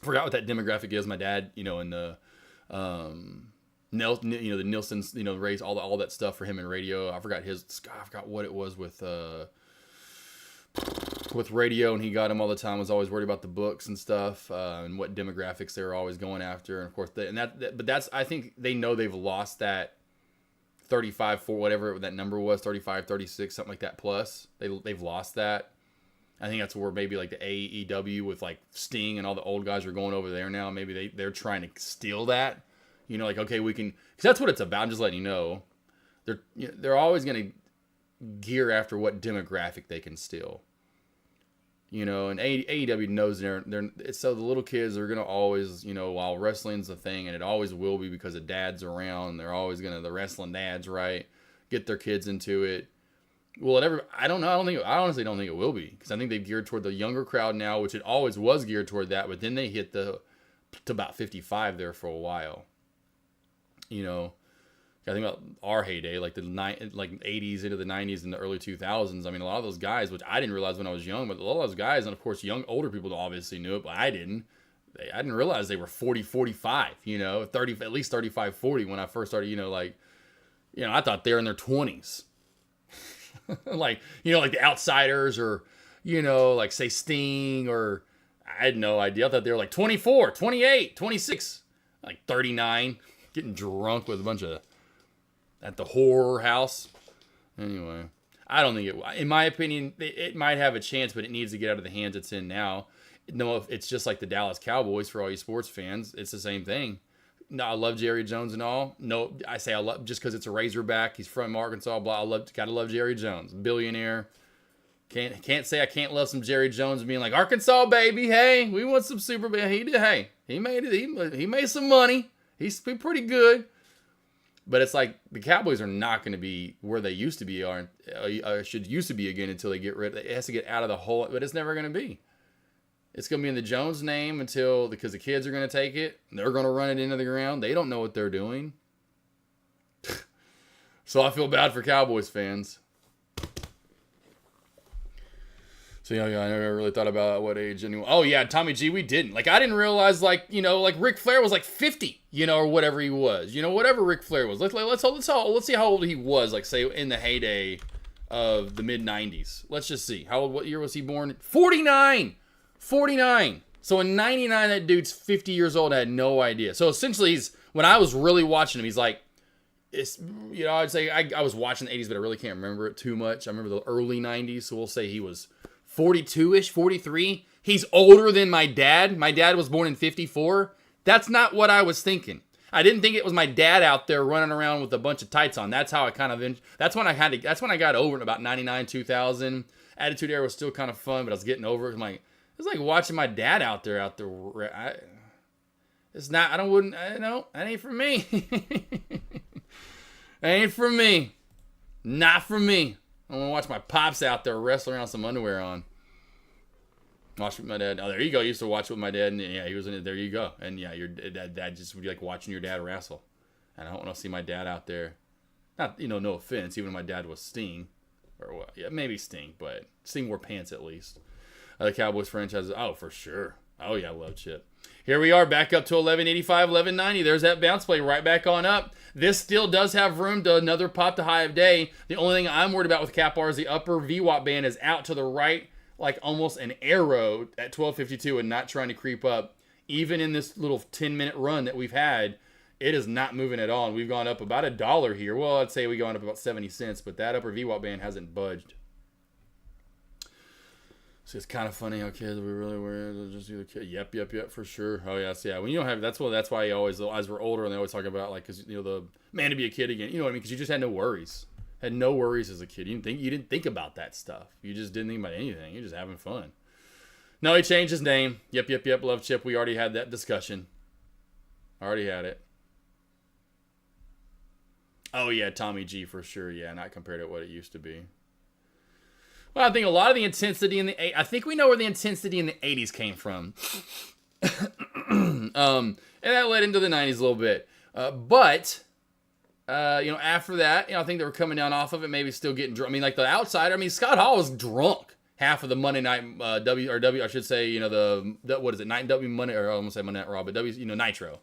I forgot what that demographic is. My dad, in the the Nielsen's, race all that stuff for him in radio. I forgot what it was with radio, and he got him all the time. Was always worried about the books and stuff, and what demographics they were always going after. And of course, I think they know they've lost that 35 for whatever that number was, 35, 36, something like that. Plus, they've lost that. I think that's where maybe like the AEW with like Sting and all the old guys are going over there now. Maybe they're trying to steal that. Okay, we can, because that's what it's about. I'm just letting you know. They're always going to gear after what demographic they can steal. And AEW knows they're so the little kids are going to always, while wrestling's a thing, and it always will be because the dad's around, they're always going to, the wrestling dads, right, get their kids into it. Will it ever? I don't know. I honestly don't think it will be, because I think they've geared toward the younger crowd now, which it always was geared toward that, but then they hit to about 55 there for a while. I think about our heyday, like the 80s into the 90s and the early 2000s. I mean, a lot of those guys, which I didn't realize when I was young, but a lot of those guys, and of course, older people obviously knew it, but I didn't. I didn't realize they were 40, 45, 30, at least 35, 40 when I first started, I thought they were in their 20s. like the Outsiders, or, like say Sting, or I had no idea. I thought they were like 24, 28, 26, like 39, getting drunk with a bunch of, at the horror house. Anyway, I don't think in my opinion, it might have a chance, but it needs to get out of the hands it's in now. No, it's just like the Dallas Cowboys for all you sports fans. It's the same thing. No, I love Jerry Jones and all. No, I say I love just because it's a Razorback. He's from Arkansas. Blah. Gotta love Jerry Jones, billionaire. Can't say I can't love some Jerry Jones being like, Arkansas baby, hey, we want some Super Bowl. He did. Hey, he made it. He made some money. He's pretty good. But it's like the Cowboys are not going to be where they used to be, used to be again until they get rid. It has to get out of the hole, but it's never going to be. It's going to be in the Jones name because the kids are going to take it. They're going to run it into the ground. They don't know what they're doing. So I feel bad for Cowboys fans. So yeah, I never really thought about what age anyone. Oh yeah, Tommy G, we didn't. I didn't realize like Ric Flair was like 50, or whatever he was. Whatever Ric Flair was. Let's see how old he was, like say in the heyday of the mid 90s. Let's just see. What year was he born? 49. 49. So in 99 that dude's 50 years old. I had no idea. So essentially when I was really watching him, he's like I'd say I was watching the 80s, but I really can't remember it too much. I remember the early 90s, so we'll say he was 42-ish, 43. He's older than my dad. My dad was born in 54. That's not what I was thinking. I didn't think it was my dad out there running around with a bunch of tights on. That's how I that's when I got over it, about 99, 2000. Attitude Era was still kind of fun, but I was getting over it. I'm like, it's like watching my dad out there. It's not, that ain't for me. That ain't for me. Not for me. I want to watch my pops out there wrestling around some underwear on. Watch with my dad. Oh, there you go. I used to watch with my dad, and yeah, he was in it. There you go. And yeah, your dad just would be like watching your dad wrestle. And I don't want to see my dad out there. Not, no offense, even if my dad was Sting. Or what? Yeah, maybe Sting, but Sting wore pants at least. The Cowboys franchise, oh, for sure. Oh, yeah, I love Chip. Here we are, back up to 1185, 1190. There's that bounce play right back on up. This still does have room to another pop to high of day. The only thing I'm worried about with Cap R is the upper VWAP band is out to the right, like almost an arrow at 1252 and not trying to creep up. Even in this little 10-minute run that we've had, it is not moving at all. And we've gone up about $1 here. Well, I'd say we've gone up about 70 cents, but that upper VWAP band hasn't budged. So it's kind of funny how kids we really were just do the kid. Yep, for sure. Oh yes, yeah. When you don't have that's why you always, as we're older, and they always talk about like, because the man to be a kid again. You know what I mean? Because you just had no worries. Had no worries as a kid. You didn't think about that stuff. You just didn't think about anything. You're just having fun. No, he changed his name. Yep. Love Chip. We already had that discussion. Already had it. Oh, yeah, Tommy G for sure. Yeah, not compared to what it used to be. Well, I think a lot of the intensity in the... I think we know where the intensity in the 80s came from. And that led into the 90s a little bit. But after that, I think they were coming down off of it, maybe still getting drunk. I mean, like the Outsider. I mean, Scott Hall was drunk half of the Monday Night I should say, what is it? Night W Monday, or I almost say Monday Night Raw, but Nitro.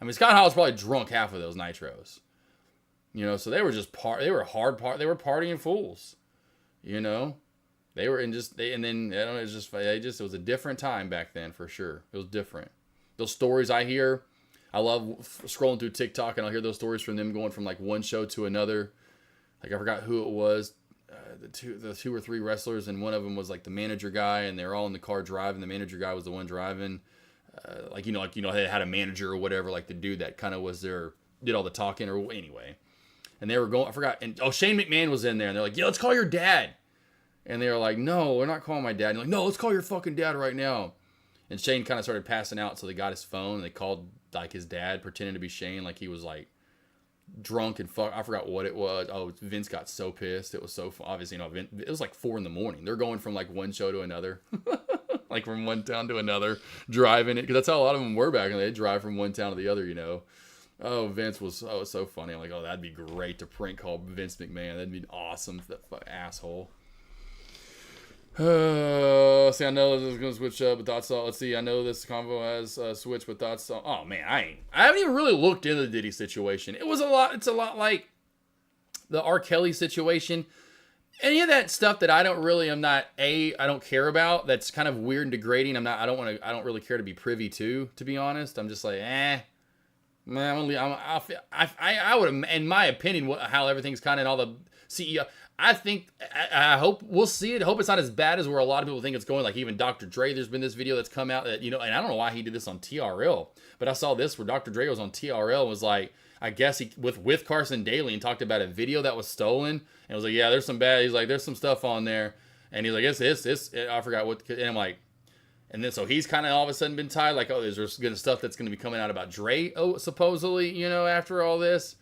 I mean, Scott Hall was probably drunk half of those Nitros. So they were just they were partying fools. They were it was a different time back then for sure. It was different. Those stories I hear, I love scrolling through TikTok and I'll hear those stories from them going from like one show to another. Like I forgot who it was, the two or three wrestlers, and one of them was like the manager guy, and they were all in the car driving. The manager guy was the one driving. They had a manager or whatever, like the dude that kind of was did all the talking or anyway. And they were going, I forgot, and Shane McMahon was in there, and they're like, yeah, let's call your dad. And they were like, no, we're not calling my dad. And like, no, let's call your fucking dad right now. And Shane kind of started passing out, so they got his phone, and they called like his dad, pretending to be Shane, like he was like drunk and I forgot what it was. Oh, Vince got so pissed. It was so obviously, it was like 4 a.m. They're going from like one show to another, like from one town to another, driving it, because that's how a lot of them were back, and they drive from one town to the other. Oh, Vince was so funny. I'm like, oh, that'd be great to prank call Vince McMahon. That'd be awesome. That asshole. See, I know this is gonna switch up, but thoughts. Let's see. I know this convo has switched, but thoughts. Oh man, I haven't even really looked into the Diddy situation. It's a lot like the R. Kelly situation. Any of that stuff that I don't care about. That's kind of weird and degrading. I don't really care to be privy to be honest. I'm just like, man, I would, in my opinion, how everything's kind of all the CEO. I hope we'll see it. I hope it's not as bad as where a lot of people think it's going. Like even Dr. Dre, there's been this video that's come out that, and I don't know why he did this on TRL, but I saw this where Dr. Dre was on TRL and was like, I guess he, with Carson Daly, and talked about a video that was stolen, and was like, yeah, there's some stuff on there. And he's like, it's I forgot what, and I'm like, and then so he's kind of all of a sudden been tied, like, oh, there's good stuff that's going to be coming out about Dre, supposedly, after all this.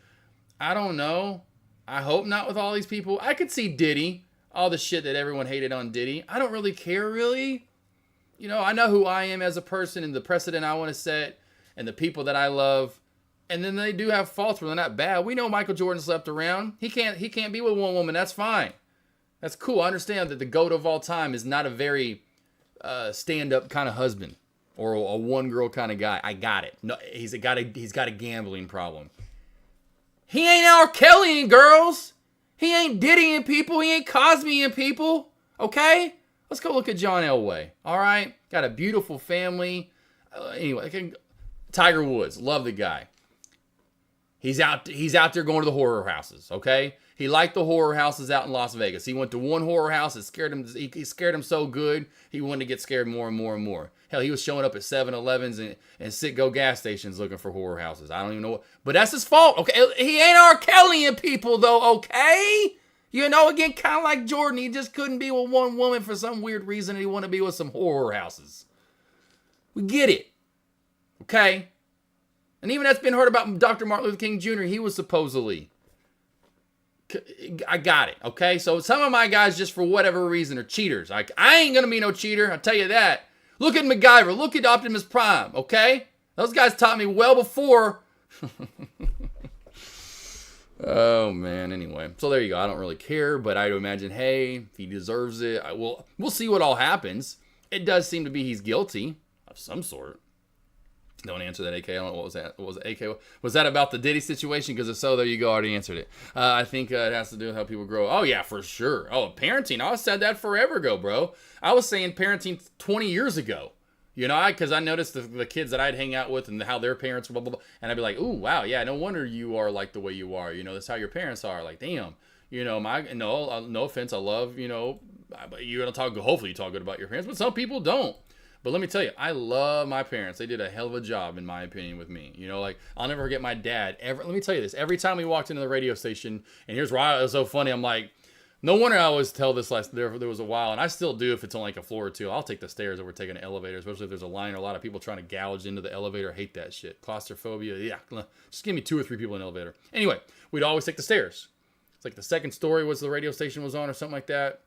I don't know. I hope not with all these people. I could see Diddy, all the shit that everyone hated on Diddy. I don't really care, really. I know who I am as a person and the precedent I want to set and the people that I love. And then they do have faults where they're not bad. We know Michael Jordan slept around. He can't be with one woman. That's fine. That's cool. I understand that the GOAT of all time is not a very stand-up kind of husband or a one-girl kind of guy. I got it. No, he's got a gambling problem. He ain't R. Kelly and girls. He ain't Diddy and people. He ain't Cosby and people. Okay? Let's go look at John Elway. All right? Got a beautiful family. Anyway, Tiger Woods. Love the guy. He's out there going to the horror houses, okay? He liked the horror houses out in Las Vegas. He went to one horror house. It scared him. He scared him so good, he wanted to get scared more and more and more. Hell, he was showing up at 7-Elevens and Citgo gas stations looking for horror houses. I don't even know what. But that's his fault, okay? He ain't R. Kelly and people, though, okay? Again, kind of like Jordan. He just couldn't be with one woman for some weird reason, and he wanted to be with some horror houses. We get it, okay? And even that's been heard about Dr. Martin Luther King Jr. He was supposedly. I got it, okay? So some of my guys, just for whatever reason, are cheaters. I ain't going to be no cheater, I'll tell you that. Look at MacGyver. Look at Optimus Prime, okay? Those guys taught me well before. Oh, man, anyway. So there you go. I don't really care, but I'd imagine, hey, if he deserves it, we'll see what all happens. It does seem to be he's guilty of some sort. Don't answer that, AK. I don't know what was that. What was it, AK? Was that about the Diddy situation? Because if so, there you go. I already answered it. I think it has to do with how people grow. Oh, yeah, for sure. Oh, parenting. I said that forever ago, bro. I was saying parenting 20 years ago. Because I noticed the kids that I'd hang out with and how their parents were, blah, blah, blah. And I'd be like, ooh, wow, yeah, no wonder you are like the way you are. That's how your parents are. Like, damn. No offense. I love, you don't talk, hopefully you talk good about your parents, but some people don't. But let me tell you, I love my parents. They did a hell of a job, in my opinion, with me. I'll never forget my dad. Let me tell you this. Every time we walked into the radio station, and here's why it was so funny. I'm like, No wonder I always tell this there was a while, and I still do if it's on like a floor or two. I'll take the stairs over taking an elevator, especially if there's a line or a lot of people trying to gouge into the elevator. I hate that shit. Claustrophobia, yeah. Just give me 2 or 3 people in an elevator. Anyway, we'd always take the stairs. It's like the second story was the radio station was on or something like that.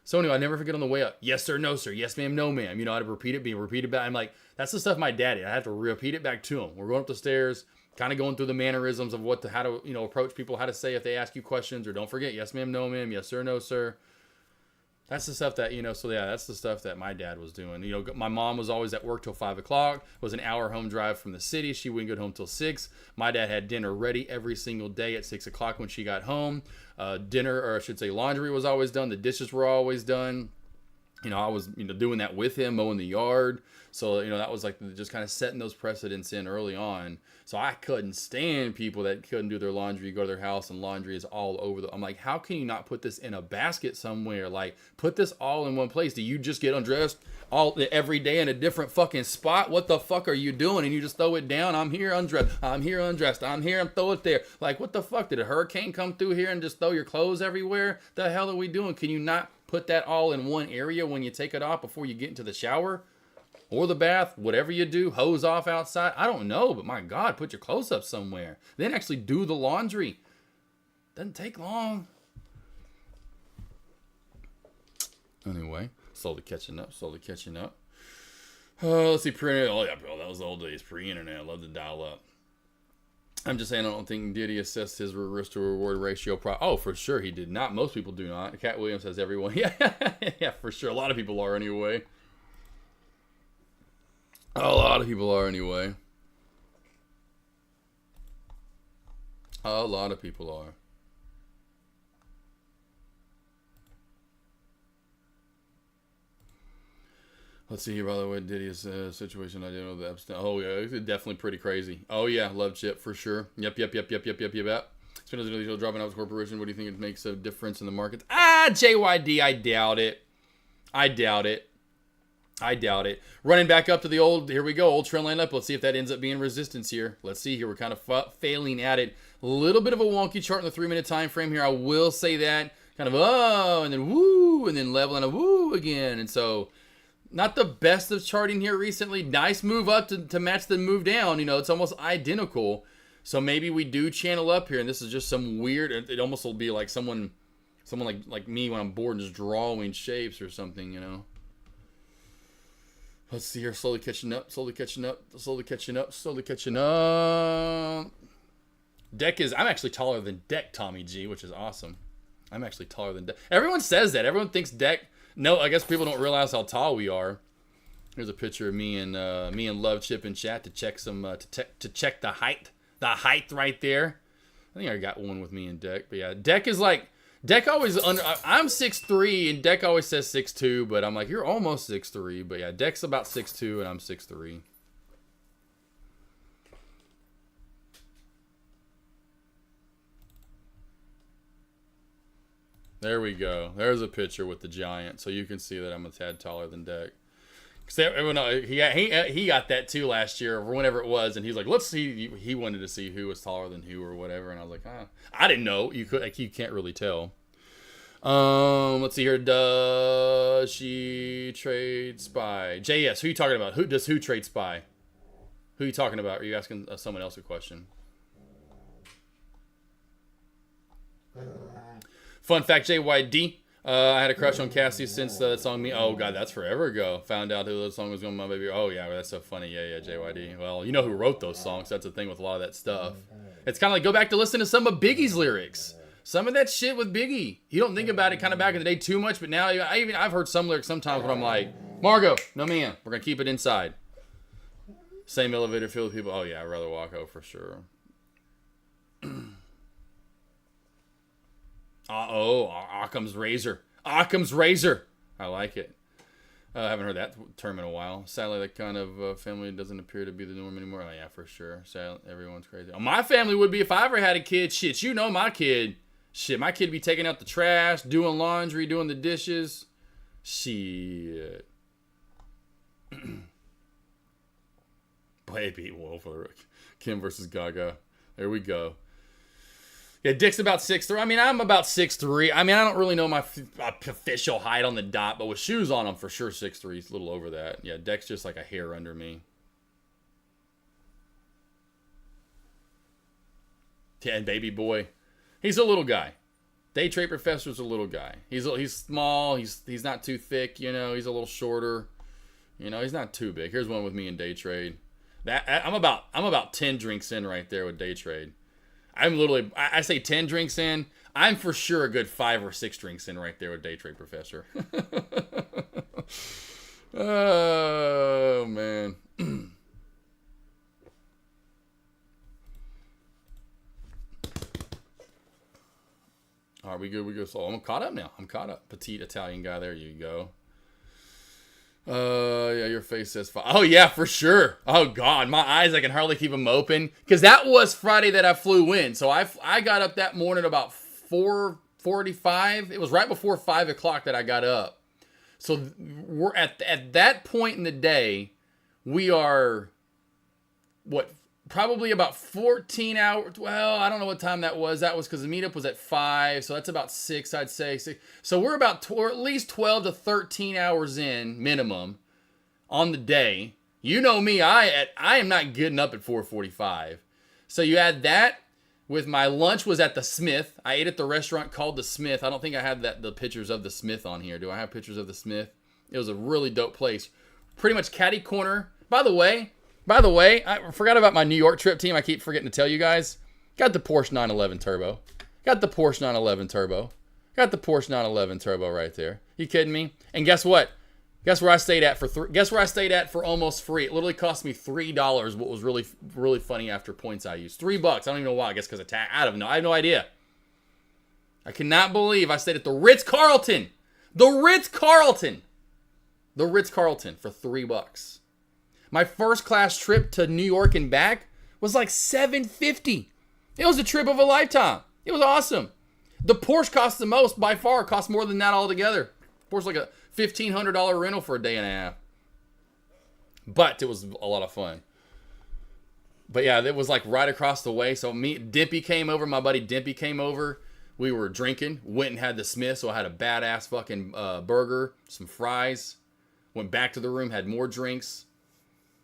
So anyway, I never forget on the way up. Yes, sir, no, sir. Yes, ma'am, no, ma'am. You know how to repeat it, being repeated back. I'm like, that's the stuff my dad did. I have to repeat it back to him. We're going up the stairs, kind of going through the mannerisms of how to, approach people, how to say if they ask you questions, or don't forget, yes, ma'am, no, ma'am, yes, sir, no, sir. That's the stuff that, so yeah, that's the stuff that my dad was doing. My mom was always at work till 5 o'clock. It was an hour home drive from the city. She wouldn't get home till 6. My dad had dinner ready every single day at 6 o'clock when she got home. Dinner, or I should say laundry was always done. The dishes were always done. I was, doing that with him, mowing the yard. So, that was like just kind of setting those precedents in early on. So I couldn't stand people that couldn't do their laundry. You go to their house and laundry is all over. I'm like, how can you not put this in a basket somewhere? Like, put this all in one place. Do you just get undressed every day in a different fucking spot? What the fuck are you doing? And you just throw it down. I'm here undressed. I'm here undressed. I'm here and throw it there. Like, what the fuck? Did a hurricane come through here and just throw your clothes everywhere? The hell are we doing? Can you not put that all in one area when you take it off before you get into the shower? Or the bath, whatever you do, hose off outside. I don't know, but my God, put your clothes up somewhere. Then actually do the laundry. Doesn't take long. Anyway, slowly catching up. Let's see, pre-internet. Oh yeah, bro, that was the old days. Pre-internet, I love to dial up. I'm just saying, I don't think Diddy assessed his risk to reward ratio. Oh, for sure he did not. Most people do not. Cat Williams says everyone. Yeah, for sure. A lot of people are anyway. A lot of people are anyway. A lot of people are. Let's see here, by the way, Diddy's situation. I didn't know the Epstein. Oh, yeah, it's definitely pretty crazy. Oh, yeah, love Chip for sure. Yep. Spinoza dropping out of corporation. What do you think it makes a difference in the markets? JYD, I doubt it. Running back up to the old, here we go, old trend line up. Let's see if that ends up being resistance here. Let's see here. We're kind of failing at it. A little bit of a wonky chart in the 3-minute time frame here. I will say that. Kind of, and then woo, and then level and a woo again. And so, not the best of charting here recently. Nice move up to match the move down. It's almost identical. So maybe we do channel up here, and this is just some weird, it almost will be like someone like me when I'm bored and just drawing shapes or something, Let's see here, slowly catching up. Deck I'm actually taller than Deck, Tommy G, which is awesome. I'm actually taller than Deck. Everyone says that. Everyone thinks Deck. No, I guess people don't realize how tall we are. Here's a picture of me and Love Chip in chat to check to check the height. The height right there. I think I got one with me and Deck. But yeah, Deck always I'm 6'3", and Deck always says 6'2", but I'm like, you're almost 6'3". But yeah, Deck's about 6'2", and I'm 6'3". There we go. There's a picture with the giant, so you can see that I'm a tad taller than Deck. He got that too last year, or whenever it was, and he's like, let's see. He wanted to see who was taller than who or whatever, and I was like, I didn't know. You can't really tell. Let's see here. Does she trade SPY? JS, who are you talking about? Who trade SPY? Who are you talking about? Are you asking someone else a question? Fun fact, JYD. I had a crush on Cassie since that song me. Oh god, that's forever ago. Found out who that song was going, my baby. Oh yeah, that's so funny. Yeah, JYD. Well, you know who wrote those songs. That's the thing with a lot of that stuff. It's kind of like go back to listen to some of Biggie's lyrics. Some of that shit with Biggie. You don't think about it kind of back in the day too much, but now I've heard some lyrics sometimes when I'm like, Margot, no man, we're gonna keep it inside. Same elevator filled with people. Oh yeah, I'd rather walk out for sure. Occam's razor. Occam's razor. I like it. I haven't heard that term in a while. Sadly, that kind of family doesn't appear to be the norm anymore. Oh, yeah, for sure. Sadly, everyone's crazy. Oh, my family would be if I ever had a kid. Shit, you know my kid. Shit, my kid be taking out the trash, doing laundry, doing the dishes. Shit. Baby Wolf. Kim versus Gaga. There we go. Yeah, Dick's about 6'3". I mean, I'm about 6'3". I mean, I don't really know my official height on the dot, but with shoes on, I'm for sure 6'3". He's a little over that. Yeah, Dick's just like a hair under me. Yeah, and baby boy, he's a little guy. Day trade professor's a little guy. He's small. He's not too thick. You know, he's a little shorter. You know, he's not too big. Here's one with me in day trade. I'm about 10 drinks in right there with day trade. I'm literally, I say 10 drinks in. I'm for sure a good 5 or 6 drinks in right there with day trade professor. Oh man. All right, we good. So I'm caught up now. I'm caught up. Petite Italian guy. There you go. Yeah, your face says fine. Oh yeah, for sure. Oh god, my eyes, I can hardly keep them open because that was Friday that I flew in. So I got up that morning about 4:45. It was right before 5 o'clock that I got up. So we're at that point in the day, we are probably about 14 hours. Well, I don't know what time that was. That was because the meetup was at 5. So that's about 6, I'd say. 6. So we're about at least 12 to 13 hours in minimum on the day. You know me. I am not getting up at 4:45. So you add that with my lunch was at the Smith. I ate at the restaurant called the Smith. I don't think I have the pictures of the Smith on here. Do I have pictures of the Smith? It was a really dope place. Pretty much catty corner. By the way, I forgot about my New York trip, team. I keep forgetting to tell you guys. Got the Porsche 911 Turbo. Got the Porsche 911 Turbo right there. You kidding me? And guess what? Guess where I stayed at for almost free. It literally cost me $3. What was really, really funny after points I used. $3. I don't even know why. I guess because of tax. I don't know. I have no idea. I cannot believe I stayed at the Ritz-Carlton. The Ritz-Carlton for $3. My first class trip to New York and back was like $750. It was a trip of a lifetime. It was awesome. The Porsche cost the most by far. It cost more than that altogether. Porsche like a $1,500 rental for a day and a half. But it was a lot of fun. But yeah, it was like right across the way. So Dimpy came over. My buddy Dimpy came over. We were drinking. Went and had the Smith. So I had a badass fucking burger, some fries. Went back to the room, had more drinks.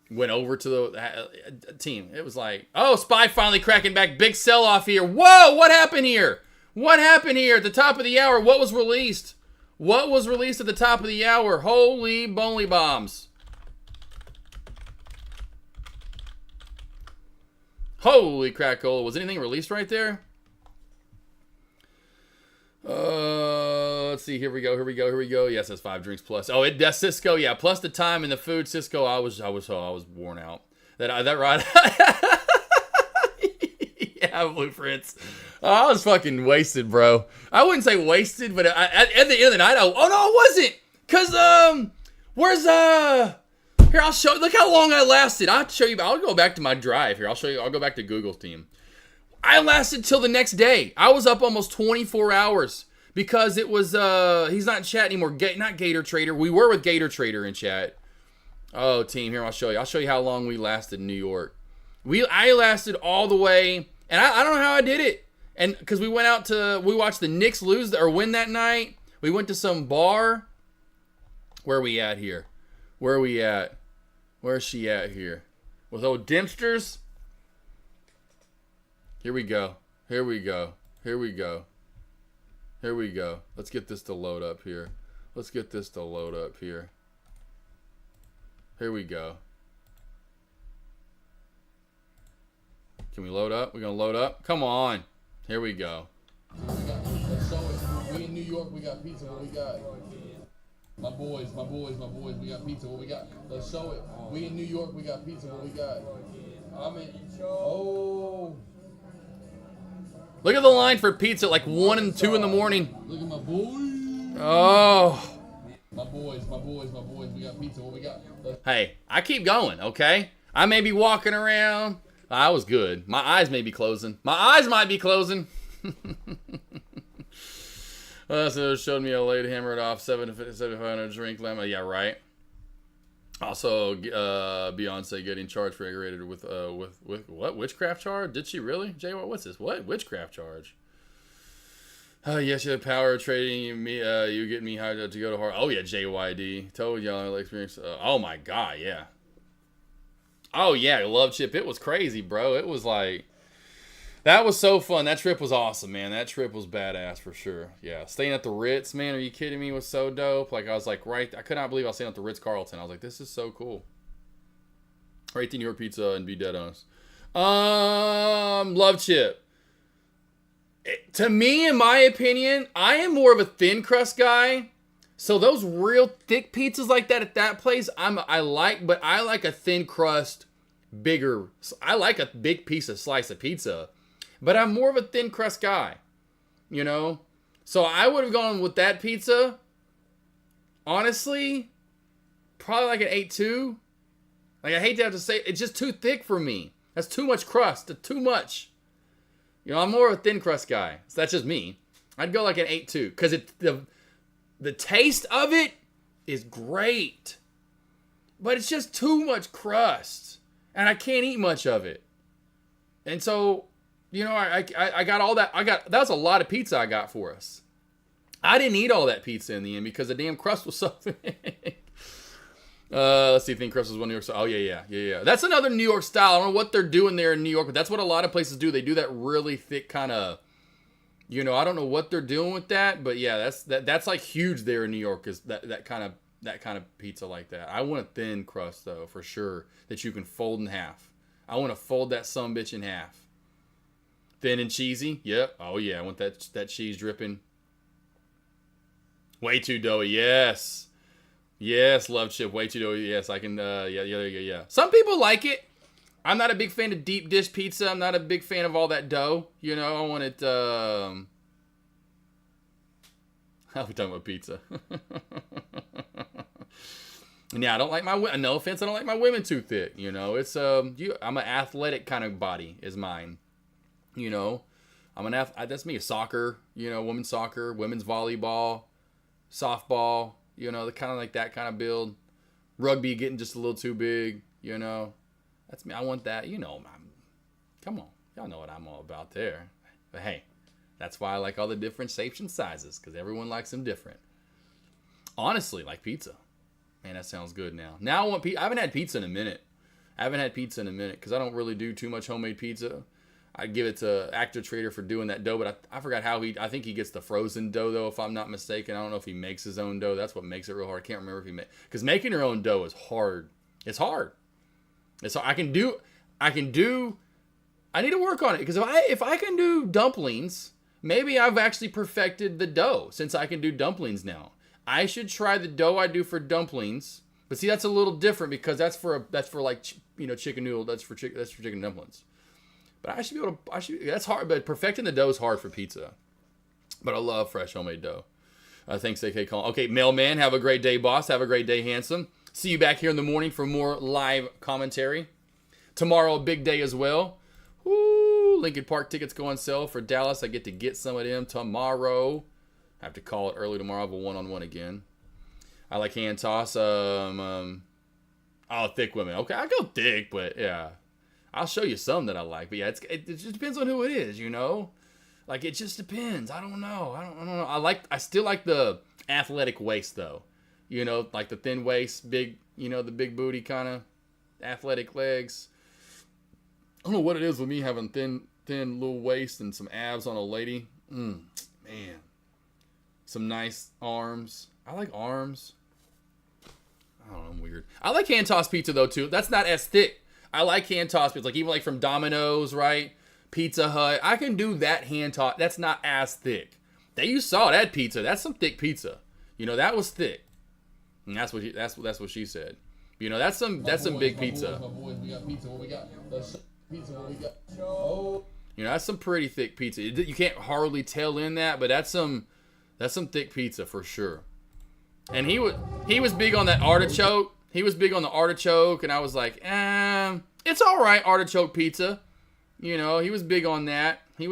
Went over to the team. It was like, oh, SPY finally cracking back. Big sell-off here. Whoa, what happened here? What happened here at the top of the hour? What was released? What was released at the top of the hour? Holy bowly bombs. Holy crack-cola. Was anything released right there? Let's see. Here we go. Yes, that's 5 drinks plus. Oh, that's Cisco. Yeah, plus the time and the food. Cisco. I was worn out. That right? Yeah, blueprints. I was fucking wasted, bro. I wouldn't say wasted, but at the end of the night, oh no, it wasn't. Cause where's here? I'll show. Look how long I lasted. I'll show you. I'll go back to my drive here. I'll show you. I'll go back to Google's team. I lasted till the next day. I was up almost 24 hours because it was, he's not in chat anymore. Not Gator Trader. We were with Gator Trader in chat. Oh, team, here, I'll show you. I'll show you how long we lasted in New York. I lasted all the way, and I don't know how I did it. And because we watched the Knicks lose or win that night. We went to some bar. Where are we at here? Where are we at? Where's she at here? With old Dempsters? Here we go. Here we go. Let's get this to load up here. Here we go. Can we load up? We're going to load up? Come on. Here we go. We in New York, we got pizza. What we got? My boys. We got pizza. What we got? Let's show it. We in New York, we got pizza. What we got? Oh. Look at the line for pizza at like 1 and 2 in the morning. Look at my boys. Oh. My boys. We got pizza. What we got? Hey, I keep going, okay? I may be walking around. I was good. My eyes may be closing. My eyes might be closing. So it showed me a late hammered off 7,500 drink lemon. Yeah, right. Also, Beyonce getting charged for aggravated with what? Witchcraft charge? Did she really? Jay, what's this? What? Witchcraft charge? Yes, you have power of trading me. You get me high to go to hard. Oh yeah, JYD. Told y'all experience. Oh my god, yeah. Oh yeah, love chip. It was crazy, bro. It was like that was so fun. That trip was awesome, man. That trip was badass for sure. Yeah, staying at the Ritz, man. Are you kidding me? It was so dope. Like I was like, right. I could not believe I was staying at the Ritz Carlton. I was like, this is so cool. Right to New York pizza and be dead honest. Love chip. To me, in my opinion, I am more of a thin crust guy. So those real thick pizzas like that at that place, I like, but I like a thin crust, bigger. I like a big slice of pizza, but I'm more of a thin crust guy, you know? So I would have gone with that pizza. Honestly, probably like an 8.2. Like I hate to have to say, it's just too thick for me. That's too much crust, too much. You know, I'm more of a thin crust guy. So that's just me. I'd go like an 8.2 because the taste of it is great, but it's just too much crust, and I can't eat much of it. And so, you know, I got all that. That was a lot of pizza I got for us. I didn't eat all that pizza in the end because the damn crust was so thick. Let's see. Thin crust was one New York style. Oh yeah. That's another New York style. I don't know what they're doing there in New York, but that's what a lot of places do. They do that really thick kind of. You know, I don't know what they're doing with that, but yeah, that's like huge there in New York. Is that kind of pizza like that? I want a thin crust though, for sure, that you can fold in half. I want to fold that sumbitch in half. Thin and cheesy. Yep. Oh yeah, I want that cheese dripping. Way too doughy. Yes. Yes, love chip. Way too doughy. Yes, I can. Yeah. Some people like it. I'm not a big fan of deep dish pizza. I'm not a big fan of all that dough. You know, I want it. How are we talking about pizza? Yeah, I don't like no offense, I don't like my women too thick. You know, it's I'm an athletic kind of body is mine. You know, that's me. Soccer. You know, women's soccer, women's volleyball, softball. You know, the kind of like that kind of build. Rugby getting just a little too big. You know. That's me. I want that. You know, come on. Y'all know what I'm all about there. But hey, that's why I like all the different shapes and sizes, because everyone likes them different. Honestly, like pizza. Man, that sounds good now. Now I want pizza. I haven't had pizza in a minute. Because I don't really do too much homemade pizza. I give it to Actor Trader for doing that dough, but I forgot how I think he gets the frozen dough, though, if I'm not mistaken. I don't know if he makes his own dough. That's what makes it real hard. I can't remember if he makes. Because making your own dough is hard. It's hard. So I need to work on it, because if I can do dumplings, maybe I've actually perfected the dough since I can do dumplings now. I should try the dough I do for dumplings, but see, that's a little different because that's for like, you know, chicken noodle. That's for chicken dumplings. But I should be able to. That's hard, but perfecting the dough is hard for pizza. But I love fresh homemade dough. Thanks, AK Colin. Okay, mailman, have a great day, boss. Have a great day, handsome. See you back here in the morning for more live commentary. Tomorrow, a big day as well. Woo! Lincoln Park tickets go on sale for Dallas. I get to get some of them tomorrow. I have to call it early tomorrow. I have a one-on-one again. I like hand toss. Thick women. Okay, I go thick, but yeah. I'll show you some that I like. But yeah, it just depends on who it is, you know? Like, it just depends. I don't know. I don't know. I still like the athletic waist, though. You know, like the thin waist, big, you know, the big booty kind of athletic legs. I don't know what it is with me having thin little waist and some abs on a lady. Man. Some nice arms. I like arms. I don't know, I'm weird. I like hand tossed pizza, though, too. That's not as thick. I like hand tossed pizza. Like, even like from Domino's, right? Pizza Hut. I can do that hand toss. That's not as thick. You saw that pizza. That's some thick pizza. You know, that was thick. And that's what she said. You know, that's some big pizza. We got pizza. What we got? Pizza. What we got? You know, that's some pretty thick pizza. You can't hardly tell in that, but that's some thick pizza for sure. And he was big on that artichoke. He was big on the artichoke, and I was like, it's all right, artichoke pizza. You know, he was big on that. Oh,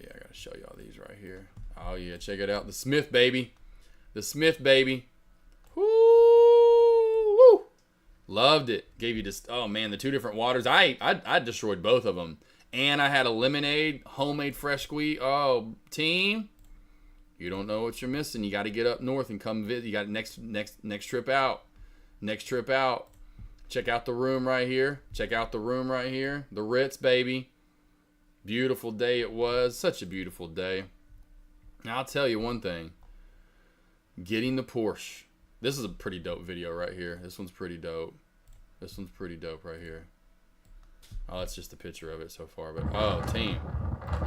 yeah, I got to show y'all these right here. Oh, yeah, check it out. The Smith, baby. Woo! Loved it. Gave you just, oh man, the two different waters. I destroyed both of them. And I had a lemonade, homemade fresh squeeze. Oh, team, you don't know what you're missing. You got to get up north and come visit. You got next trip out. Next trip out. Check out the room right here. Check out the room right here. The Ritz, baby. Beautiful day it was. Such a beautiful day. Now, I'll tell you one thing. Getting the Porsche. This is a pretty dope video right here. This one's pretty dope. This one's pretty dope right here. Oh, that's just a picture of it so far. But, oh, team.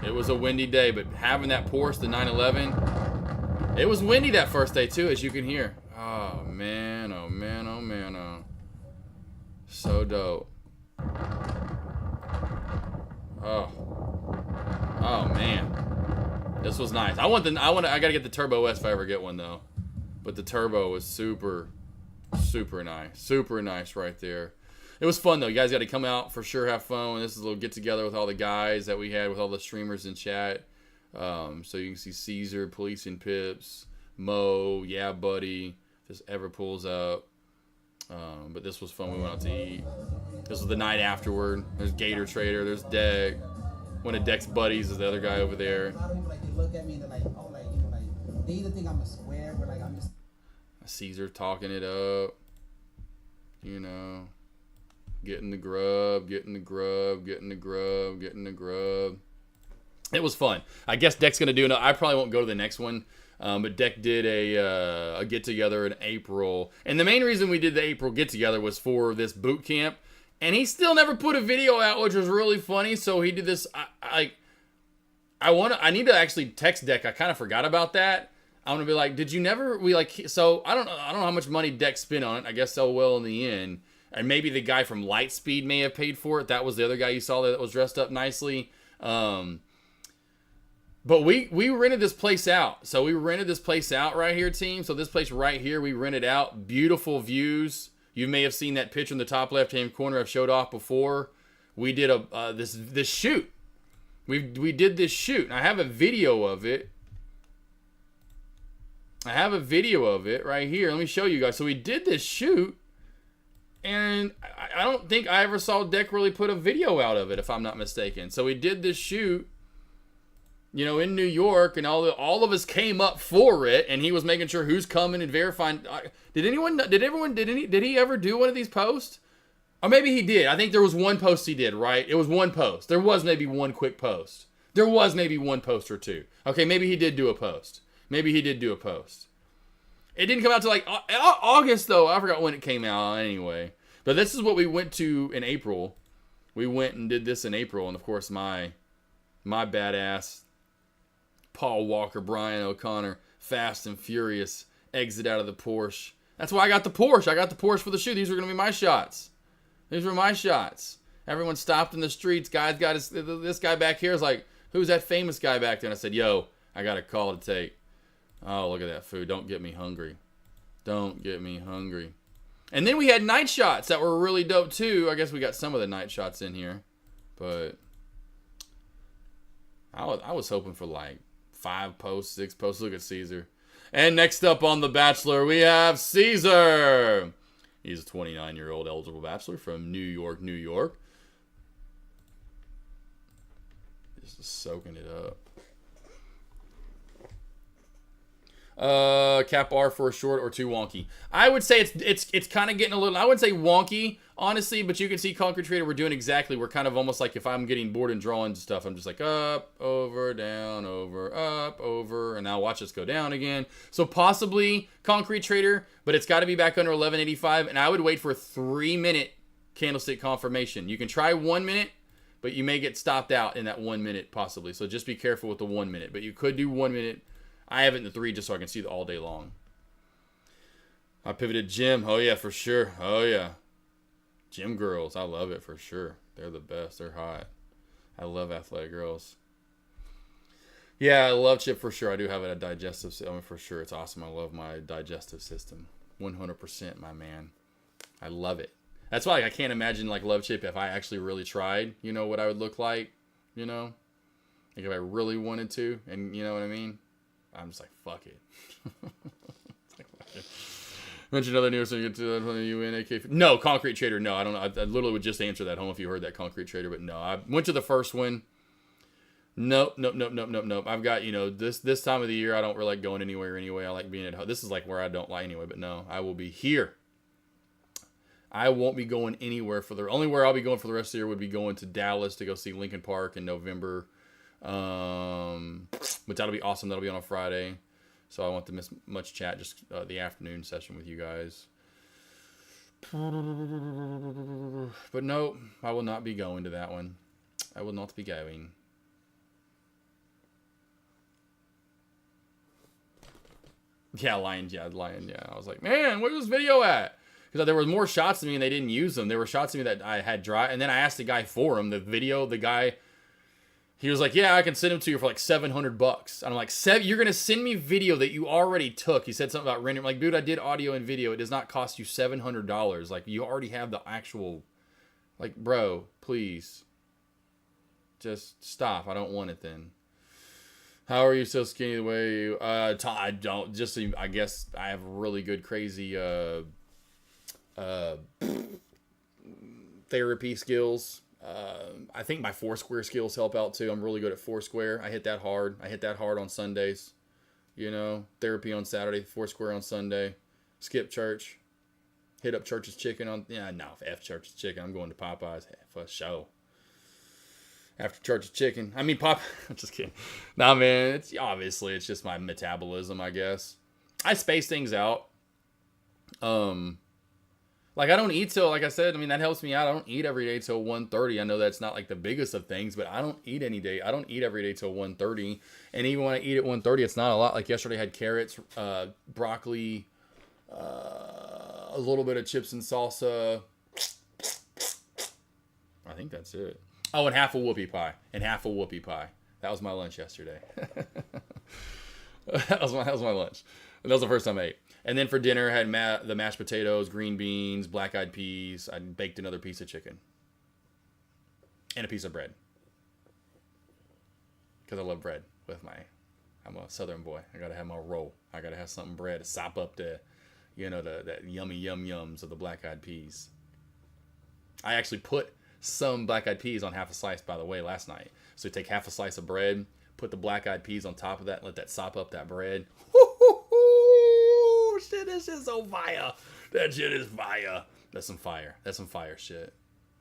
It was a windy day, but having that Porsche, the 911, it was windy that first day too, as you can hear. Oh, man. Oh, man. Oh, man. Oh. So dope. Oh. Oh, man. This was nice. I gotta get the Turbo S if I ever get one, though. But the Turbo was super nice. Super nice right there. It was fun, though. You guys got to come out for sure, have fun. This is a little get-together with all the guys that we had, with all the streamers in chat. So you can see Caesar, Police and Pips, Mo, Yeah Buddy, just ever pulls up. But this was fun. We went out to eat. This was the night afterward. There's Gator Trader. There's Deck. One of Deck's buddies is the other guy over there. A lot of people, like, they look at me and they're like, oh, like, you know, like, they either think I'm a square, but, like, I'm just... Caesar talking it up. You know. Getting the grub, getting the grub, getting the grub, getting the grub. It was fun. I guess Deck's going to do it. I probably won't go to the next one. But Deck did a get-together in April. And the main reason we did the April get-together was for this boot camp. And he still never put a video out, which was really funny. So he did this. I need to actually text Deck. I kind of forgot about that. I'm going to be like, did you never... So I don't know how much money Deck spent on it. I guess so well in the end. And maybe the guy from Lightspeed may have paid for it. That was the other guy you saw there that was dressed up nicely. But we rented this place out. So we rented this place out right here, team. So this place right here, we rented out. Beautiful views. You may have seen that picture in the top left-hand corner I've showed off before. We did this shoot. We did this shoot. And I have a video of it. I have a video of it right here. Let me show you guys. So we did this shoot. And I don't think I ever saw Deck really put a video out of it, if I'm not mistaken. So we did this shoot, you know, in New York, and all of us came up for it, and he was making sure who's coming and verifying. Did he ever do one of these posts? Or maybe he did. I think there was one post he did, right? It was one post. There was maybe one quick post. There was maybe one post or two. Okay, maybe he did do a post. Maybe he did do a post. It didn't come out till like August, though. I forgot when it came out anyway. But this is what we went to in April. We went and did this in April. And, of course, my badass Paul Walker, Brian O'Connor, Fast and Furious, exit out of the Porsche. That's why I got the Porsche. I got the Porsche for the shoot. These were going to be my shots. These were my shots. Everyone stopped in the streets. Guys got this guy back here is like, who's that famous guy back there? And I said, yo, I got a call to take. Oh, look at that food. Don't get me hungry. Don't get me hungry. And then we had night shots that were really dope too. I guess we got some of the night shots in here. But I was hoping for like 5 posts, 6 posts. Look at Caesar. And next up on The Bachelor, we have Caesar. He's a 29-year-old eligible bachelor from New York, New York. Just soaking it up. Cap R for a short or too wonky. I would say it's kind of getting a little, I wouldn't say wonky, honestly, but you can see Concrete Trader, we're doing exactly, we're kind of almost like if I'm getting bored and drawing stuff, I'm just like up, over, down, over, up, over, and now watch us go down again. So possibly Concrete Trader, but it's got to be back under 1185, and I would wait for a 3-minute candlestick confirmation. You can try 1 minute, but you may get stopped out in that 1 minute possibly. So just be careful with the 1 minute, but you could do 1 minute. I have it in the 3 just so I can see it all day long. I pivoted gym. Oh, yeah, for sure. Oh, yeah. Gym girls. I love it for sure. They're the best. They're hot. I love athletic girls. Yeah, I love Chip for sure. I do have a digestive system for sure. It's awesome. I love my digestive system. 100%, my man. I love it. That's why I can't imagine like Love Chip if I actually really tried, you know, what I would look like, you know? Like if I really wanted to, and you know what I mean? I'm just like, fuck it. Mention another news so you get to that you in AK. No, Concrete Trader. No, I don't know. I literally would just answer that. I don't know if you heard that Concrete Trader, but no. I went to the first one. Nope. I've got, this time of the year, I don't really like going anywhere anyway. I like being at home. This is like where I don't like anyway, but no, I will be here. I won't be going anywhere only where I'll be going for the rest of the year would be going to Dallas to go see Linkin Park in November. But that'll be awesome. That'll be on a Friday. So I won't have to miss much chat, just the afternoon session with you guys. But no, I will not be going to that one. I will not be going. Yeah, Lion. I was like, man, where's this video at? Because there were more shots of me and they didn't use them. There were shots of me that I had dry. And then I asked the guy for them. The guy, he was like, yeah, I can send them to you for like $700. And I'm like, you're going to send me video that you already took. He said something about rendering. I'm like, dude, I did audio and video. It does not cost you $700. Like, you already have the actual, like, bro, please. Just stop. I don't want it then. How are you so skinny the way you, I don't, just, I guess I have really good, crazy, therapy skills. I think my Foursquare skills help out too. I'm really good at Foursquare. I hit that hard. On Sundays. Therapy on Saturday, Foursquare on Sunday. Skip church. Hit up Church's Chicken on. Yeah, no, F Church's Chicken. I'm going to Popeyes for a show. After Church's Chicken. I mean, I'm just kidding. Nah, man. It's just my metabolism, I guess. I space things out. Like, I don't eat till, like I said, I mean, that helps me out. I don't eat every day till 1:30. I know that's not, like, the biggest of things, but I don't eat any day. I don't eat every day till 1:30. And even when I eat at 1:30, it's not a lot. Like, yesterday I had carrots, broccoli, a little bit of chips and salsa. I think that's it. Oh, and half a whoopie pie. That was my lunch yesterday. That was my lunch. And that was the first time I ate. And then for dinner, I had the mashed potatoes, green beans, black-eyed peas. I baked another piece of chicken. And a piece of bread. Because I love bread I'm a southern boy. I got to have my roll. I got to have something bread to sop up the yummy yum-yums of the black-eyed peas. I actually put some black-eyed peas on half a slice, by the way, last night. So you take half a slice of bread, put the black-eyed peas on top of that, let that sop up that bread. Shit, this shit's so fire. That shit is fire. That's some fire. That's some fire shit.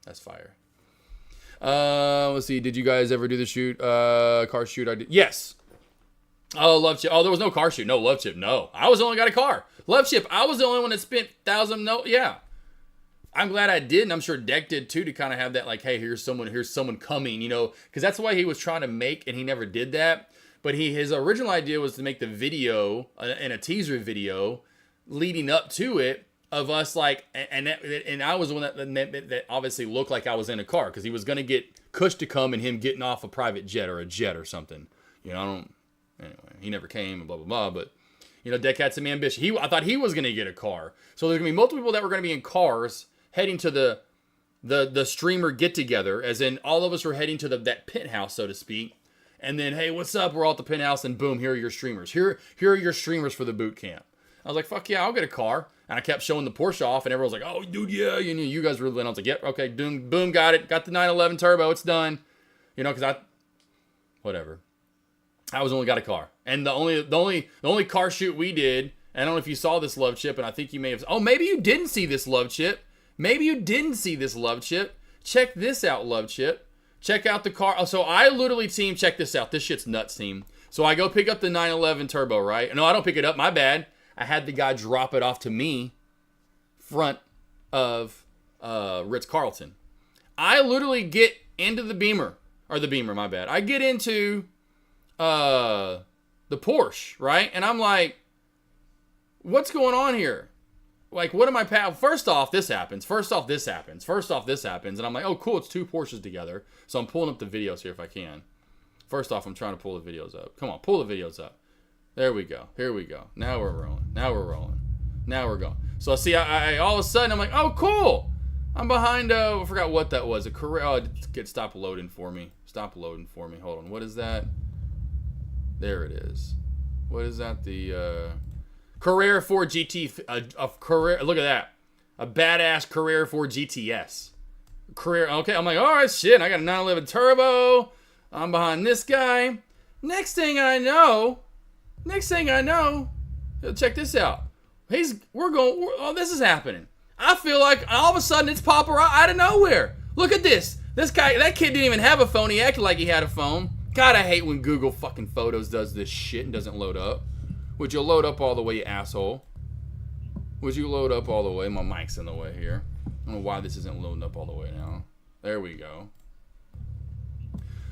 That's fire. Let's see. Did you guys ever do the shoot? Car shoot? I did. Yes. Oh, Love Chip. Oh, there was no car shoot. No, Love Chip. No. I was the only got a car. Love Chip. I was the only one that spent $1,000. No, yeah. I'm glad I did, and I'm sure Deck did too, to kind of have that, like, hey, here's someone coming, because that's why he was trying to make, and he never did that. But his original idea was to make the video and a teaser video leading up to it of us, like, and I was the one that obviously looked like I was in a car, because he was going to get Kush to come and him getting off a private jet or a jet or something. Anyway, he never came and blah, blah, blah, but, Deck had some ambition. I thought he was going to get a car. So there's going to be multiple people that were going to be in cars heading to the streamer get-together, as in all of us were heading to that penthouse, so to speak. And then, hey, what's up? We're all at the penthouse, and boom, here are your streamers. Here are your streamers for the boot camp. I was like, fuck yeah, I'll get a car. And I kept showing the Porsche off, and everyone was like, oh, dude, yeah, you guys really lit. I was like, yep, okay, boom, got it. Got the 911 turbo, it's done. Because whatever. I was only got a car. And the only car shoot we did, and I don't know if you saw this, Love Chip, and I think you may have, maybe you didn't see this, Love Chip. Check this out, Love Chip. Check out the car. So I literally, team, check this out. This shit's nuts, team. So I go pick up the 911 turbo, right? No, I don't pick it up. My bad. I had the guy drop it off to me front of Ritz-Carlton. I literally get into the Beamer. My bad. I get into the Porsche, right? And I'm like, what's going on here? Like, what am I... First off, this happens. And I'm like, oh, cool, it's two Porsches together. So I'm pulling up the videos here if I can. First off, I'm trying to pull the videos up. Come on, pull the videos up. There we go. Here we go. Now we're rolling. Now we're going. So, see, I all of a sudden, I'm like, oh, cool. I'm behind, I forgot what that was. A Carrera. Oh, stop loading for me. Hold on. What is that? There it is. What is that? The Carrera 4 GT, a Carrera, look at that. A badass Carrera 4 GTS. Carrera, okay, I'm like, all right, shit, I got a 911 Turbo. I'm behind this guy. Next thing I know, check this out. This is happening. I feel like all of a sudden it's popping out of nowhere. Look at this. This guy, that kid didn't even have a phone. He acted like he had a phone. God, I hate when Google fucking Photos does this shit and doesn't load up. Would you load up all the way, you asshole? Would you load up all the way? My mic's in the way here. I don't know why this isn't loading up all the way now. There we go.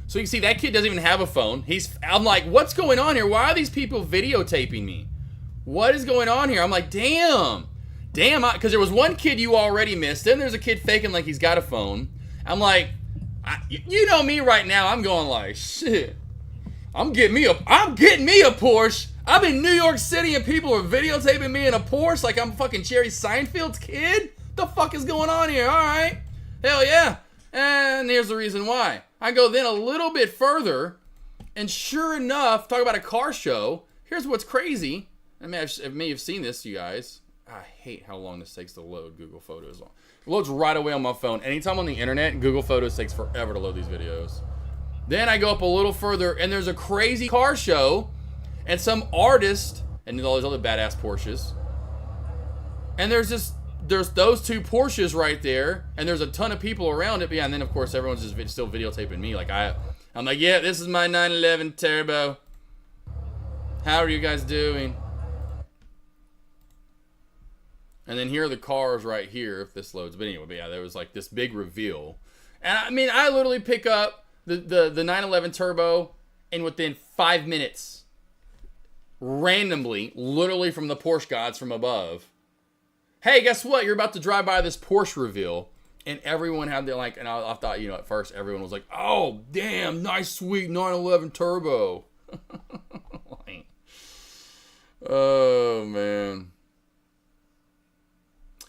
So you can see that kid doesn't even have a phone. I'm like, what's going on here? Why are these people videotaping me? What is going on here? I'm like, damn, because there was one kid you already missed. Then there's a kid faking like he's got a phone. I'm like, you know me right now. I'm going like, shit. I'm getting me a Porsche. I'm in New York City and people are videotaping me in a Porsche like I'm fucking Jerry Seinfeld's kid. The fuck is going on here? All right, hell yeah. And here's the reason why. I go then a little bit further, and sure enough, talk about a car show. Here's what's crazy. I may have seen this, you guys. I hate how long this takes to load Google Photos. It loads right away on my phone. Anytime on the internet, Google Photos takes forever to load these videos. Then I go up a little further, and there's a crazy car show, and some artist, and all these other badass Porsches. And there's those two Porsches right there, and there's a ton of people around it. But yeah, and then of course everyone's just still videotaping me. Like I'm like, yeah, this is my 911 Turbo. How are you guys doing? And then here are the cars right here, if this loads. But anyway, yeah, there was like this big reveal. And I mean, I literally pick up the 911 Turbo, and within 5 minutes, randomly, literally from the Porsche gods from above, hey, guess what? You're about to drive by this Porsche reveal. And everyone had their like, and I thought, at first everyone was like, oh, damn, nice, sweet 911 Turbo. Oh, man.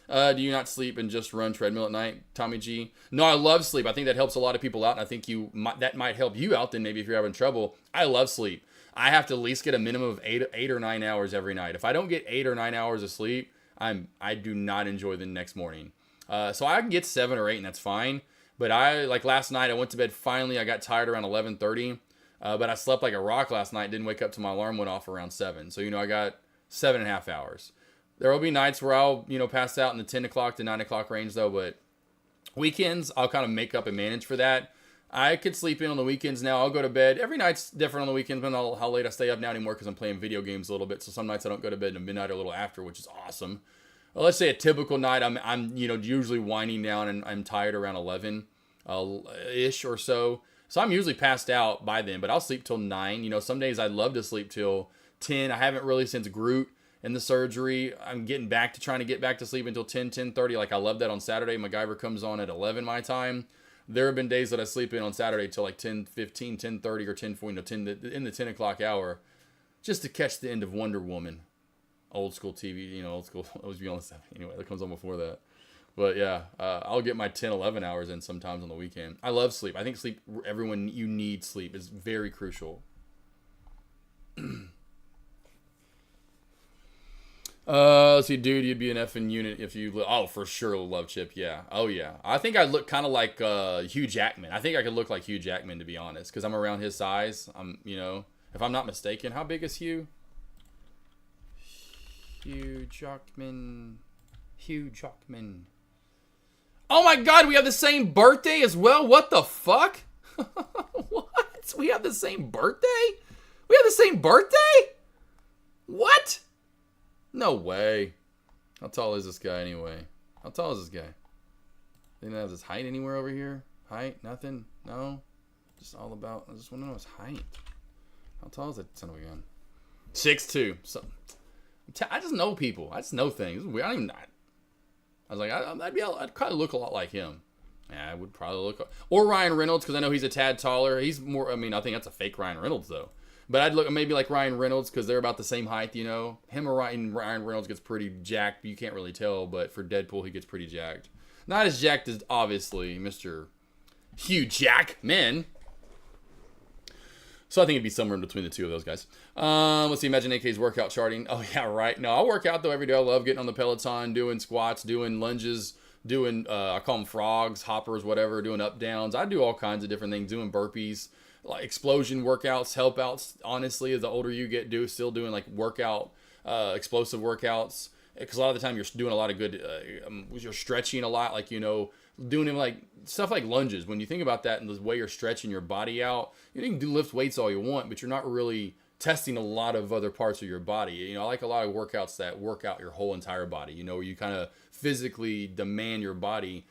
Do you not sleep and just run treadmill at night, Tommy G? No, I love sleep. I think that helps a lot of people out, and I think that might help you out then maybe if you're having trouble. I love sleep. I have to at least get a minimum of 8 or 9 hours every night. If I don't get 8 or 9 hours of sleep, I do not enjoy the next morning. So I can get 7 or 8, and that's fine. But like last night, I went to bed finally. I got tired around 11:30, but I slept like a rock last night. Didn't wake up till my alarm went off around 7. So I got 7.5 hours. There will be nights where I'll, pass out in the 10 o'clock to 9 o'clock range, though. But weekends, I'll kind of make up and manage for that. I could sleep in on the weekends now. I'll go to bed. Every night's different on the weekends, but how late I stay up now anymore because I'm playing video games a little bit. So some nights I don't go to bed until midnight or a little after, which is awesome. Well, let's say a typical night, I'm usually winding down and I'm tired around 11 ish or so. So I'm usually passed out by then, but I'll sleep till 9. Some days I'd love to sleep till 10. I haven't really since Groot and the surgery. I'm trying to get back to sleep until 10:30. Like I love that on Saturday. MacGyver comes on at 11 my time. There have been days that I sleep in on Saturday till like 10:15, 10:30 or 10:40, in the 10 o'clock hour, just to catch the end of Wonder Woman. Old school TV, old school. I was beyond the anyway. That comes on before that. But yeah, I'll get my 10, 11 hours in sometimes on the weekend. I love sleep. I think sleep. Everyone, you need sleep. It's very crucial. Let's see, dude, you'd be an effing unit if you... Oh, for sure, love Chip, yeah. Oh, yeah. I think I'd look kind of like Hugh Jackman. I think I could look like Hugh Jackman, to be honest, because I'm around his size. If I'm not mistaken. How big is Hugh? Hugh Jackman. Oh, my God, we have the same birthday as well? What the fuck? What? We have the same birthday? We have the same birthday? What? No way. How tall is this guy anyway? How tall is this guy? They don't have his height anywhere over here? Height? Nothing? No? Just all about... I just want to know his height. How tall is that son of a gun? 6'2". So, I just know people. I just know things. I don't even... I was like, I'd probably look a lot like him. Yeah, I would probably look... Or Ryan Reynolds, because I know he's a tad taller. He's more... I think that's a fake Ryan Reynolds, though. But I'd look maybe like Ryan Reynolds because they're about the same height, Him or Ryan Reynolds gets pretty jacked. You can't really tell, but for Deadpool, he gets pretty jacked. Not as jacked as, obviously, Mr. Hugh Jackman. So I think it'd be somewhere in between the two of those guys. Let's see, imagine AK's workout charting. Oh yeah, right. No, I work out though every day. I love getting on the Peloton, doing squats, doing lunges, doing, I call them frogs, hoppers, whatever, doing up downs. I do all kinds of different things, doing burpees, like explosion workouts, help outs. Honestly, as the older you get, still doing like workout, explosive workouts. Because a lot of the time you're doing a lot of good, you're stretching a lot, like, doing them like stuff like lunges. When you think about that and the way you're stretching your body out, you can lift weights all you want, but you're not really testing a lot of other parts of your body. I like a lot of workouts that work out your whole entire body, where you kind of physically demand your body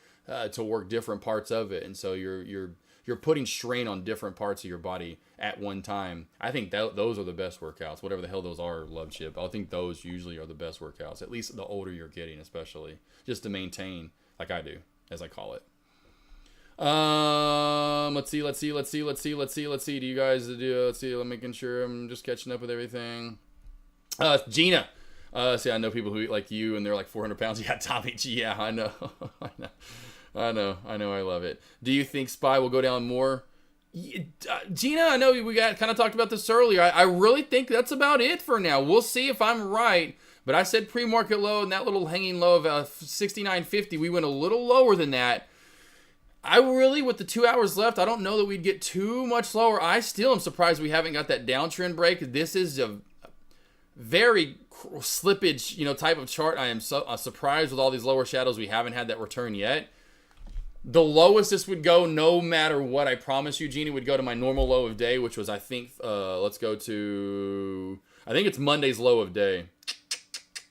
to work different parts of it. And so you're putting strain on different parts of your body at one time. I think those are the best workouts, whatever the hell those are, Love Chip. I think those usually are the best workouts, at least the older you're getting, especially just to maintain, like I do, as I call it. Let's see. Do you guys do? Let's see. I'm making sure I'm just catching up with everything. Gina. See, I know people who eat like you, and they're like 400 pounds. Yeah, Tommy G. Yeah, I know. I know. I love it. Do you think Spy will go down more? Gina, I know we got kind of talked about this earlier. I really think that's about it for now. We'll see if I'm right. But I said pre-market low, and that little hanging low of 69.50. We went a little lower than that. I really, with the 2 hours left, I don't know that we'd get too much lower. I still am surprised we haven't got that downtrend break. This is a very slippage, type of chart. I am surprised with all these lower shadows. We haven't had that return yet. The lowest this would go, no matter what, I promise you, Genie, would go to my normal low of day, which was, I think, let's go to, I think it's Monday's low of day.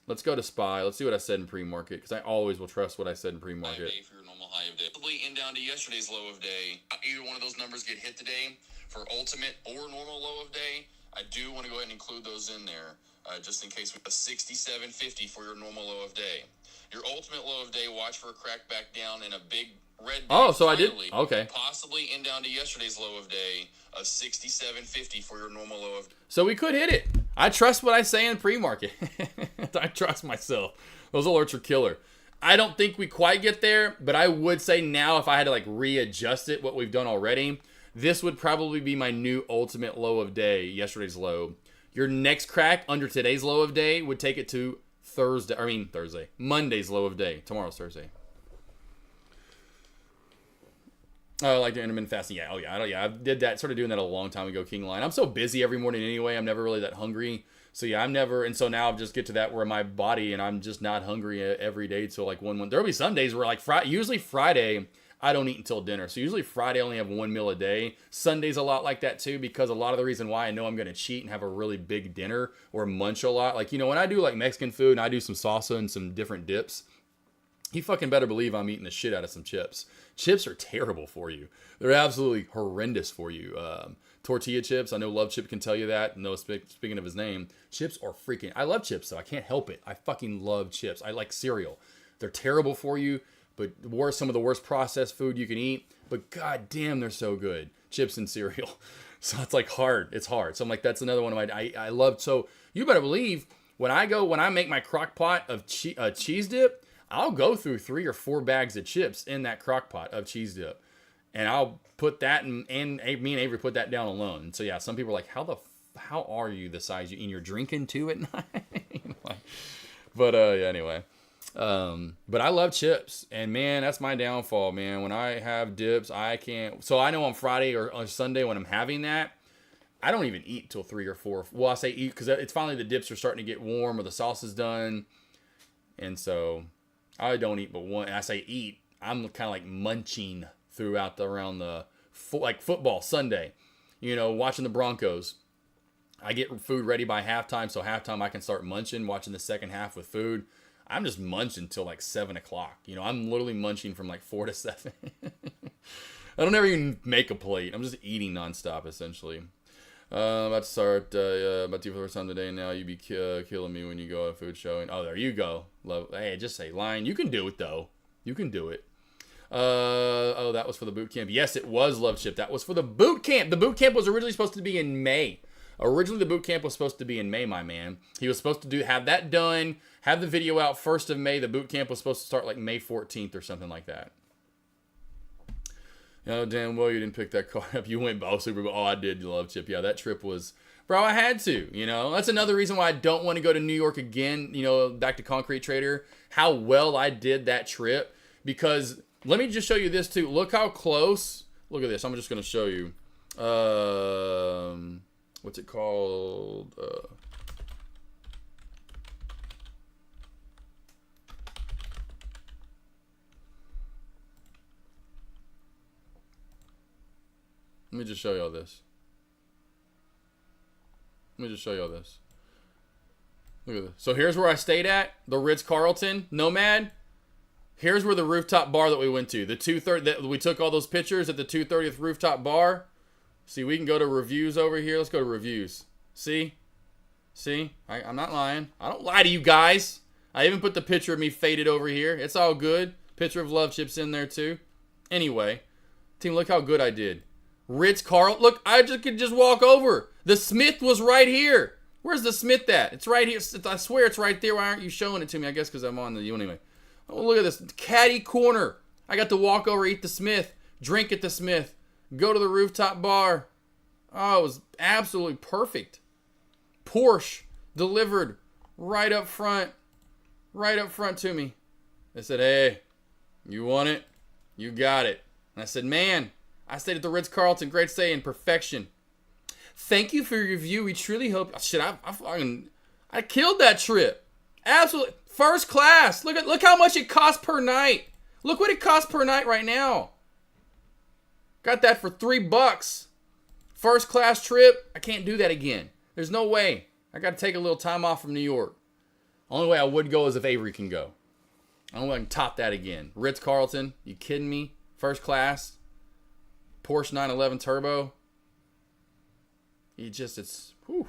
Let's go to SPY. Let's see what I said in pre-market, because I always will trust what I said in pre-market. For your normal high of day. Probably in down to yesterday's low of day. Either one of those numbers get hit today for ultimate or normal low of day. I do want to go ahead and include those in there, just in case we have a 67.50 for your normal low of day. Your ultimate low of day, watch for a crack back down in a big red. Oh, so finally, I did. Okay. Possibly in down to yesterday's low of day of 67.50 for your normal low of day. So we could hit it. I trust what I say in pre-market. I trust myself. Those alerts are killer. I don't think we quite get there, but I would say now if I had to like readjust it, what we've done already, this would probably be my new ultimate low of day, yesterday's low. Your next crack under today's low of day would take it to Monday's low of day. Tomorrow's Thursday. I like the intermittent fasting. Yeah, I did that. Started doing that a long time ago, King Lion. I'm so busy every morning anyway. I'm never really that hungry. So yeah, and so now I'll just get to that where my body, and I'm just not hungry every day till like one. There'll be some days where like usually Friday, I don't eat until dinner. So usually Friday I only have one meal a day. Sunday's a lot like that too, because a lot of the reason why I know I'm going to cheat and have a really big dinner or munch a lot. Like, when I do like Mexican food and I do some salsa and some different dips, you fucking better believe I'm eating the shit out of some chips. Chips are terrible for you. They're absolutely horrendous for you. Tortilla chips, I know Love Chip can tell you that. No, speaking of his name, chips are freaking... I love chips, though. I can't help it. I fucking love chips. I like cereal. They're terrible for you, but some of the worst processed food you can eat. But goddamn, they're so good. Chips and cereal. So it's like hard. It's hard. So I'm like, that's another one of my... I love... So you better believe, when I make my crock pot of cheese dip, I'll go through 3 or 4 bags of chips in that crock pot of cheese dip. And I'll put that and me and Avery put that down alone. So yeah, some people are like, how are you the size and you're drinking too at night? But yeah, anyway. But I love chips, and man, that's my downfall, man. When I have dips, I can't. So I know on Friday or on Sunday when I'm having that, I don't even eat till 3 or 4. Well, I say eat because it's finally the dips are starting to get warm or the sauce is done. And so I don't eat but one. And I say eat, I'm kind of like munching throughout around the football Sunday, watching the Broncos. I get food ready by halftime, so halftime I can start munching, watching the second half with food. I'm just munching till like 7 o'clock. I'm literally munching from like 4 to 7. I don't ever even make a plate. I'm just eating nonstop, essentially. About to start, about to for the first time today now. You be killing me when you go on a food show. And, oh, there you go. Hey, just say line. You can do it, though. You can do it. Oh, that was for the boot camp. Yes, it was, Love Chip. That was for the boot camp. The boot camp was originally supposed to be in May. Originally, the boot camp was supposed to be in May, my man. He was supposed to have that done, have the video out 1st of May. The boot camp was supposed to start like May 14th or something like that. Oh, damn well you didn't pick that car up. You went Super Bowl. Oh, I did, Love Chip. Yeah, that trip was, bro, I had to, you know. That's another reason why I don't want to go to New York again, you know, back to Concrete Trader. How well I did that trip. Because let me just show you this too. Look how close. Look at this. I'm just going to show you. What's it called? Let me just show y'all this. Let me just show y'all this. Look at this. So here's where I stayed at, the Ritz-Carlton Nomad. Here's where the rooftop bar that we went to, the 230. That we took all those pictures at the 230th rooftop bar. See, we can go to reviews over here. Let's go to reviews. See, I'm not lying. I don't lie to you guys. I even put the picture of me faded over here. It's all good. Picture of Love Chips in there too. Anyway, team, look how good I did. Ritz-Carlton. Look, I could just walk over. The Smith was right here. Where's the Smith at? It's right here. I swear it's right there. Why aren't you showing it to me? I guess because I'm on the anyway. Oh, look at this. Caddy corner. I got to walk over, eat the Smith, drink at the Smith, go to the rooftop bar. Oh, it was absolutely perfect. Porsche delivered right up front to me. They said, hey, you want it? You got it. And I said, man, I stayed at the Ritz-Carlton. Great stay in perfection. Thank you for your review. We truly hope. Shit, I killed that trip. Absolutely. First class. Look how much it costs per night. Look what it costs per night right now. Got that for $3. First class trip. I can't do that again. There's no way. I got to take a little time off from New York. Only way I would go is if Avery can go. I don't know if I can top that again. Ritz-Carlton. You kidding me? First class. Porsche 911 Turbo. Whew.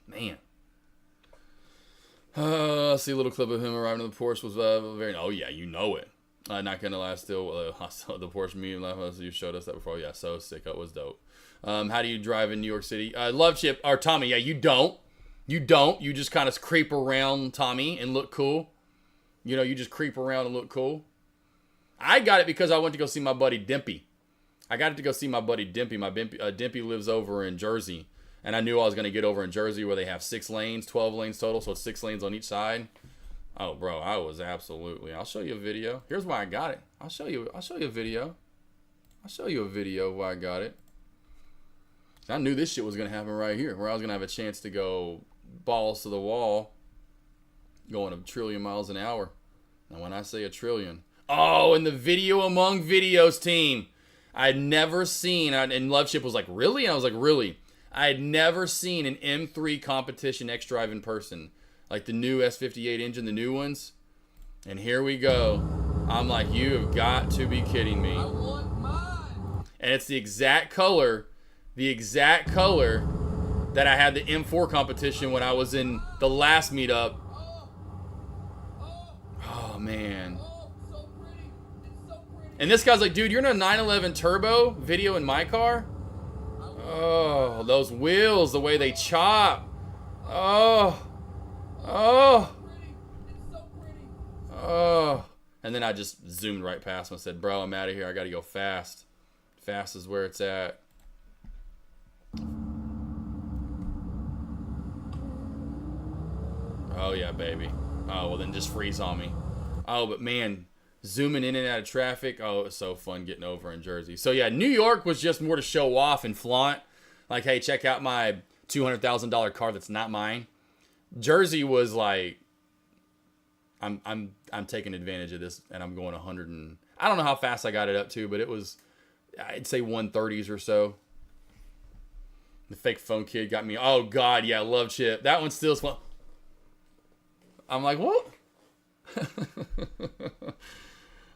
Man. See a little clip of him arriving at the Porsche was very. Oh yeah, you know it. Not gonna lie, still the Porsche medium life. You showed us that before. Yeah, so sick. That was dope. How do you drive in New York City? Love Chip or Tommy? Yeah, you don't. You don't. You just kind of creep around, Tommy, and look cool. You know, you just creep around and look cool. I got it because I went to go see my buddy Dimpy. I got to go see my buddy Dimpy. My Dimpy lives over in Jersey. And I knew I was going to get over in Jersey where they have 6 lanes, 12 lanes total. So it's 6 lanes on each side. Oh, bro, I was absolutely. I'll show you a video. Here's why I got it. I'll show you a video. I'll show you a video of why I got it. I knew this shit was going to happen right here. Where I was going to have a chance to go balls to the wall. Going a trillion miles an hour. And when I say a trillion. Oh, and the video among videos team. I'd never seen, and Love Chip was like, really? And I was like, really? I had never seen an M3 competition X-Drive in person. Like the new S58 engine, the new ones. And here we go. I'm like, you have got to be kidding me. I want mine. And it's the exact color that I had the M4 competition when I was in the last meetup. Oh, man. And this guy's like, dude, you're in a 911 Turbo video in my car? Oh, those wheels, the way they chop. Oh. And then I just zoomed right past him and said, bro, I'm out of here. I got to go fast. Fast is where it's at. Oh, yeah, baby. Oh, well, then just freeze on me. Oh, but man, zooming in and out of traffic. Oh, it was so fun getting over in Jersey. So, yeah, New York was just more to show off and flaunt. Like, hey, check out my $200,000 car that's not mine. Jersey was like, I'm taking advantage of this, and I'm going 100 and I don't know how fast I got it up to, but it was, I'd say 130s or so. The fake phone kid got me. Oh God, yeah, Love Chip. That one still's fun. I'm like, what?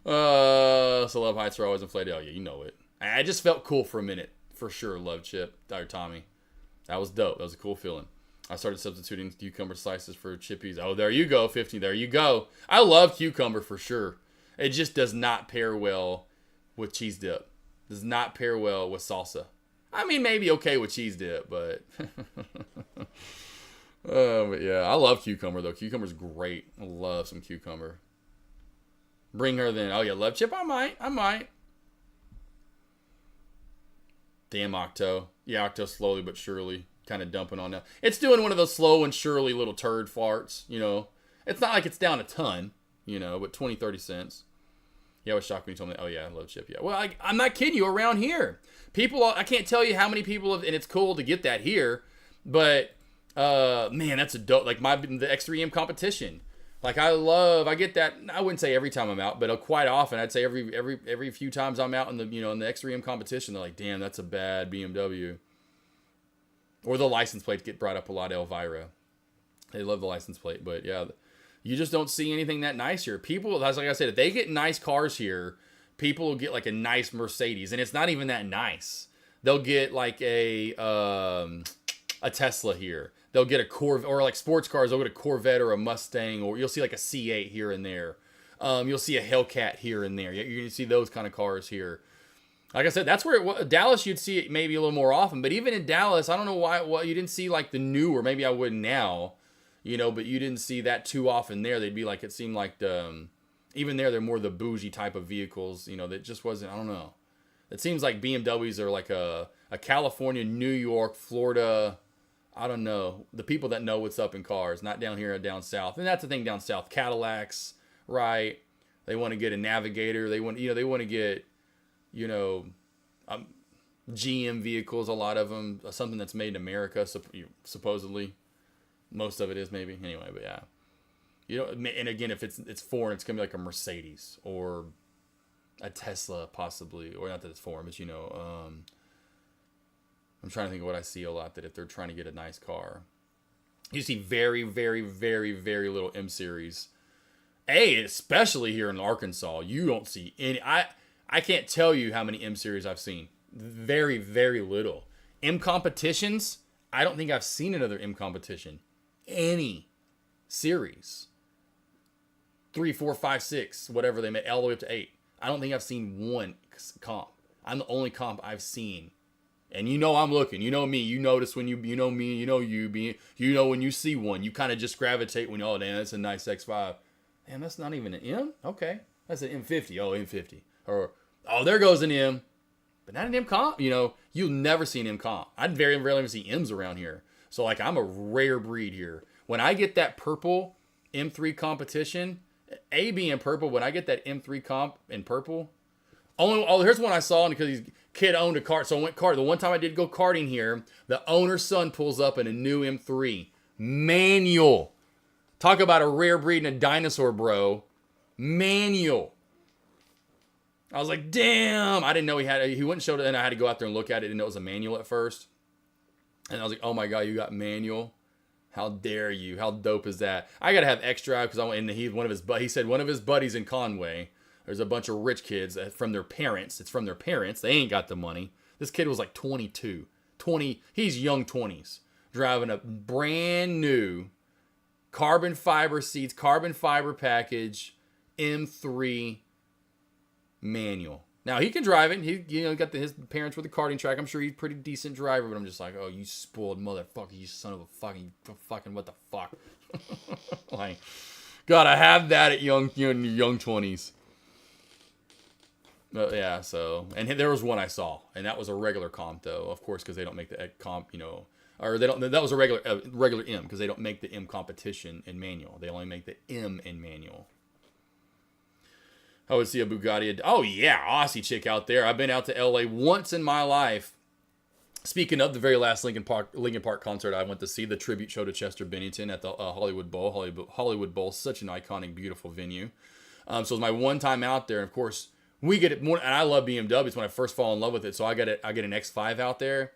So Love Heights are always inflated. Oh yeah, you know it. I just felt cool for a minute, for sure. Love Chip, or Tommy. That was dope. That was a cool feeling. I started substituting cucumber slices for chippies. Oh, there you go, 50. There you go. I love cucumber for sure. It just does not pair well with cheese dip. Does not pair well with salsa. I mean, maybe okay with cheese dip, but... but yeah, I love cucumber, though. Cucumber's great. I love some cucumber. Bring her then. Oh, yeah, Love Chip? I might. Damn Octo. Yeah, Octo slowly but surely kind of dumping on now. It's doing one of those slow and surely little turd farts, you know. It's not like it's down a ton, you know, but 20, 30 cents. Yeah, it was shocking when you told me, oh yeah, load chip, yeah. Well, I'm not kidding you, around here. People, I can't tell you how many people have, and it's cool to get that here, but, man, that's a dope, like the X3M competition. Like I get that. I wouldn't say every time I'm out, but quite often I'd say every few times I'm out in the in the X3M competition, they're like, damn, that's a bad BMW. Or the license plates get brought up a lot. Elvira, they love the license plate, but yeah, you just don't see anything that nice here. People, that's like I said, if they get nice cars here, people will get like a nice Mercedes, and it's not even that nice. They'll get like a Tesla here. They'll get a Corvette, or like sports cars, they'll get a Corvette or a Mustang, or you'll see like a C8 here and there. You'll see a Hellcat here and there. You're going to see those kind of cars here. Like I said, that's where Dallas, you'd see it maybe a little more often. But even in Dallas, I don't know why you didn't see like the newer. Maybe I would now, but you didn't see that too often there. They'd be like, it seemed like even there, they're more the bougie type of vehicles, that just wasn't, I don't know. It seems like BMWs are like a California, New York, Florida, I don't know. The people that know what's up in cars, not down here or down south. And that's the thing down south. Cadillacs, right? They want to get a Navigator. They want to get, GM vehicles, a lot of them. Something that's made in America, supposedly. Most of it is maybe. Anyway, but yeah. And again, if it's foreign, it's going to be like a Mercedes or a Tesla, possibly. Or not that it's foreign, but I'm trying to think of what I see a lot, that if they're trying to get a nice car, you see very, very, very, very little M series. Especially here in Arkansas, you don't see any. I can't tell you how many M series I've seen. Very, very little. M competitions, I don't think I've seen another M competition. Any series. 3, 4, 5, 6, whatever they made, all the way up to 8. I don't think I've seen one comp. I'm the only comp I've seen. And I'm looking. You know me. You notice when me. When you see one, you kind of just gravitate when, oh, damn, that's a nice X5. Damn, that's not even an M? Okay. That's an M50. Oh, M50. Or, oh, there goes an M. But not an M comp. You'll never see an M comp. I'd very rarely see M's around here. So, like, I'm a rare breed here. When I get that purple M3 competition, A being purple, when I get that M3 comp in purple, here's one I saw because his kid owned a cart. So I went kart. The one time I did go karting here, the owner's son pulls up in a new M3 manual. Talk about a rare breed and a dinosaur, bro. Manual. I was like, damn. I didn't know he wouldn't show it, and I had to go out there and look at it. Didn't know it was a manual at first. And I was like, oh my God, you got manual? How dare you? How dope is that? I gotta have X Drive because he said one of his buddies in Conway. There's a bunch of rich kids from their parents. It's from their parents. They ain't got the money. This kid was like 22. He's young 20s. Driving a brand new carbon fiber seats, carbon fiber package, M3 manual. Now, he can drive it. He got his parents with a karting track. I'm sure he's a pretty decent driver, but I'm just like, oh, you spoiled motherfucker, you son of a fucking what the fuck. Like, gotta have that at young 20s. Yeah, so, and there was one I saw, and that was a regular comp, though, of course, because they don't make the comp, or they don't, that was a regular M, because they don't make the M competition in manual. They only make the M in manual. I would see a Bugatti. Oh, yeah, Aussie chick out there. I've been out to LA once in my life. Speaking of the very last Linkin Park concert, I went to see the tribute show to Chester Bennington at the Hollywood Bowl. Hollywood Bowl, such an iconic, beautiful venue. So it was my one time out there, and of course, we get it more, and I love BMWs when I first fall in love with it. So I get an X5 out there.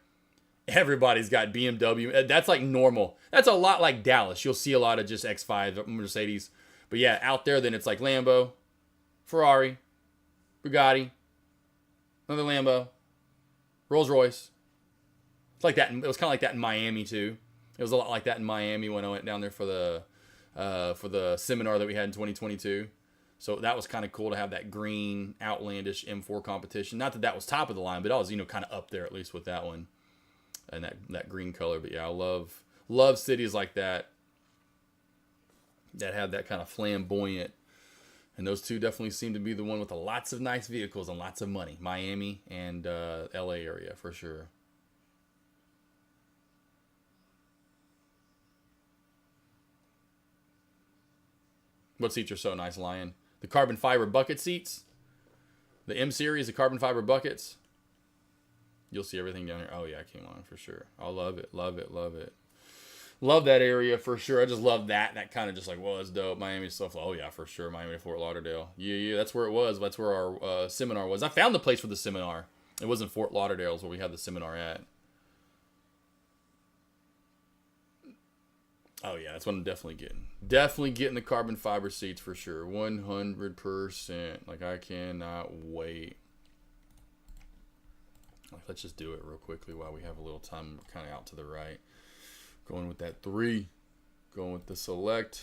Everybody's got BMW. That's like normal. That's a lot like Dallas. You'll see a lot of just X5 Mercedes. But yeah, out there, then it's like Lambo, Ferrari, Bugatti, another Lambo, Rolls Royce. It's like that. It was kind of like that in Miami too. It was a lot like that in Miami when I went down there for the seminar that we had in 2022. So that was kind of cool to have that green, outlandish M4 competition. Not that was top of the line, but I was, kind of up there at least with that one. And that green color. But yeah, I love cities like that have that kind of flamboyant And those two definitely seem to be the one with lots of nice vehicles and lots of money. Miami and LA area for sure. What seats are so nice, Lion? The carbon fiber bucket seats. The M series, the carbon fiber buckets. You'll see everything down here. Oh yeah, I came on for sure. I love it, love it, love it. Love that area for sure. I just love that. That kind of just like, well, it's dope. Miami stuff. Oh yeah, for sure. Miami to Fort Lauderdale. Yeah, that's where it was. That's where our seminar was. I found the place for the seminar. It was in Fort Lauderdale, is where we had the seminar at. Oh yeah, that's what I'm definitely getting. Definitely getting the carbon fiber seats for sure. 100%. Like, I cannot wait. Let's just do it real quickly while we have a little time. We're kind of out to the right. Going with that 3. Going with the select.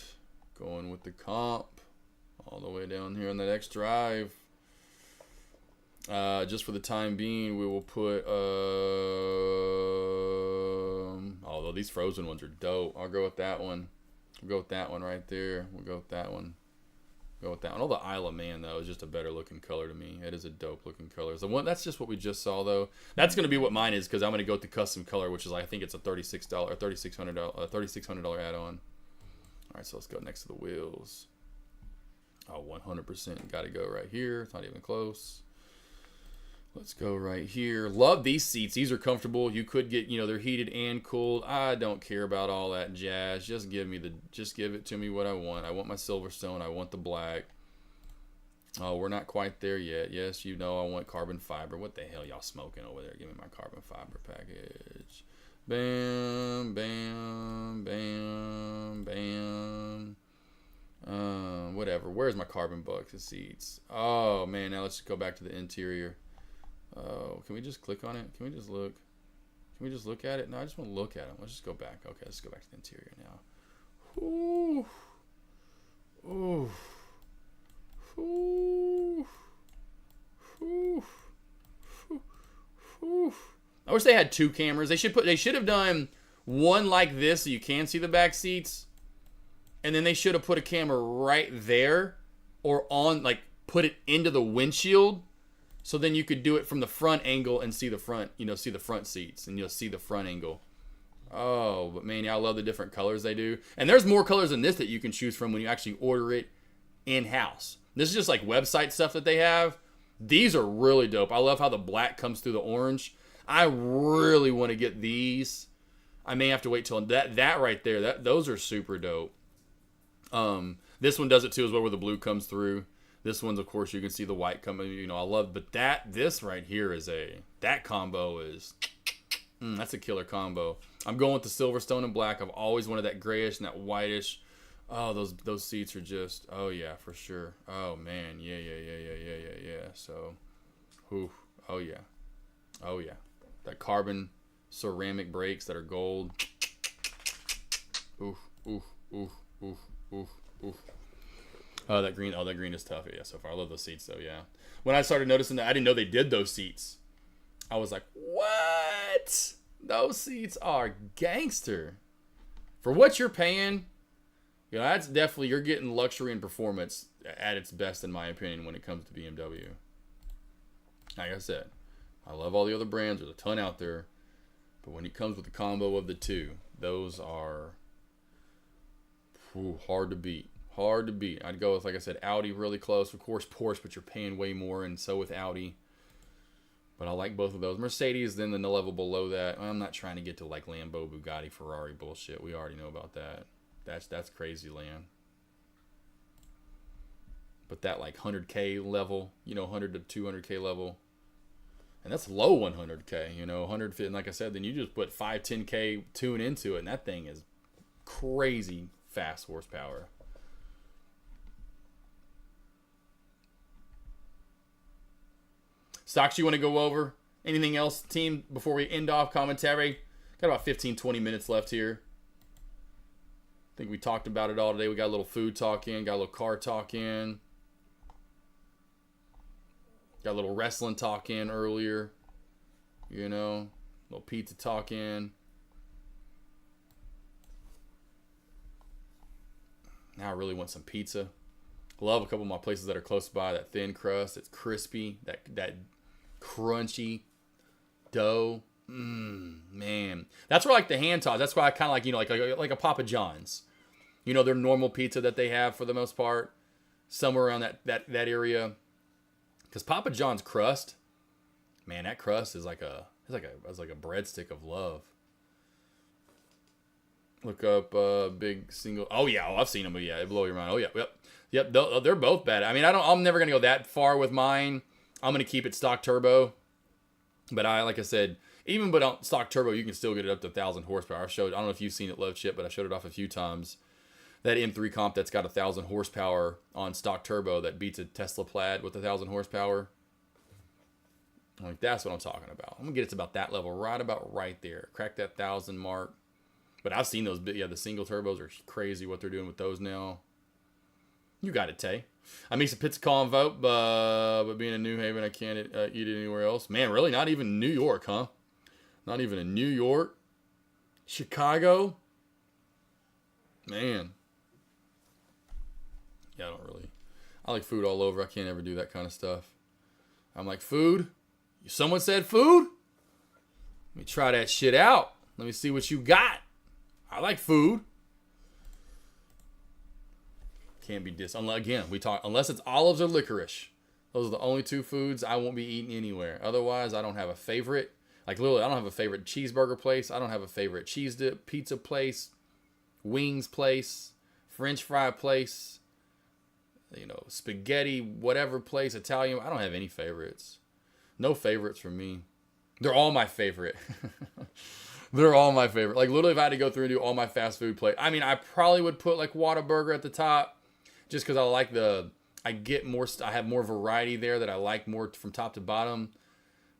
Going with the comp. All the way down here on the next drive. Just for the time being, we will put... although these frozen ones are dope. I'll go with that one. We'll go with that one right there. We'll go with that one. Go with that one. Oh, the Isle of Man, though, is just a better looking color to me. It is a dope looking color. The one, that's just what we just saw, though. That's going to be what mine is, because I'm going to go with the custom color, which is, I think it's a $36 or $3,600 add-on. All right, so let's go next to the wheels. Oh, 100%. Got to go right here. It's not even close. Let's go right here. Love these seats. These are comfortable. You could get, you know, they're heated and cooled. I don't care about all that jazz. Just give it to me what I want. I want my Silverstone. I want the black. Oh, we're not quite there yet. Yes, you know I want carbon fiber. What the hell y'all smoking over there? Give me my carbon fiber package. Bam, bam, bam, bam. Whatever. Where's my carbon bucks and seats? Oh, man. Now let's just go back to the interior. Oh, can we just click on it? Can we just look? Can we just look at it? No, I just want to look at them. Let's just go back. Okay, let's go back to the interior now. Ooh. Ooh. Ooh. Ooh. Ooh. I wish they had 2 cameras. They should have done one like this so you can see the back seats. And then they should have put a camera right there or on, like, put it into the windshield. So then you could do it from the front angle and see the front, you know, see the front seats, and you'll see the front angle. Oh, but man, yeah, I love the different colors they do. And there's more colors than this that you can choose from when you actually order it in-house. This is just like website stuff that they have. These are really dope. I love how the black comes through the orange. I really want to get these. I may have to wait till that right there. Those are super dope. This one does it too as well, where the blue comes through. This one's, of course, you can see the white coming. You know, I love, but this right here is that combo is, that's a killer combo. I'm going with the Silverstone and black. I've always wanted that grayish and that whitish. Oh, those seats are just, oh yeah, for sure. Oh man, yeah. So, oh yeah. That carbon ceramic brakes that are gold. Oof. Oh, that green is tough. Yeah, so far. I love those seats, though, yeah. When I started noticing that, I didn't know they did those seats. I was like, what? Those seats are gangster. For what you're paying, you know, that's definitely, you're getting luxury and performance at its best, in my opinion, when it comes to BMW. Like I said, I love all the other brands. There's a ton out there. But when it comes with the combo of the two, those are hard to beat. Hard to beat. I'd go with, like I said, Audi really close. Of course, Porsche, but you're paying way more, and so with Audi. But I like both of those. Mercedes, then the level below that. I'm not trying to get to like Lambo, Bugatti, Ferrari bullshit. We already know about that. That's crazy land. But that like 100K level, you know, 100 to 200K level. And that's low 100K, you know, 150. And like I said, then you just put 5, 10K tune into it, and that thing is crazy fast horsepower. Stocks you want to go over? Anything else, team, before we end off commentary? Got about 15, 20 minutes left here. I think we talked about it all today. We got a little food talk in, got a little car talk in. Got a little wrestling talk in earlier. You know, a little pizza talk in. Now I really want some pizza. Love a couple of my places that are close by. That thin crust, it's crispy. That crunchy dough. Man, that's where like the hand toss. That's why I kind of like, you know, like a Papa John's. You know, their normal pizza that they have for the most part, somewhere around that area. Because Papa John's crust, man, that crust is like a breadstick of love. Look up big single. Oh yeah, I've seen them. But yeah, it blow your mind. Oh yeah, yep. They're both bad. I mean, I'm never gonna go that far with mine. I'm gonna keep it stock turbo. But like I said, even but on stock turbo, you can still get it up to 1,000 horsepower. I don't know if you've seen it, Love Chip, but I showed it off a few times. That M3 comp that's got 1,000 horsepower on stock turbo that beats a Tesla Plaid with 1,000 horsepower. Like, that's what I'm talking about. I'm gonna get it to about that level, right there. Crack that 1,000 mark. But I've seen those. Yeah, the single turbos are crazy. What they're doing with those now. You got it, Tay. I made some pizza call and vote, but being in New Haven, I can't eat it anywhere else. Man, really? Not even New York, huh? Not even in New York, Chicago. Man. Yeah, I like food all over. I can't ever do that kind of stuff. I'm like, food? Someone said food? Let me try that shit out. Let me see what you got. I like food. Can't be unless it's olives or licorice. Those are the only two foods I won't be eating anywhere. Otherwise, I don't have a favorite. Like, literally, I don't have a favorite cheeseburger place. I don't have a favorite cheese dip pizza place, wings place, French fry place, you know, spaghetti, whatever place, Italian. I don't have any favorites. No favorites for me. They're all my favorite. They're all my favorite. Like, literally, if I had to go through and do all my fast food plate, I mean, I probably would put like Whataburger at the top, just because I have more variety there that I like more from top to bottom.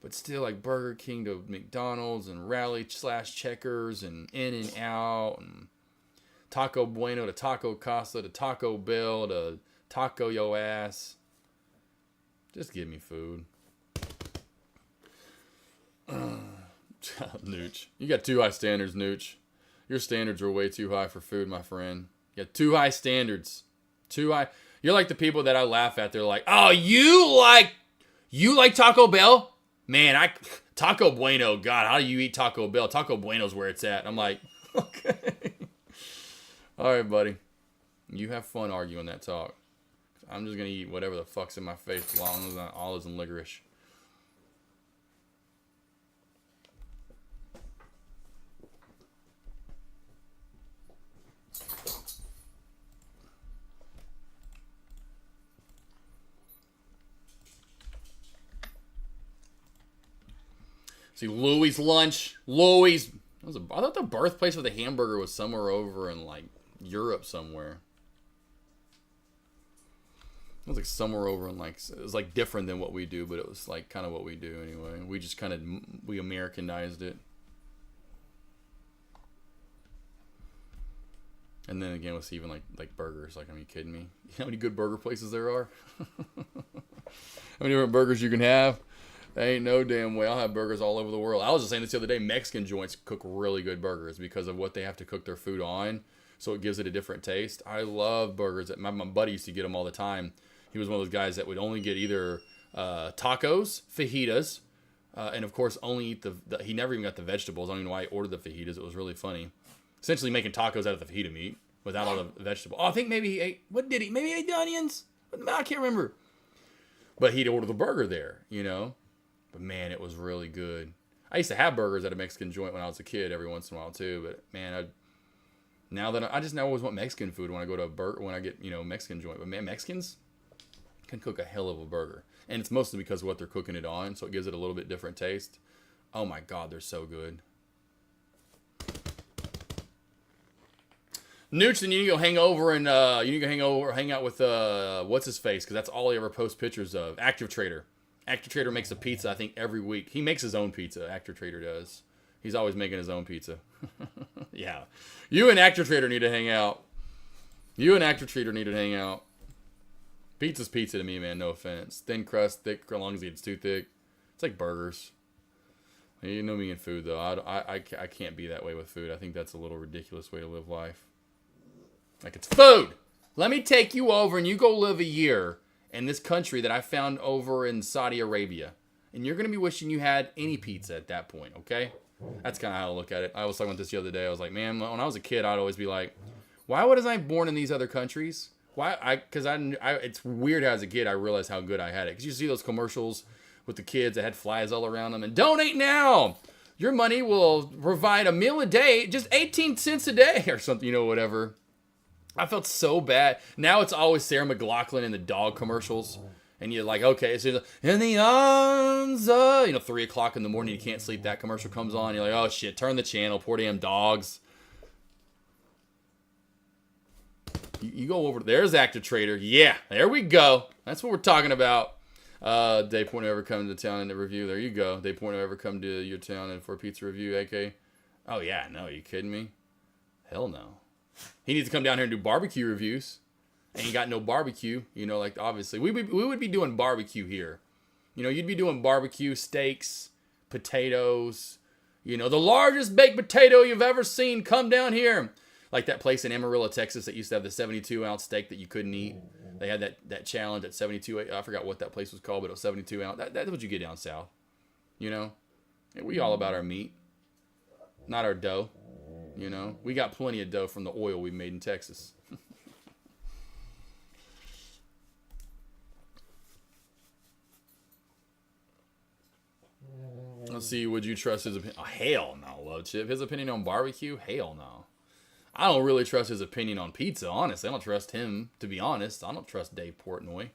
But still, like Burger King to McDonald's and Rally/Checkers and In-N-Out and Taco Bueno to Taco Casa to Taco Bell to Taco Yo Ass. Just give me food. Nooch. You got too high standards, Nooch. Your standards are way too high for food, my friend. You got too high standards. Too high. You're like the people that I laugh at. They're like, oh, you like Taco Bell? Man, Taco Bueno, God, how do you eat Taco Bell? Taco Bueno's where it's at. I'm like, okay. All right, buddy. You have fun arguing that talk. I'm just going to eat whatever the fuck's in my face as long as it's not olives and licorice. See, Louis' lunch. Louis. I thought the birthplace of the hamburger was somewhere over in, like, Europe somewhere. It was, like, somewhere over in, like, it was, like, different than what we do, but it was, like, kind of what we do anyway. We just kind of, we Americanized it. And then again, with even, like burgers. Like, are you kidding me? You know how many good burger places there are? How many different burgers you can have? Ain't no damn way. I'll have burgers all over the world. I was just saying this the other day. Mexican joints cook really good burgers because of what they have to cook their food on. So it gives it a different taste. I love burgers. My buddy used to get them all the time. He was one of those guys that would only get either tacos, fajitas, and of course only eat he never even got the vegetables. I don't even know why he ordered the fajitas. It was really funny. Essentially making tacos out of the fajita meat without all the vegetables. Oh, I think maybe he ate, what did he? Maybe he ate the onions? I can't remember. But he'd order the burger there, you know. But man, it was really good. I used to have burgers at a Mexican joint when I was a kid every once in a while too. But man, now I just now always want Mexican food when I go to when I get, you know, Mexican joint. But man, Mexicans can cook a hell of a burger, and it's mostly because of what they're cooking it on, so it gives it a little bit different taste. Oh my God, they're so good. Nooch, then you need to go hang over and hang out with what's his face, because that's all he ever posts pictures of. Active Trader. Active Trader makes a pizza, I think, every week. He makes his own pizza. Active Trader does. He's always making his own pizza. Yeah, you and Active Trader need to hang out. You and Active Trader need to hang out. Pizza's pizza to me, man. No offense. Thin crust, thick, as long as it's too thick. It's like burgers. You know me and food, though. I can't be that way with food. I think that's a little ridiculous way to live life. Like, it's food! Let me take you over and you go live a year in this country that I found over in Saudi Arabia. And you're going to be wishing you had any pizza at that point, okay? That's kind of how I look at it. I was talking about this the other day. I was like, man, when I was a kid, I'd always be like, why was I born in these other countries? Because it's weird how as a kid I realized how good I had it. Because you see those commercials with the kids that had flies all around them. And donate now! Your money will provide a meal a day, just 18 cents a day or something, whatever. I felt so bad. Now it's always Sarah McLachlan in the dog commercials. And you're like, okay, so in the arms of, 3 o'clock in the morning, you can't sleep. That commercial comes on. You're like, oh shit, turn the channel, poor damn dogs. You go over, there's Active Trader. Yeah, there we go. That's what we're talking about. Dave Point ever come to town in the review. There you go. Dave Point ever come to your town and for a pizza review, AK? Oh yeah, no, are you kidding me? Hell no. He needs to come down here and do barbecue reviews. Ain't got no barbecue, like obviously. We would be doing barbecue here. You'd be doing barbecue, steaks, potatoes. The largest baked potato you've ever seen. Come down here. Like that place in Amarillo, Texas that used to have the 72-ounce steak that you couldn't eat. They had that challenge at 72. I forgot what that place was called, but it was 72 ounce. That's what you get down south. We all about our meat, not our dough. We got plenty of dough from the oil we made in Texas. Let's see, would you trust his opinion? Oh, hell no, Love Chip. His opinion on barbecue? Hell no. I don't really trust his opinion on pizza, honestly. I don't trust him, to be honest. I don't trust Dave Portnoy.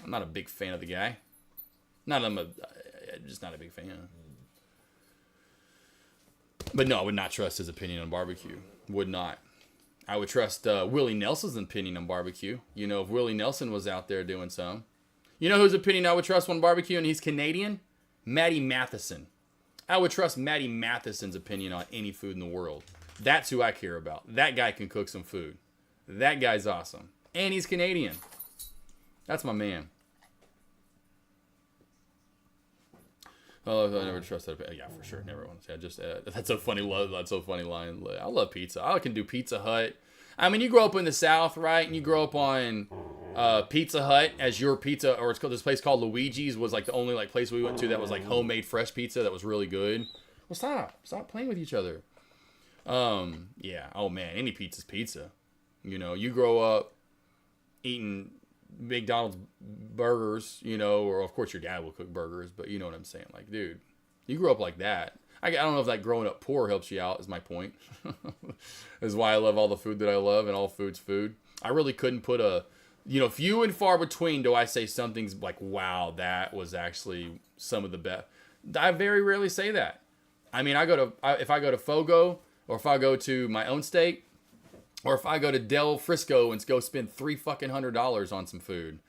I'm not a big fan of the guy. I'm just not a big fan. But no, I would not trust his opinion on barbecue. Would not. I would trust Willie Nelson's opinion on barbecue. If Willie Nelson was out there doing some. Whose opinion I would trust on barbecue, and he's Canadian? Matty Matheson. I would trust Matty Matheson's opinion on any food in the world. That's who I care about. That guy can cook some food. That guy's awesome. And he's Canadian. That's my man. Oh, I never trust that. Yeah, for sure. Never want to say. That's a funny line. I love pizza. I can do Pizza Hut. I mean, you grow up in the South, right? And you grow up on Pizza Hut as your pizza, or it's called this place called Luigi's was like the only place we went to that was like homemade fresh pizza that was really good. Well, stop playing with each other. Yeah. Oh man, any pizza's pizza. You grow up eating McDonald's burgers, or of course your dad will cook burgers, but you know what I'm saying. Like, dude, you grew up like that. I don't know if that growing up poor helps you out, is my point. Is why I love all the food that I love, and all food's food. I really couldn't put few and far between do I say something's like, wow, that was actually some of the best. I very rarely say that. I mean, if I go to Fogo, or if I go to my own steak, or if I go to Del Frisco and go spend $300 on some food,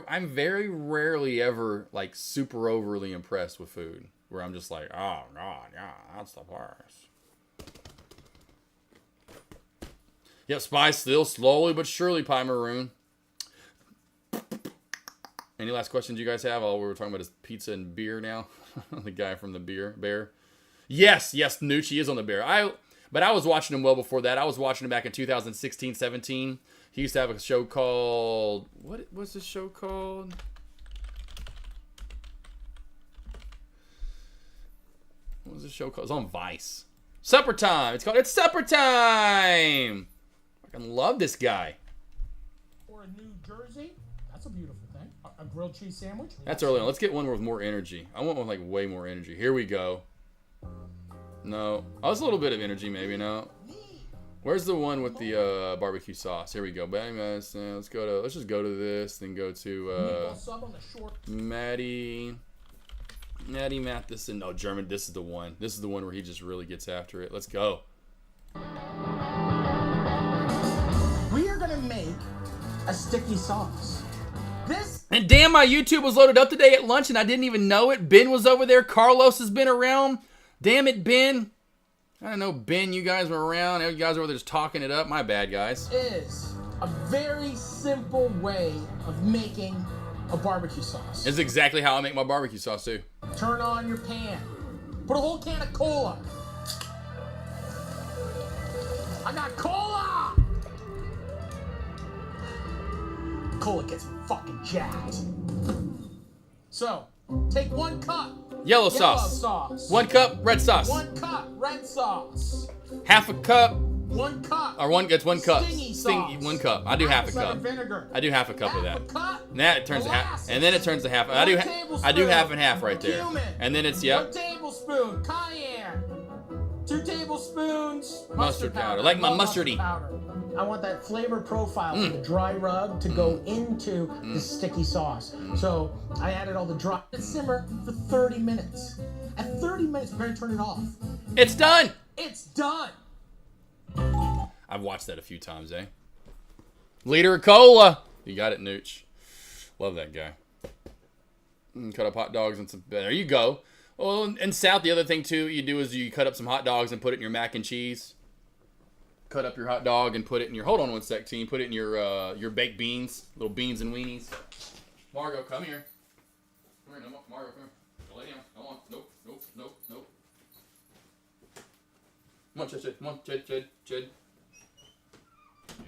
I'm very rarely ever like super overly impressed with food. Where I'm just like, oh god, yeah, that's the worst. Yep, Spice still slowly but surely Pie Maroon. Any last questions you guys have? All we were talking about is pizza and beer now. The guy from the bear. Yes, Nucci is on the bear. But I was watching him well before that. I was watching him back in 2016, 17. He used to have a show called, what was this show called? What was the show called? It was on Vice. Supper Time. It's Supper Time. I fucking love this guy. Or in New Jersey, that's a beautiful thing. A grilled cheese sandwich. That's early on. Let's get one with more energy. I want one with like way more energy. Here we go. No. Oh, it's a little bit of energy maybe now. Where's the one with the barbecue sauce? Here we go. Bang, let's just go to this, then go to Matty Matheson. No, German. This is the one. This is the one where he just really gets after it. Let's go. We are gonna make a sticky sauce. And damn, my YouTube was loaded up today at lunch and I didn't even know it. Ben was over there. Carlos has been around. Damn it, Ben. I don't know, Ben, you guys were around. You guys were over there just talking it up. My bad, guys. Is a very simple way of making a barbecue sauce. It's exactly how I make my barbecue sauce, too. Turn on your pan. Put a whole can of cola. I got cola! Coca-Cola gets me fucking jacked. So, take 1 cup. Yellow sauce. 1 cup red sauce. 1 cup red sauce. Half a cup. 1 cup. Or it's 1 cup. Stingy sauce. 1 cup. I do half a cup. Vinegar. I do half a cup of that. Half a cup. And that it turns to half, Molasses. and then it turns to half. I do half and half right there. Cumin. And then it's 1 tablespoon cayenne. 2 tablespoons Mustard powder. Like my I love mustardy. powder. I want that flavor profile from the dry rub to go into the sticky sauce. So I added all the dry. Simmer for 30 minutes. At 30 minutes, we're gonna turn it off. It's done. It's done. I've watched that a few times, eh? Liter of cola. You got it, Nooch. Love that guy. Cut up hot dogs and some. There you go. Well, in South, the other thing too you do is you cut up some hot dogs and put it in your mac and cheese. Cut up your hot dog and put it in your. Hold on one sec, team. Put it in your baked beans, little beans and weenies. Margo, come here. Come here, no, Margo, come here. Lay down. Come on. Nope. Come on, Chid. Come on, Chid.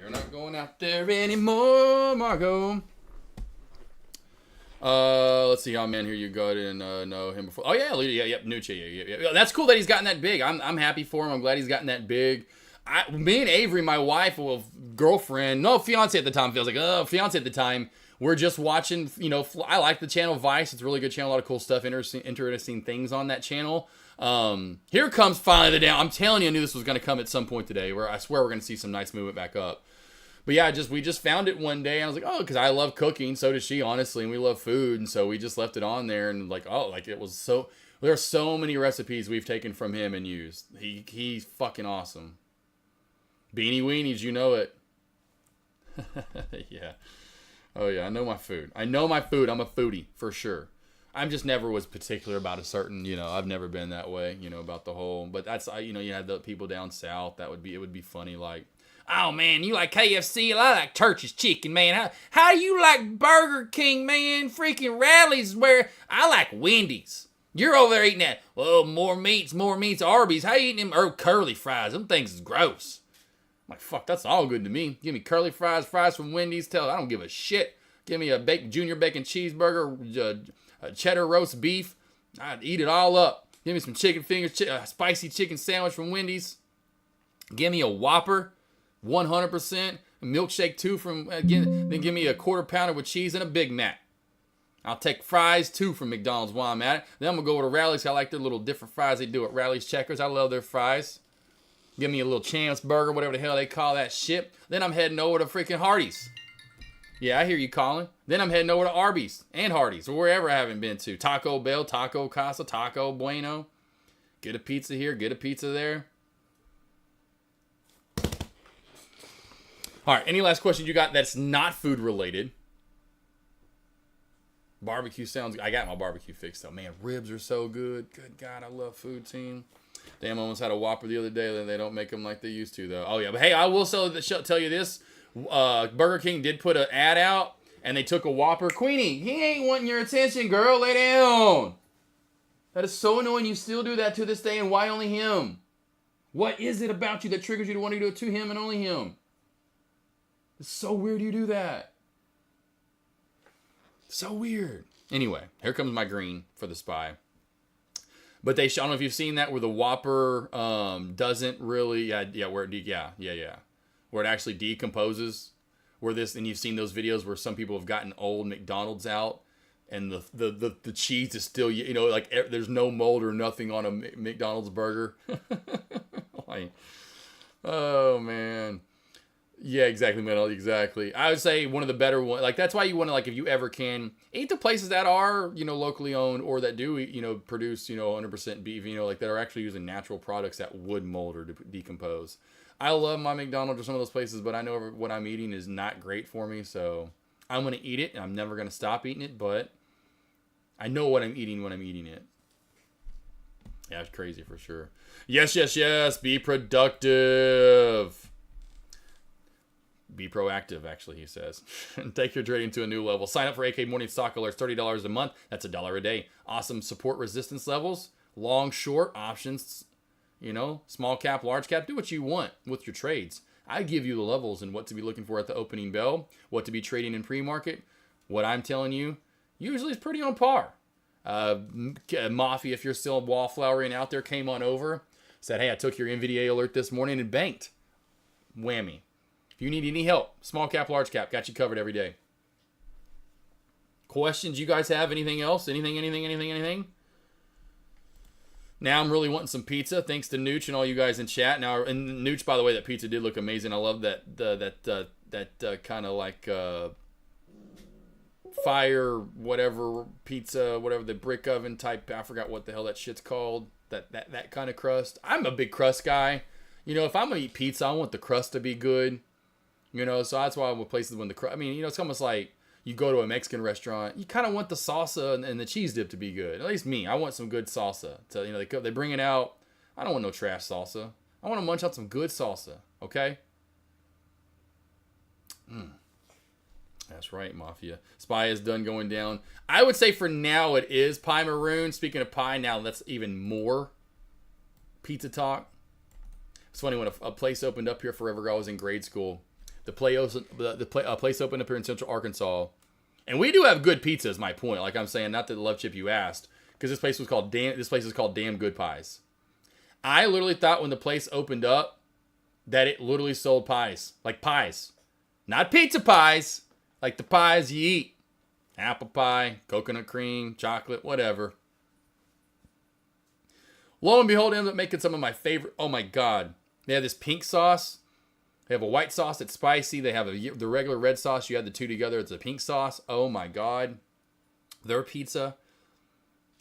You're not going out there anymore, Margo. Let's see how man here you got and know him before. Oh yeah, Nucci. Yeah. That's cool that he's gotten that big. I'm happy for him. I'm glad he's gotten that big. Me and Avery, my wife, well, girlfriend, no, fiance at the time, feels like, fiance at the time, we're just watching, I like the channel Vice. It's a really good channel, a lot of cool stuff, interesting things on that channel. Here comes finally the down. I'm telling you, I knew this was going to come at some point today, where I swear we're going to see some nice movement back up. But yeah, we just found it one day, and I was like, oh, because I love cooking, so does she, honestly, and we love food, and so we just left it on there, and it was so, there are so many recipes we've taken from him and used. He's fucking awesome. Beanie Weenies, you know it. Yeah. Oh yeah, I know my food. I'm a foodie, for sure. I'm just never was particular about a certain, I've never been that way, about the whole, but that's, you had the people down south, it would be funny, like, oh man, you like KFC, I like Church's chicken, man. How you like Burger King, man? Freaking Rallies, where I like Wendy's. You're over there eating that, more meats, Arby's. How you eating them curly fries? Them things is gross. I'm like, fuck, that's all good to me. Give me curly fries from Wendy's. I don't give a shit. Give me a junior bacon cheeseburger, cheddar roast beef. I'd eat it all up. Give me some chicken fingers, spicy chicken sandwich from Wendy's. Give me a Whopper, 100%. A milkshake too then give me a quarter pounder with cheese and a Big Mac. I'll take fries too from McDonald's while I'm at it. Then I'm gonna go over to Rally's. I like their little different fries they do at Rally's Checkers. I love their fries. Give me a little Champs burger, whatever the hell they call that shit. Then I'm heading over to freaking Hardee's. Yeah, I hear you calling. Then I'm heading over to Arby's and Hardee's, or wherever I haven't been to. Taco Bell, Taco Casa, Taco Bueno. Get a pizza here, get a pizza there. All right, any last questions you got that's not food related? Barbecue sounds, I got my barbecue fixed though. Man, ribs are so good. Good God, I love food, team. Damn, I almost had a Whopper the other day. They don't make them like they used to, though. Oh, yeah. But, hey, I will tell you this. Burger King did put an ad out, and they took a Whopper. Queenie, he ain't wanting your attention, girl. Lay down. That is so annoying. You still do that to this day, and why only him? What is it about you that triggers you to want to do it to him and only him? It's so weird you do that. So weird. Anyway, here comes my green for the spy. But I don't know if you've seen that where the Whopper doesn't really, where it actually decomposes. And you've seen those videos where some people have gotten old McDonald's out, and the cheese is still, like there's no mold or nothing on a McDonald's burger. Like, oh man. Yeah, exactly, man. Exactly. I would say one of the better ones. Like, that's why you want to, like, if you ever can, eat the places that are, locally owned or that do, produce, 100% beef, like that are actually using natural products that would mold or decompose. I love my McDonald's or some of those places, but I know what I'm eating is not great for me, so I'm going to eat it, and I'm never going to stop eating it, but I know what I'm eating when I'm eating it. Yeah, it's crazy for sure. Yes. Be productive. Be proactive, actually, he says. Take your trading to a new level. Sign up for AK Morning Stock Alerts, $30 a month. That's $1 a day. Awesome support resistance levels. Long, short options. Small cap, large cap. Do what you want with your trades. I give you the levels and what to be looking for at the opening bell, what to be trading in pre-market. What I'm telling you usually is pretty on par. Mafia, if you're still wallflowering out there, came on over, said, hey, I took your NVDA alert this morning and banked. Whammy. If you need any help, small cap, large cap, got you covered every day. Questions you guys have? Anything else? Anything? Now I'm really wanting some pizza. Thanks to Nooch and all you guys in chat. Now, and Nooch, by the way, that pizza did look amazing. I love that kind of like fire whatever pizza, whatever the brick oven type. I forgot what the hell that shit's called. That kind of crust. I'm a big crust guy. You know, if I'm gonna eat pizza, I want the crust to be good. You know, so that's why I'm with places when the crust. I mean, you know, it's almost like you go to a Mexican restaurant, you kind of want the salsa and the cheese dip to be good. At least me, I want some good salsa. So, you know, they bring it out. I don't want no trash salsa. I want to munch out some good salsa, okay? That's right, Mafia. Spy is done going down. I would say for now it is Pie Maroon. Speaking of pie, now that's even more pizza talk. It's funny, when a place opened up here forever ago, I was in grade school. The place opened up here in Central Arkansas. And we do have good pizza, is my point. Like I'm saying, not the love chip you asked. Because this place is called Damn Good Pies. I literally thought when the place opened up that it literally sold pies. Like pies. Not pizza pies. Like the pies you eat. Apple pie, coconut cream, chocolate, whatever. Lo and behold, I ended up making some of my favorite. Oh my God. They have this pink sauce. They have a white sauce that's spicy. They have the regular red sauce. You add the two together. It's a pink sauce. Oh my God. Their pizza,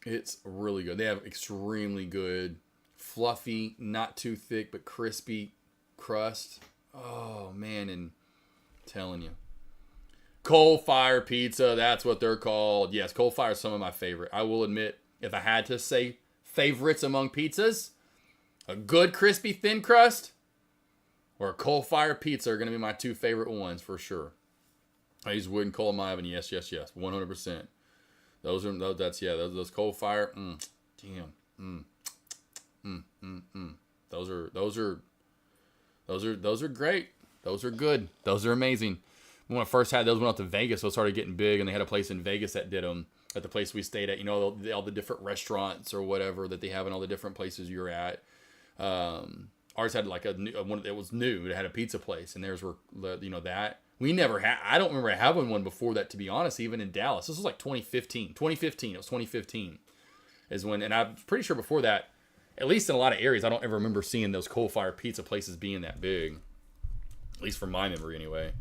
it's really good. They have extremely good, fluffy, not too thick, but crispy crust. Oh man, and I'm telling you. Coal Fire Pizza, that's what they're called. Yes, Coal Fire is some of my favorite. I will admit, if I had to say favorites among pizzas, a good crispy thin crust or a Coal Fire Pizza are going to be my two favorite ones for sure. I use wood and coal in my oven. Yes, 100%. Those Coal Fire. Those are great. Those are good. Those are amazing. When I first had those, went out to Vegas, so it started getting big, and they had a place in Vegas that did them at the place we stayed at. You know, all the different restaurants or whatever that they have in all the different places you're at. Ours had like one that was new. It had a pizza place, and theirs were, you know, that. We never had, I don't remember having one before that, to be honest, even in Dallas. This was like 2015. It was 2015 is when, and I'm pretty sure before that, at least in a lot of areas, I don't ever remember seeing those Coal Fire Pizza places being that big. At least from my memory, anyway.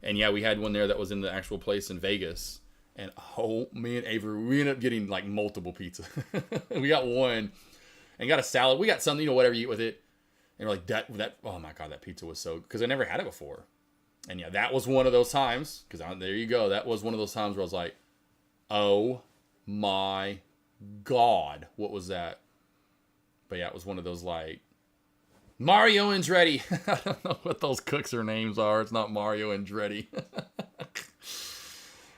And yeah, we had one there that was in the actual place in Vegas. And oh, me and Avery, we ended up getting like multiple pizza. We got one and got a salad. We got something, you know, whatever you eat with it. And we're like, that, oh my God, that pizza was so, because I never had it before. And yeah, that was one of those times, because there you go. That was one of those times where I was like, oh my God, what was that? But yeah, it was one of those like, Mario Andretti. I don't know what those cooks' names are. It's not Mario Andretti.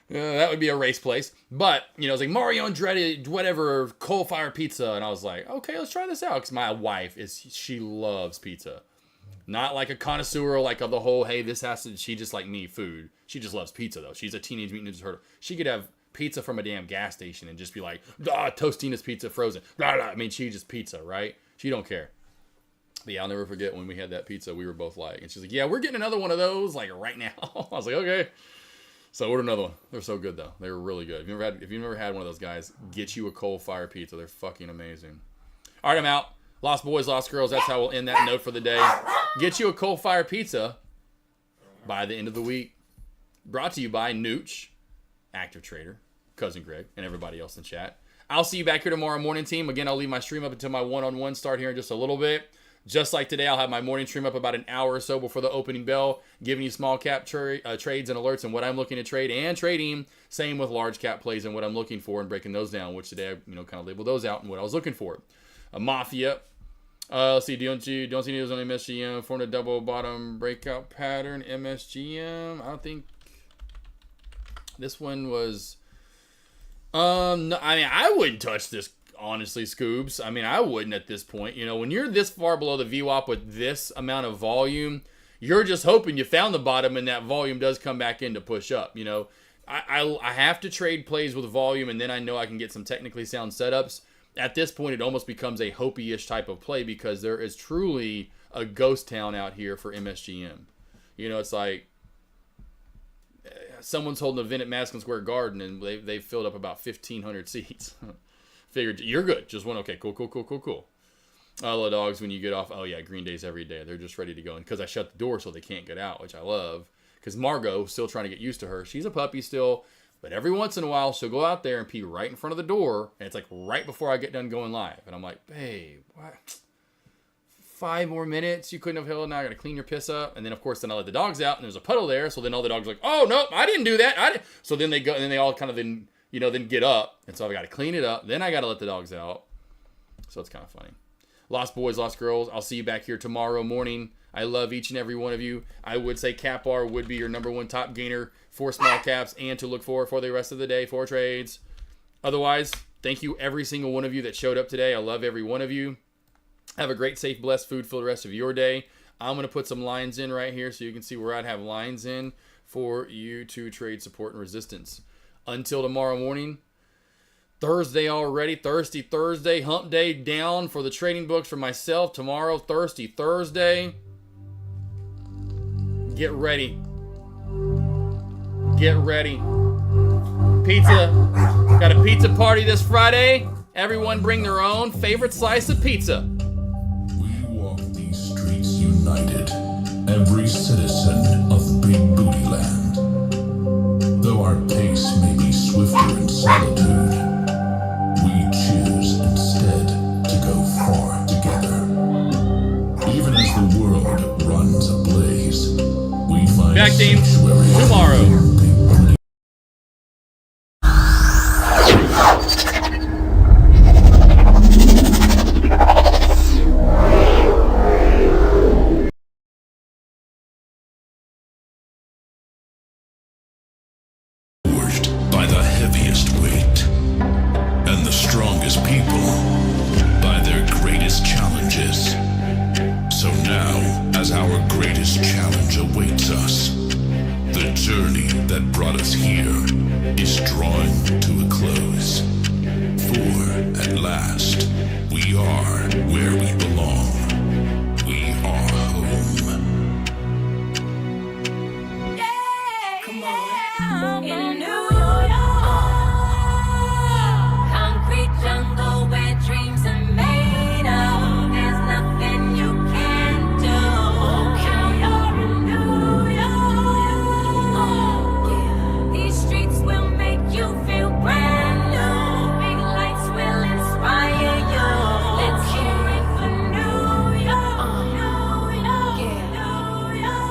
That would be a race place. But, you know, it's like Mario Andretti, whatever, Coal Fire Pizza. And I was like, okay, let's try this out. Because my wife, she loves pizza. Not like a connoisseur, like of the whole, hey, this has to, she just like me, food. She just loves pizza, though. She's a Teenage Mutant Ninja Turtle. She could have pizza from a damn gas station and just be like, Tostina's pizza frozen. Blah, blah. I mean, she just pizza, right? She don't care. But yeah, I'll never forget when we had that pizza, we were both like, and she's like, yeah, we're getting another one of those, like, right now. I was like, okay. So I ordered another one. They're so good, though. They were really good. If you've never had one of those guys, get you a Coal Fire Pizza. They're fucking amazing. All right, I'm out. Lost boys, lost girls. That's how we'll end that note for the day. Get you a Coal Fire Pizza by the end of the week. Brought to you by Nooch, Active Trader, Cousin Greg, and everybody else in chat. I'll see you back here tomorrow morning, team. Again, I'll leave my stream up until my one-on-one start here in just a little bit. Just like today, I'll have my morning stream up about an hour or so before the opening bell, giving you small cap trades and alerts and what I'm looking to trade and trading. Same with large cap plays and what I'm looking for and breaking those down, which today I kind of labeled those out and what I was looking for. Mafia. Let's see, don't see news on MSGM. Formed a double bottom breakout pattern. MSGM. I don't think this one was. No, I mean, I wouldn't touch this. Honestly, Scoobs. I mean, I wouldn't at this point. You know, when you're this far below the VWAP with this amount of volume, you're just hoping you found the bottom and that volume does come back in to push up. You know, I have to trade plays with volume, and then I know I can get some technically sound setups. At this point, it almost becomes a Hopi-ish type of play because there is truly a ghost town out here for MSGM. You know, it's like someone's holding an event at Madison Square Garden, and they've filled up about 1,500 seats. Figured, you're good. Just one, okay, cool. All the dogs, when you get off, oh yeah, Green Day's every day. They're just ready to go. And because I shut the door so they can't get out, which I love. Because Margot, still trying to get used to her. She's a puppy still. But every once in a while, she'll go out there and pee right in front of the door. And it's like right before I get done going live. And I'm like, babe, what? 5 more minutes? You couldn't have held. Now I got to clean your piss up. And then, of course, then I let the dogs out. And there's a puddle there. So then all the dogs are like, oh, no, I didn't do that. So then they go. And then they all kind of then get up. And so I've got to clean it up. Then I got to let the dogs out. So it's kind of funny. Lost boys, lost girls. I'll see you back here tomorrow morning. I love each and every one of you. I would say Cap R would be your #1 top gainer for small caps and to look for the rest of the day for trades. Otherwise, thank you every single one of you that showed up today. I love every one of you. Have a great, safe, blessed, food-filled rest of your day. I'm going to put some lines in right here so you can see where I'd have lines in for you to trade support and resistance. Until tomorrow morning, Thursday already, Thirsty Thursday, hump day down for the trading books for myself. Tomorrow, Thirsty Thursday. Get ready. Get ready. Pizza. Got a pizza party this Friday. Everyone bring their own favorite slice of pizza. We walk these streets united, every citizen of Big Booty Land. Though our pace may be swifter in solitude, we choose instead to go far together. Even as the world runs ablaze, we find Back team sanctuary tomorrow. in Big Booty. Forged by the heaviest weight and the strongest people by their greatest challenges. So now, as our greatest challenge awaits us, the journey that brought us here is drawing to a close. For at last, we are where we belong. We are home. In New York, concrete jungle where dreams are made of. There's nothing you can't do. You're in New York. These streets will make you feel brand new. Big lights will inspire you. Let's hear it for New York, New York, New York.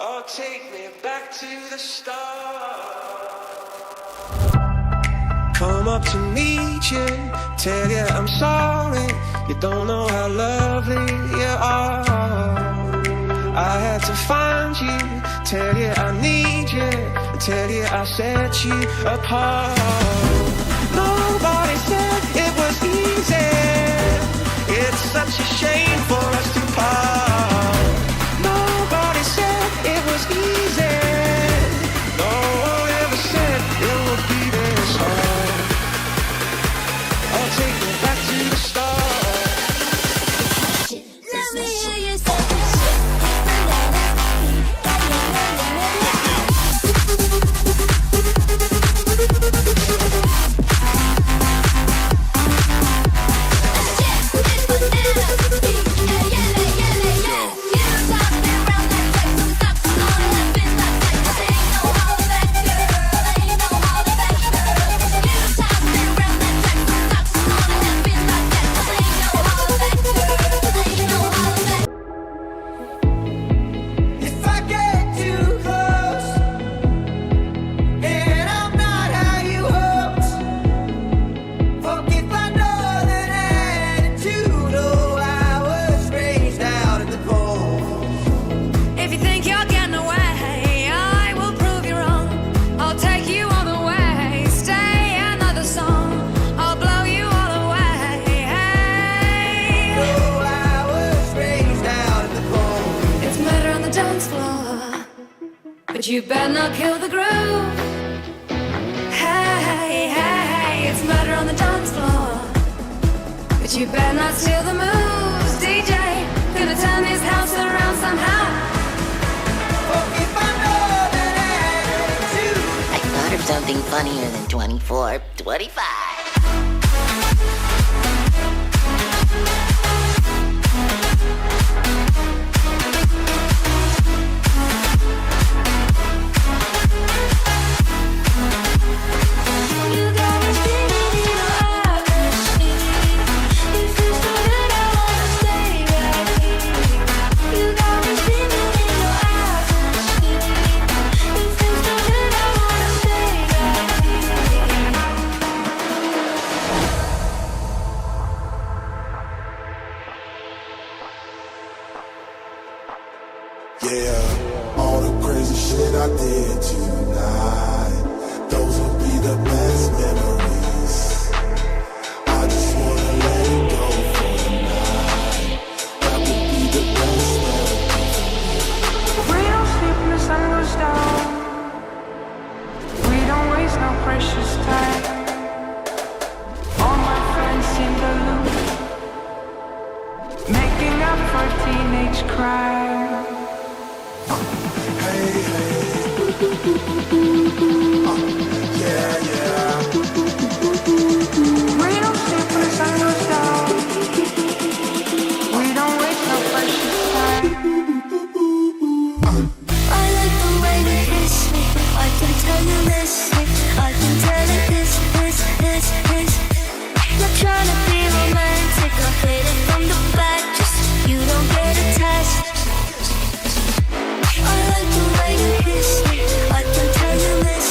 Oh, take me back to the start. Come up to meet you, tell you I'm sorry. You don't know how lovely you are. I had to find you, tell you I need you, tell you I set you apart. Nobody said it was easy. It's such a shame for us to part. Nobody said it was easy. No one ever said it would be this hard. I'll take you back to the start. Let me hear you say shit. but you better not kill the groove. Hey, hey, hey, it's murder on the dance floor, but you better not steal the moves. DJ, gonna turn this house around somehow. I thought of something funnier than 24, 25. Yeah, all the crazy shit I did tonight, those will be the best memories. I just wanna let it go for the night. That would be the best memories. We don't sleep when the sun goes down. We don't waste no precious time. All my friends seem to lose, making up for teenage crime. Yeah, yeah. We don't sleep when the sun goes down. We don't waste no precious time. I like the way you kiss me. I can tell you this. I can tell it this. Not trying to be romantic. I hit it from the back, just so you don't get attached. I like the way you kiss me. I can tell you this.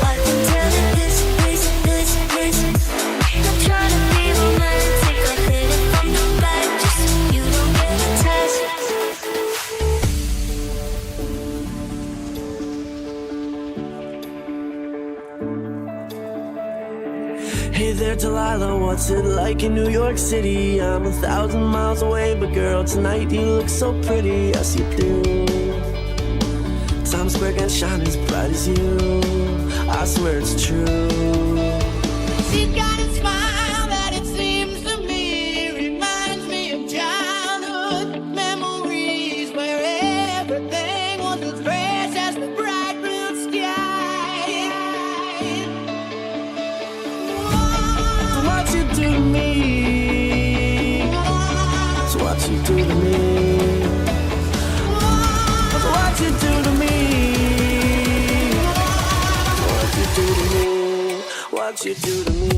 I can tell it this. Not trying to be romantic. I hit it from the back, just so you don't get attached. Hey there, Delilah, what's it like in New York City? I'm 1,000 miles away, but girl, tonight you look so pretty, yes you do. Times Square can shine as bright as you, I swear it's true. She's got a smile that it seems to me reminds me of childhood memories where everything was as fresh as the bright blue sky. So what you do to me? So what you do to me? So what you do to me? What you do to me? What you do to me?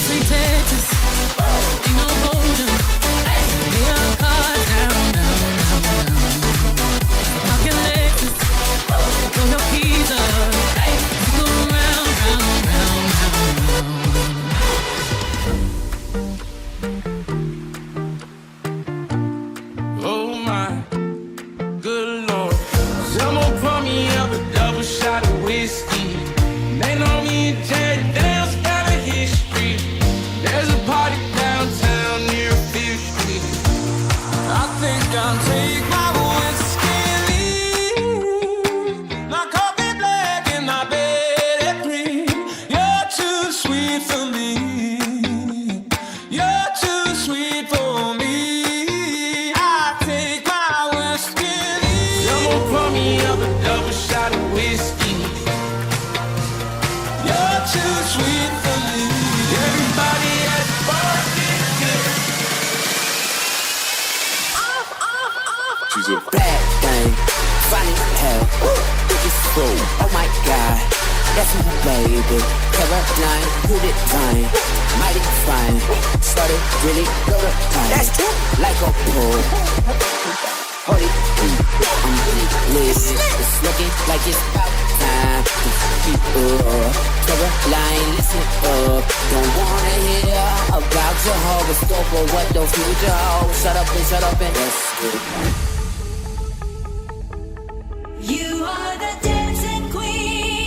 Sweet Texas, ain't no holding. Lay our cards down. Talking Lexus, throw your keys up. Go round. Oh my, good Lord. Someone pour me up a double shot of whiskey. They know me and Jerry Dale's got a history. There's a party downtown near 5th Street. I think I'll take my whiskey and leave. My coffee black and my bed at 3. You're too sweet for me. You're too sweet for me. I take my whiskey and leave. Someone pour me up a double shot of whiskey. You're too sweet for me. Everybody at the bar get good. She's a bad thing, funny hell, thick as full. Oh my God, that's my baby. Caroline, who did time? Mighty fine, started really go to time. That's true, like a pool. Holy, I'm really lit. It's looking like it's about time to keep up. Caroline, listen up. Don't wanna hear about your horoscope or what the future holds. Shut up and let's get it. You are the dancing queen.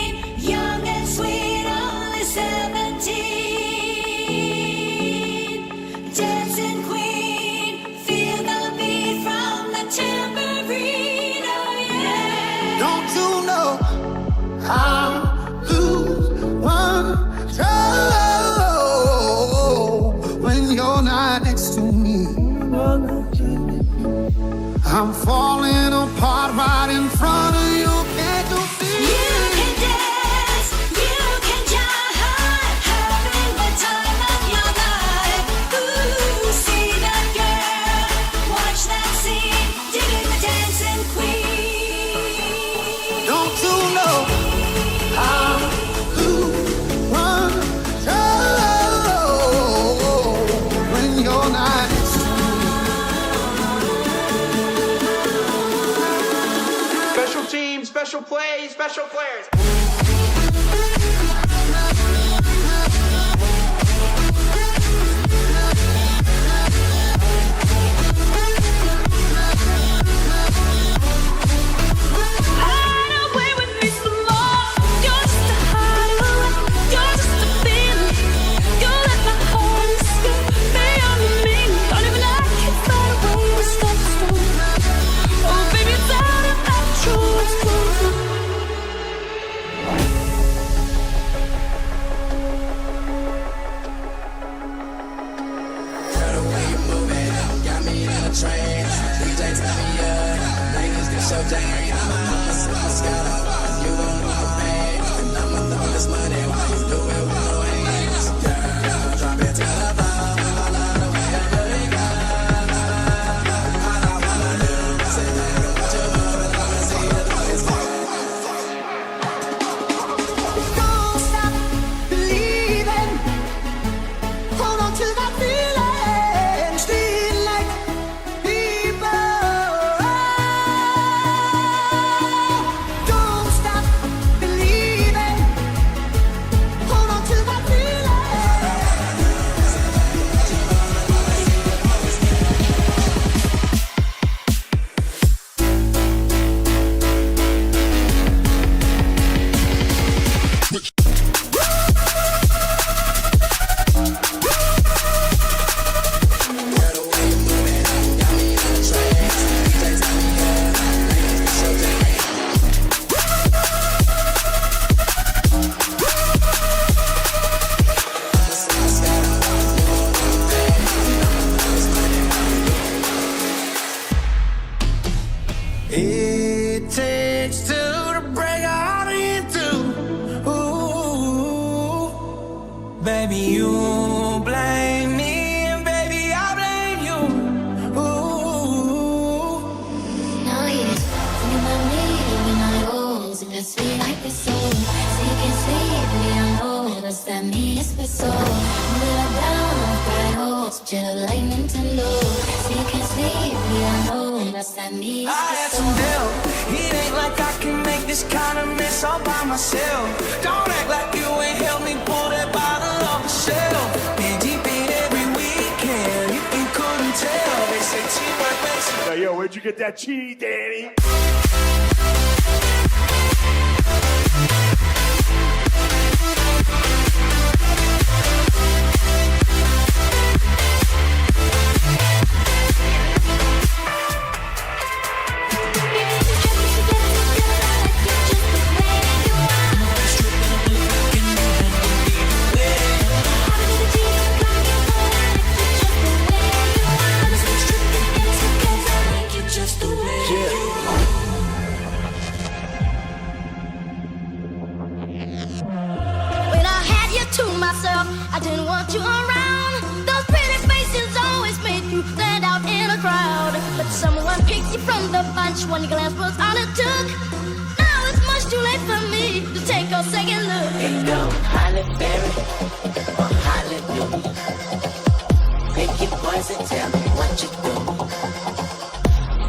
I'm falling apart right in front of you. Can't you see? You can dance, you can jive, having the time of your life. Ooh, see that girl, watch that scene, digging the dancing queen. Don't you know how to run when you're not? Special teams, special plays, special players. Hide away with me some more. You're just a hideaway. You're just a feeling. You let my heart escape. Beyond me. Don't even I can find a way to stop the storm. Oh, baby, it's out of control. It's closing. Got me in a trance. DJ tell me niggas get so dang. I'm a scatter. You don't know the pain. And I'ma throw this money while you do it with no hands. Girl, drop it to the floor. I love the way you do it, girl. All I wanna do is sit back and watch you move it. I'ma see you do this Don't stop believing. Hold on to that feeling. Feel like people. Don't stop believing. Hold on to that feeling. It takes two to break a heart in two. Ooh, baby, you blame me, and baby, I blame you. Ooh, Now he's thinking about me when I goes. If it's sweet like this so, so you can sleep, baby, I know. What's that mean? It's been so. Move it down, right hole. Switch it up like Nintendo. So you can sleep, baby, I know. What's that mean? I had some help. It ain't like I can make this kind of mess all by myself. Don't act like you ain't helped me pull that bottle off the shelf. Been deep in every weekend. You couldn't tell. They say teamwork makes it. Hey, yo, where'd you get that cheese, Danny? When I had you to myself, I didn't want you around. Those pretty faces always made you stand out in a crowd. But someone picked you from the bunch. One glance was all it took. Now it's much too late for me to take a second look. Hey, go, Holly Berry or Hallelujah. Pick your poison, tell me what you do.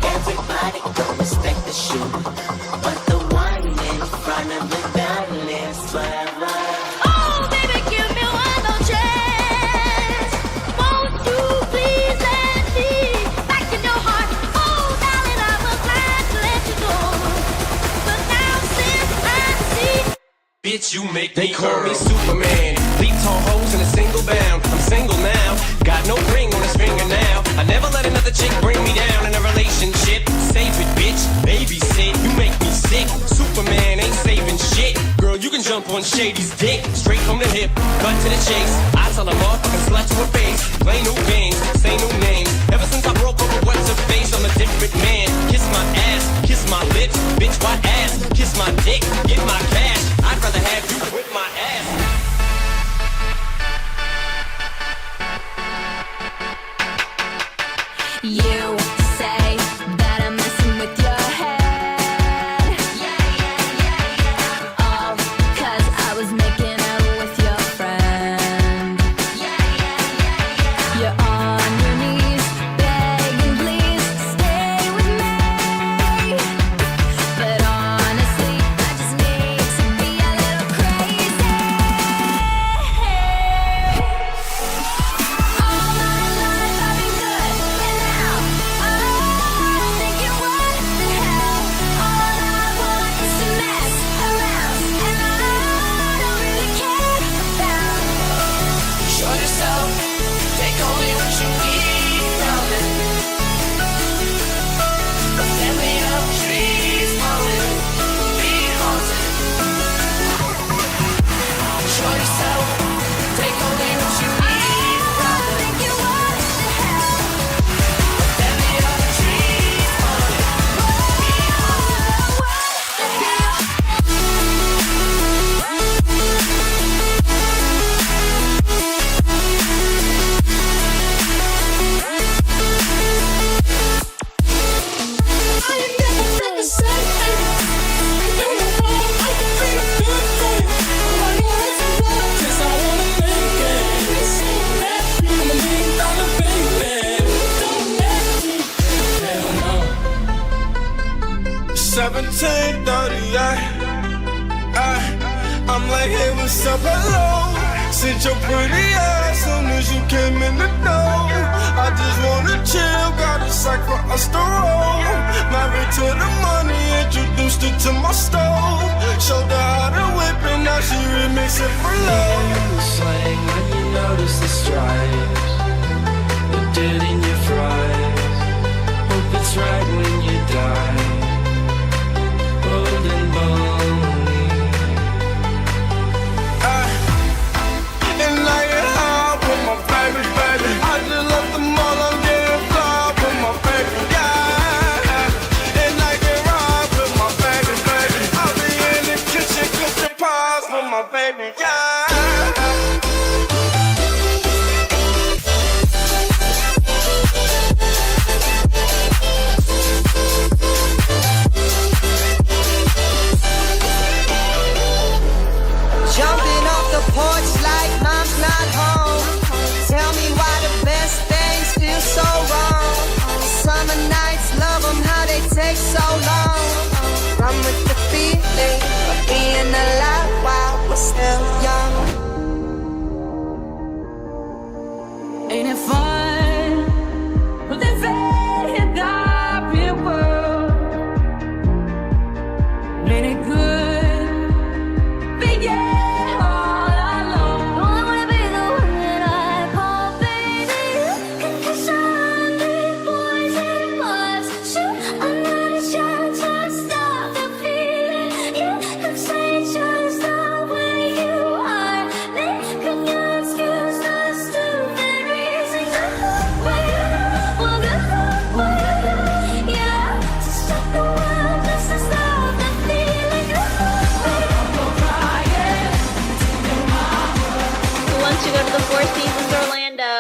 Everybody go respect the shoe, but the one in front of me that lives forever. Oh, baby, give me one more chance. Won't you please let me back in your heart? Oh, darling, I was glad to let you go. But now since I see, Bitch, you make they call me Superman. Leap tall hoes in a single bound. I'm single now. Got no ring on his finger now. I never let another chick bring me down in a relationship. Save it, bitch. Babysit. You make me sick. Superman ain't saving shit. Girl, you can jump on Shady's dick, straight from the hip, cut to the chase. I tell a motherfucking slut to her face, play new games, say new names. Ever since I broke up with what's her face, I'm a different man. Kiss my ass, kiss my lips, bitch, what ass? Kiss my dick, get my cash. I'd rather have you whip my ass. You say that I'm messing with your head. All 'cause I was making out with your friend. You're on your knees, begging please stay with me. But honestly, I just need to be a little crazy. All my life I've been good, and now I'm thinking, what the hell? All I want is to mess around, and I don't really care about. Show yourself, take only what you need from it. A family of trees haunted, be haunted. Show yourself, take only what you need from it. Thinking, what the hell? A family of trees haunted, be Yes, I wanna make it. 1738. I'm like, hey, what's up, hello? Sit your pretty ass soon as you came in the door. I just wanna chill, got a sack for us to roll. Married to the money, introduced her to my stove. Showed her how to whip it, now she remix it for love. Slang when you notice the stripes, the dirt in your fries. Hope it's right when you die. Old and bony. And like it hard with my baby, baby. I just left the mall, I'm getting fly with my baby, yeah. And like it hard with my baby, baby. I'll be in the kitchen cooking pies with my baby, yeah. Jumping off the porch like mom's not home. Tell me why the best things feel so wrong. Summer nights, love them how they take so long. Run with the feeling of being alive while we're still young. Ain't it fun? Living in the real world. Ain't it good? But yeah, all alone. I wanna be the one that I call baby. Concussion, big boys and bars. Shoot another shot, try to stop the feeling. You could say just the way you are. Make up your excuse, not a stupid reason. Yeah, to stop the world, just to stop the feeling. Who wants to go to the Four Seasons Orlando?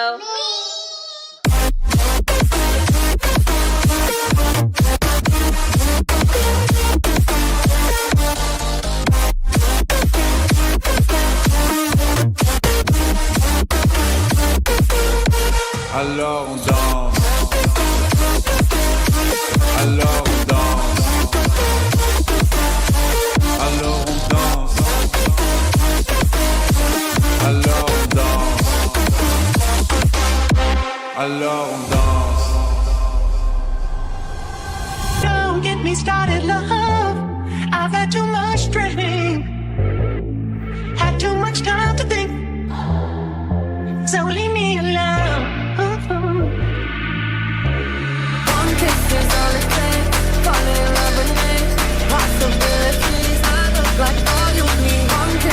Alors on danse. Alors on danse. Alors on danse. Alors on danse. Alors on danse. Don't get me started, love. I've had too much drink, had too much time to think. So leave me alone. One kiss is all it takes. Fall in love with me. Possibilities. I look like all you need. One kiss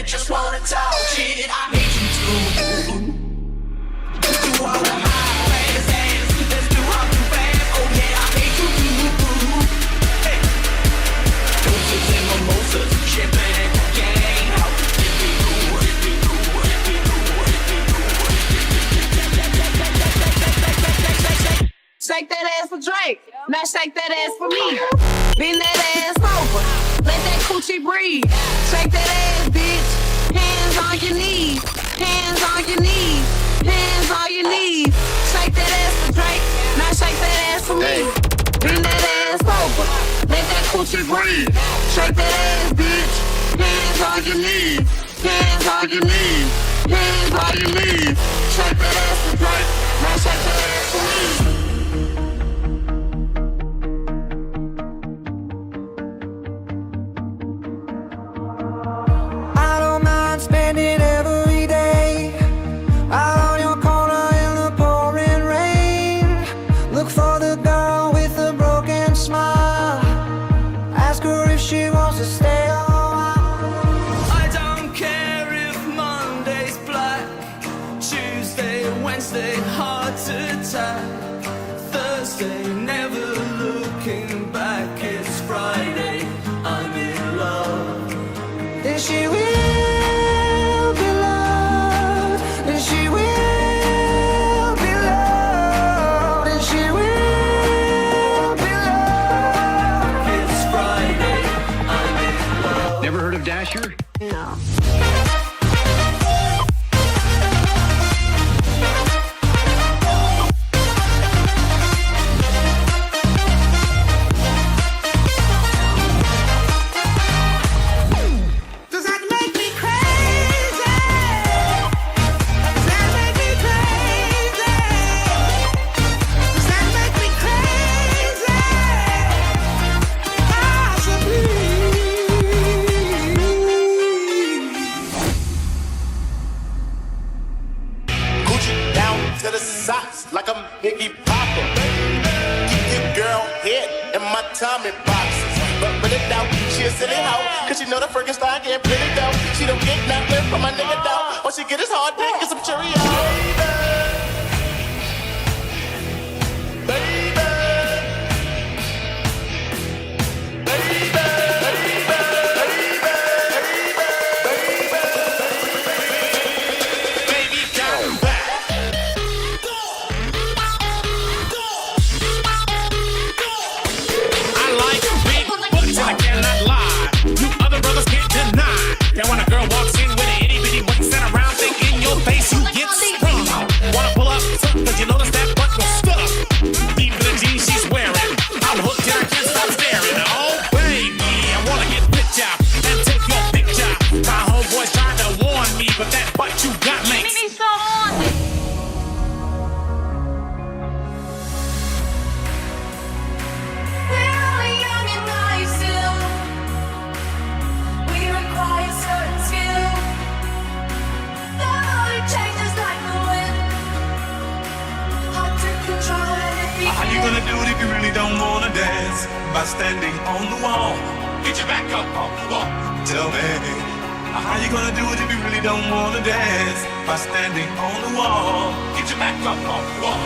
just wanna talk shit. I need you to do all the high class dance. Let's do all too fast. Oh yeah, I need you to. Hey, doses and mimosas, champagne and cocaine. Shake that ass for Drake, now shake that ass for me. Bend that ass over, let that coochie breathe. Shake that ass, bitch. Hands on your knees, hands on your knees, hands on your knees. Shake that ass for Drake, now shake that ass for me. Bend that ass over, let that coochie breathe. Shake that ass, bitch. Hands on your knees, hands on your knees, hands on your knees. Shake that ass for Drake, now shake that ass for me. Spending every day out on your corner in the pouring rain. Look for the girl with a broken smile. Ask her if she wants to stay a while. I don't care if Monday's black, Tuesday, Wednesday, hard to tap, Thursday, never looking back. It's Friday, I'm in love. Then she will. She will be loved, and she will be loved. It's Friday, I'm in love. Never heard of Dasher? No. Like I'm Iggy Papa. Keep your girl head in my Tommy boxes. But it out, she a silly hoe. Cause she know the Frankenstein can't play it down. She don't get nothing from my nigga down. Once she get his hard dick, get some Cheerios. Now when a girl walks in with an itty bitty waist and around thing in your face, you get sprung. Wanna pull up, cause you notice that butt was stuck deep in the jeans she's wearing. I'm hooked and I can't stop staring. Oh baby, I wanna get picked out and take your picture. My homeboys tried to warn me, but that butt you got makes me so horny. How you gonna do it if you really don't wanna dance? By standing on the wall. Get your back up on the wall. Tell me, how you gonna do it if you really don't wanna dance? By standing on the wall. Get your back up on the wall.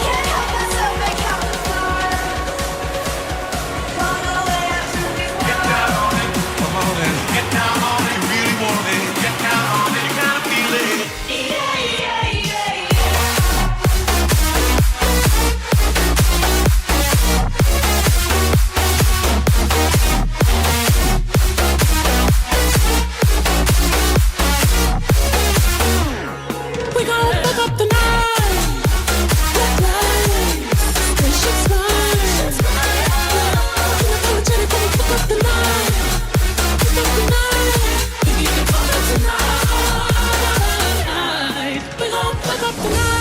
Can't help myself, make out the floor. Wanna wear to be warm. Get down on it, come on in. Get down on it, you really want it. Get down on it, you kinda feel it. We gon' fuck up the night. Black lights, spaceships fly. Apologetic, gonna fuck up the night. Fuck up the night. Baby, you can fuck up the night. We gon' fuck up the night.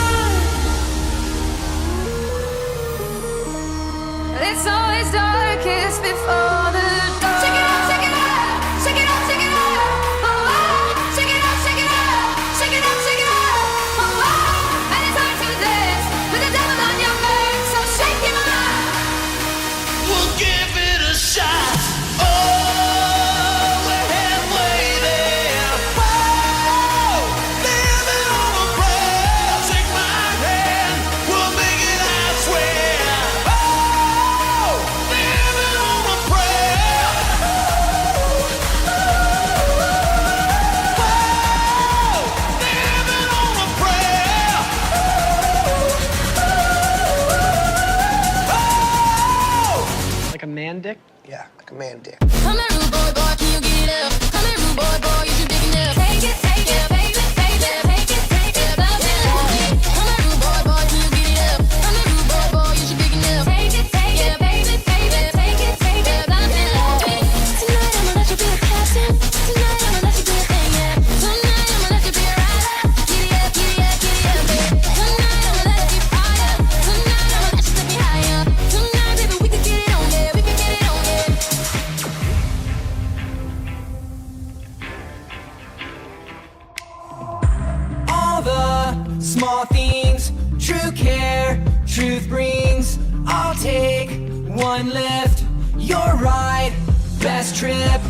It's always darkest before the dawn. Check it out, check it out, check it out, check it out. Oh, oh. Check it out, check it out, check it out, check it out. Oh, oh. And it's time to dance with the devil on your face. So shake him out. We'll give it a shot. Oh. man dick? Yeah, like a man dick. Come here, rude boy, boy, can you get it up? Come here, rude boy, boy, is you big enough? Take it, baby, baby, take it, love it. Come here, rude boy, boy, can you get it up? Come here, rude boy, boy, is you big enough? Take it, baby, baby, take it, love it. Tonight I'ma let you be a captain. Tonight I'ma let you be a thing, yeah. Tonight I'ma let you be a rider. Giddy up, baby. Tonight I'ma let it be fire. Tonight I'ma let you take me higher. Tonight, baby, we can get it on, yeah. We can get it on, yeah. All the small things, true care, truth brings. I'll take one lift, your ride, best trip.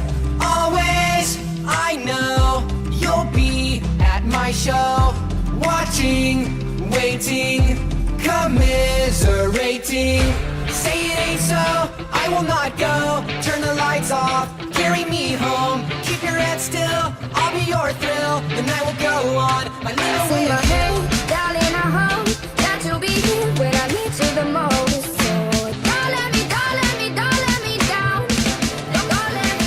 Always, I know you'll be at my show, watching, waiting, commiserating. Say it ain't so, I will not go. Turn the lights off, carry me home. Keep your head still, I'll be your thrill. The night will go on, my little way of Darling, I hope that you'll be here when I need you the most. So don't let me down. Don't let me down. Don't let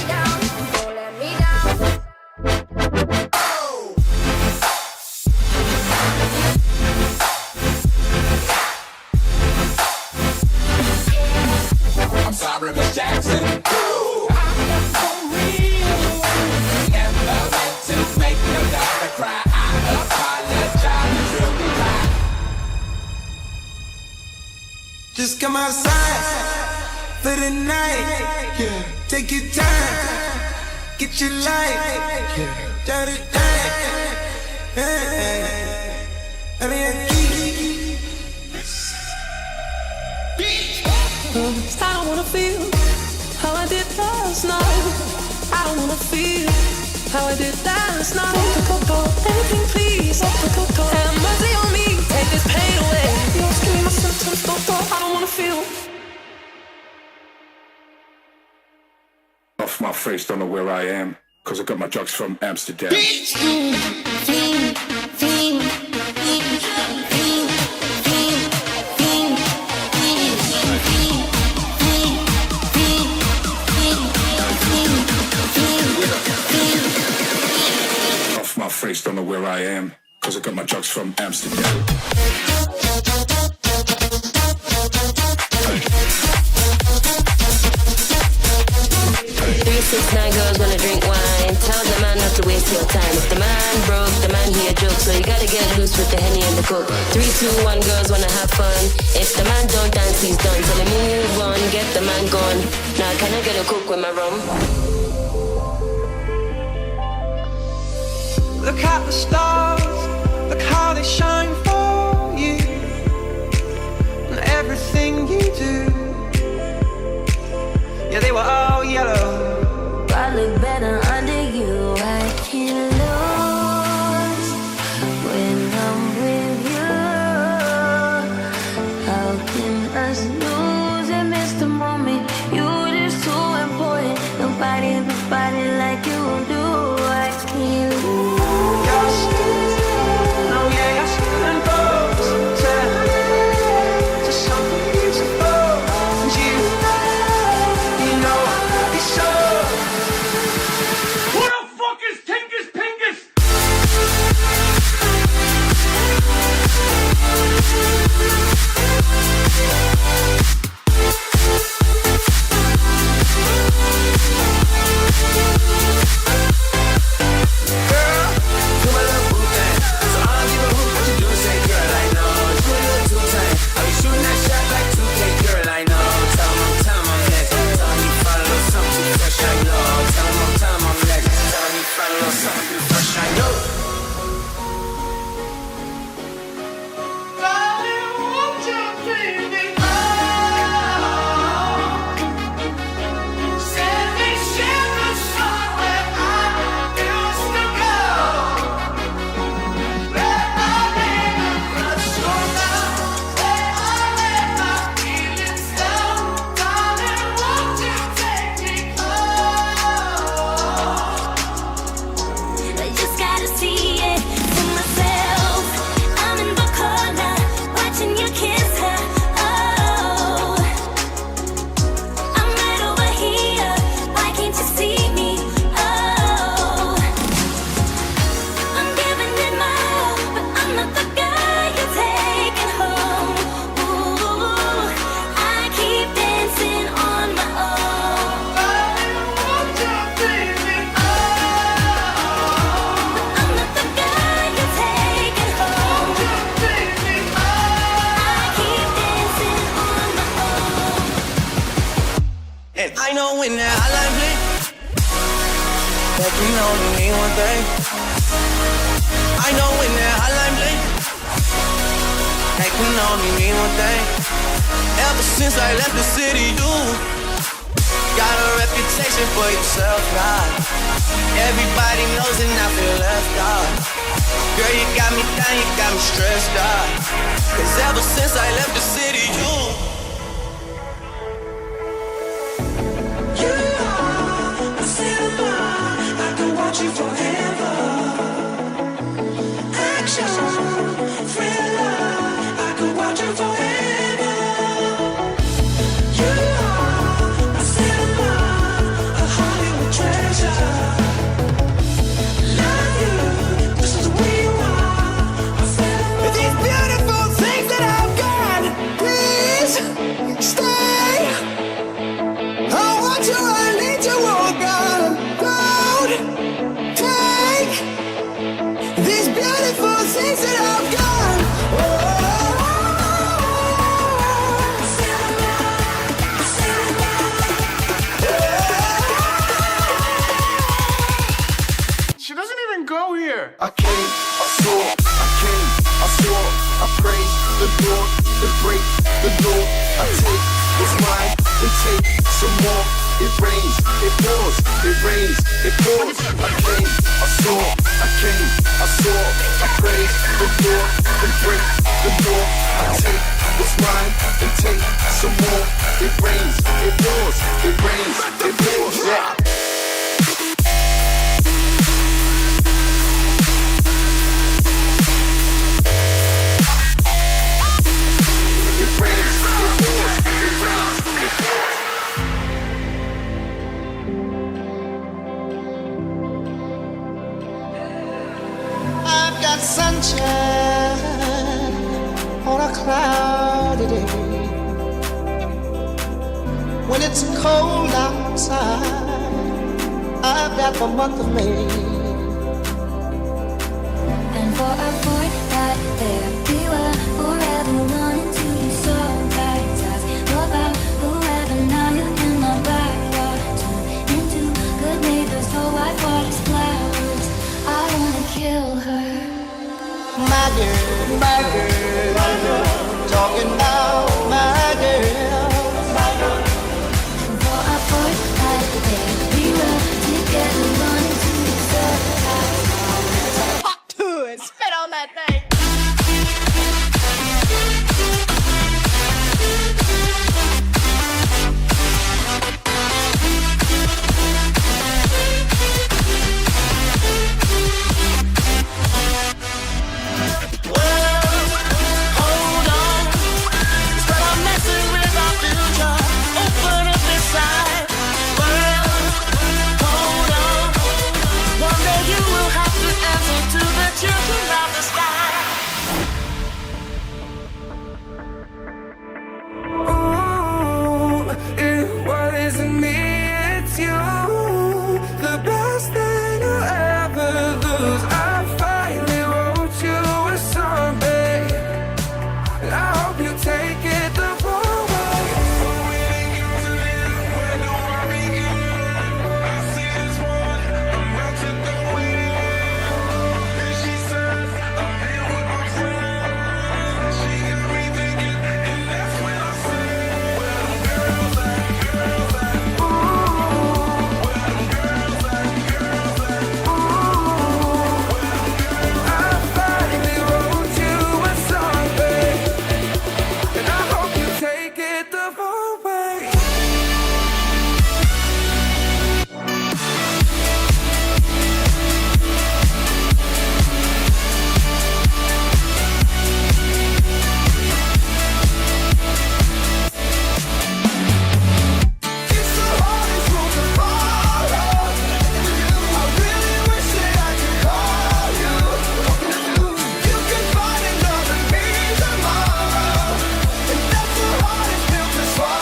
me down. I'm sorry, Miss Jackson. Ooh, I'm for real. Never meant to make your daughter cry. I apologize, really try. Just come outside for the night. Yeah. Take your time, get your light. Yeah. Dirty night. I don't wanna feel how I did last night. I don't wanna feel how I did last night. Anything please, have mercy on me, take this pain away. You're asking me my symptoms, I don't wanna feel. Off my face, don't know where I am, cause I got my drugs from Amsterdam. Off my face, don't know where I am, cause I got my drugs from Amsterdam. 369 girls wanna drink wine. Tell the man not to waste your time. If the man broke, the man he a joke. So you gotta get loose with the Henny and the Coke. 3, 2, 1 girls wanna have fun. If the man don't dance, he's done. So me move on, get the man gone. Now can I get a Coke with my rum? Look at the stars, look how they shine for you. And everything you do, yeah, they were all yellow. I look better under you. I can't lose when I'm with you. How can us lose and miss the moment? You're just too important. Nobody like you do. I can't lose. No, yeah, you're still involved. To something beautiful. And you know, it's so. Who the fuck is Tingus Pingus? I know when that hotline bling, that can only mean one thing. I know when that hotline bling, that can only mean one thing. Ever since I left the city, you got a reputation for yourself, right? Everybody knows and I feel left out. Girl, you got me down, you got me stressed out. Cause ever since I left the city, you are a cinema. I could watch you forever. Action, thriller. I could watch you forever. You are a cinema, a Hollywood treasure. Love you, this is who you are. A cinema. These beautiful things that I've got, please stay. I want you, I need you, oh God. Don't take these beautiful things that I've got. She doesn't even go here. I came, I saw, I came, I saw, I praise the Lord, then break the law. I take what's mine and take some more. It rains, it pours, it rains, it pours. I came, I saw, I came, I saw, I praise the Lord, then break the law. I take what's mine and take some more. It rains, it pours, it rains, it pours. Yeah. I've got sunshine on a cloudy day. When it's cold outside, I've got the month of May. And for a fortnight there, we were forever wanting to be so baptized. Look out, whoever, now you in my backyard. Turn into good neighbors, so white waters, flowers. I wanna kill her. My girl, my girl, my girl. Talking about my girl, my girl. And for a fortnight there, we were together wanting to be so baptized. Hot to it, spit on that thing. Swallow.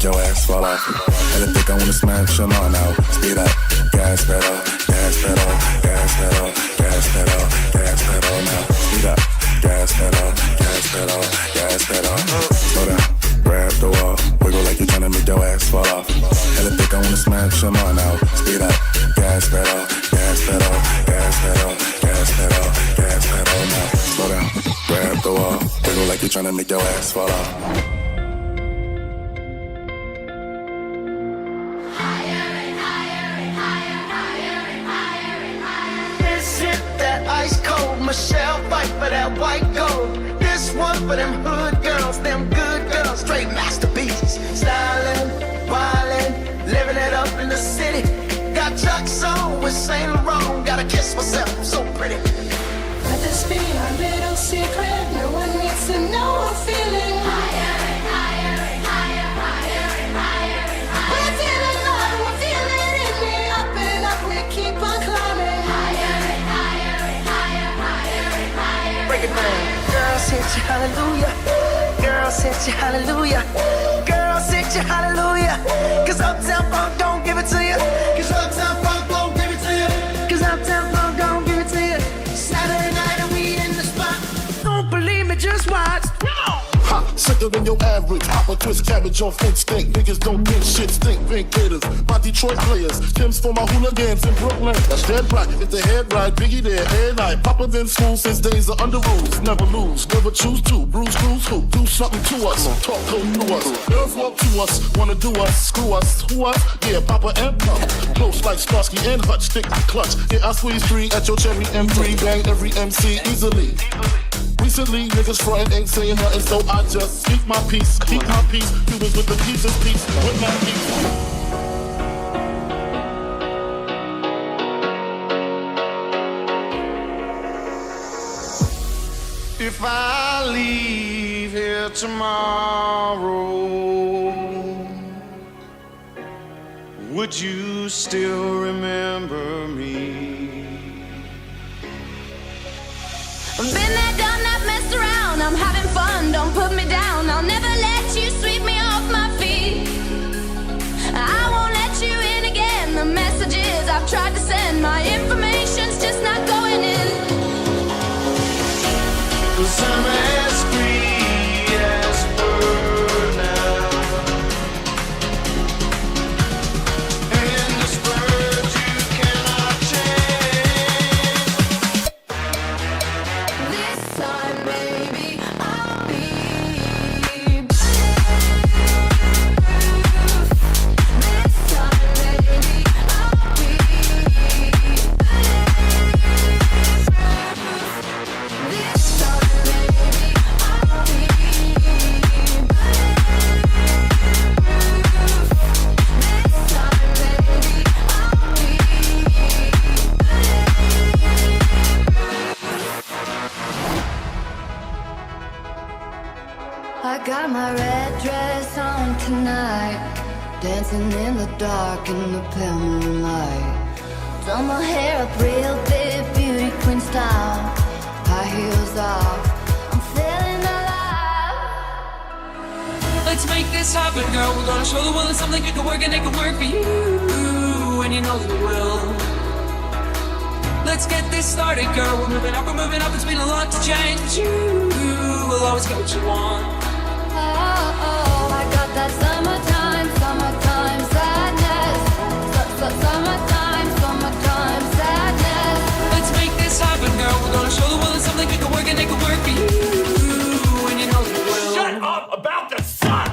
your ass fall off. And I think I wanna smash them all now. Speed up, gas pedal, gas pedal, gas pedal, gas pedal, gas pedal now. Speed up, gas pedal, gas pedal, gas pedal. Slow down, grab the wall, wiggle like you're trying to make your ass fall off. And I think I wanna smash them all now. Speed up, gas pedal, gas pedal, gas pedal, gas pedal, gas pedal now. Slow down, grab the wall, wiggle like you're trying to make your ass fall off. Ice cold, Michelle fight for that white gold. This one for them hood girls, them good girls, straight masterpieces. Stylin', wildin', living it up in the city. Got Chuck's on with Saint Laurent, gotta kiss myself, I'm so pretty. Let this be our little secret, no one needs to know I'm feeling higher and higher and higher, higher and higher and higher. We're feeling love, we're feeling it, we up and up, we keep on climbing higher and higher and higher, higher and higher. Break it down. Girls hit you hallelujah, girls hit you hallelujah, girls hit you hallelujah. Cause Uptown Funk don't give it to you, cause Uptown Funk don't give it to you, cause Uptown Funk don't give it to you. Saturday night and we in the spot. Don't believe me, just watch. Ha, sicker than your average. Hop a twist cabbage on instinct. Niggas don't think shit stink. Vindicators, my Detroit players. Kim's for my hooligans in Brooklyn. That's dead right. If the head right, Biggie there, every night. Papa been school since days of under rules. Never lose, never choose to. Bruise, cruise, who? Do something to us. Talk code to us. Girls walk to us. Wanna do us, screw us. Who us? Yeah, Papa and Papa. Close like Starsky and Hutch. Stick to clutch. Yeah, I squeeze 3 at your cherry M3. Bang every MC easily. Recently, niggas frontin' ain't saying nothing, so I just speak my peace, keep my peace. Cubans with the pieces, peace with my peace. If I leave here tomorrow, would you still remember me? Been there, done that, messed around. I'm having fun, don't put me down. I'll never let you sweep me off my feet. I won't let you in again. The messages I've tried to send, my information's just not going in. Cause I'm as free as a bird now. And this bird you cannot change. This time, baby, I'll be This time, baby, I'll be This time, baby, I'll be I got my red dress on tonight, dancing in the dark in the pale moonlight. Done my hair up real big, beauty queen style, high heels off, I'm feeling alive. Let's make this happen, girl. We're gonna show the world it's something you can work and it can work for you, and you know you will. Let's get this started, girl. We're moving up, it's been a lot to change, but you will always get what you want. I got that summertime, summertime sadness. Summertime, summertime sadness. Let's make this happen, girl. We're gonna show the world it's something you can work and it can work for you, and you know you will. Shut up about the sun!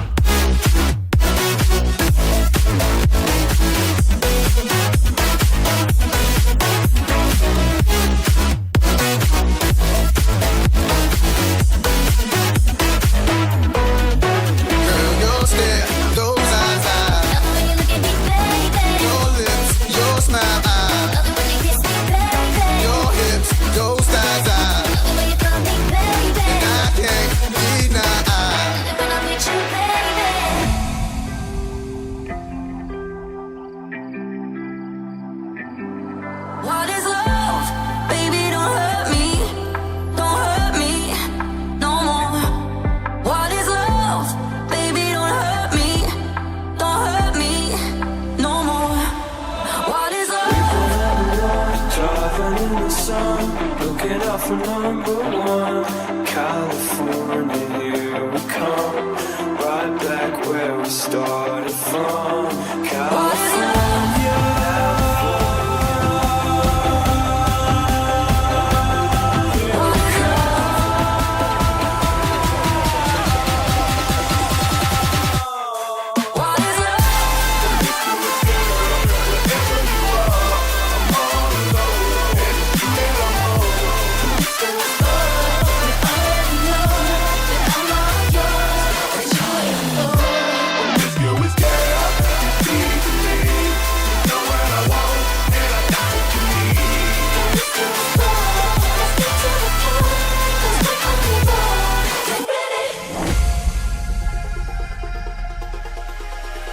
sun, looking out for number one. California, here we come, right back where we started from. California.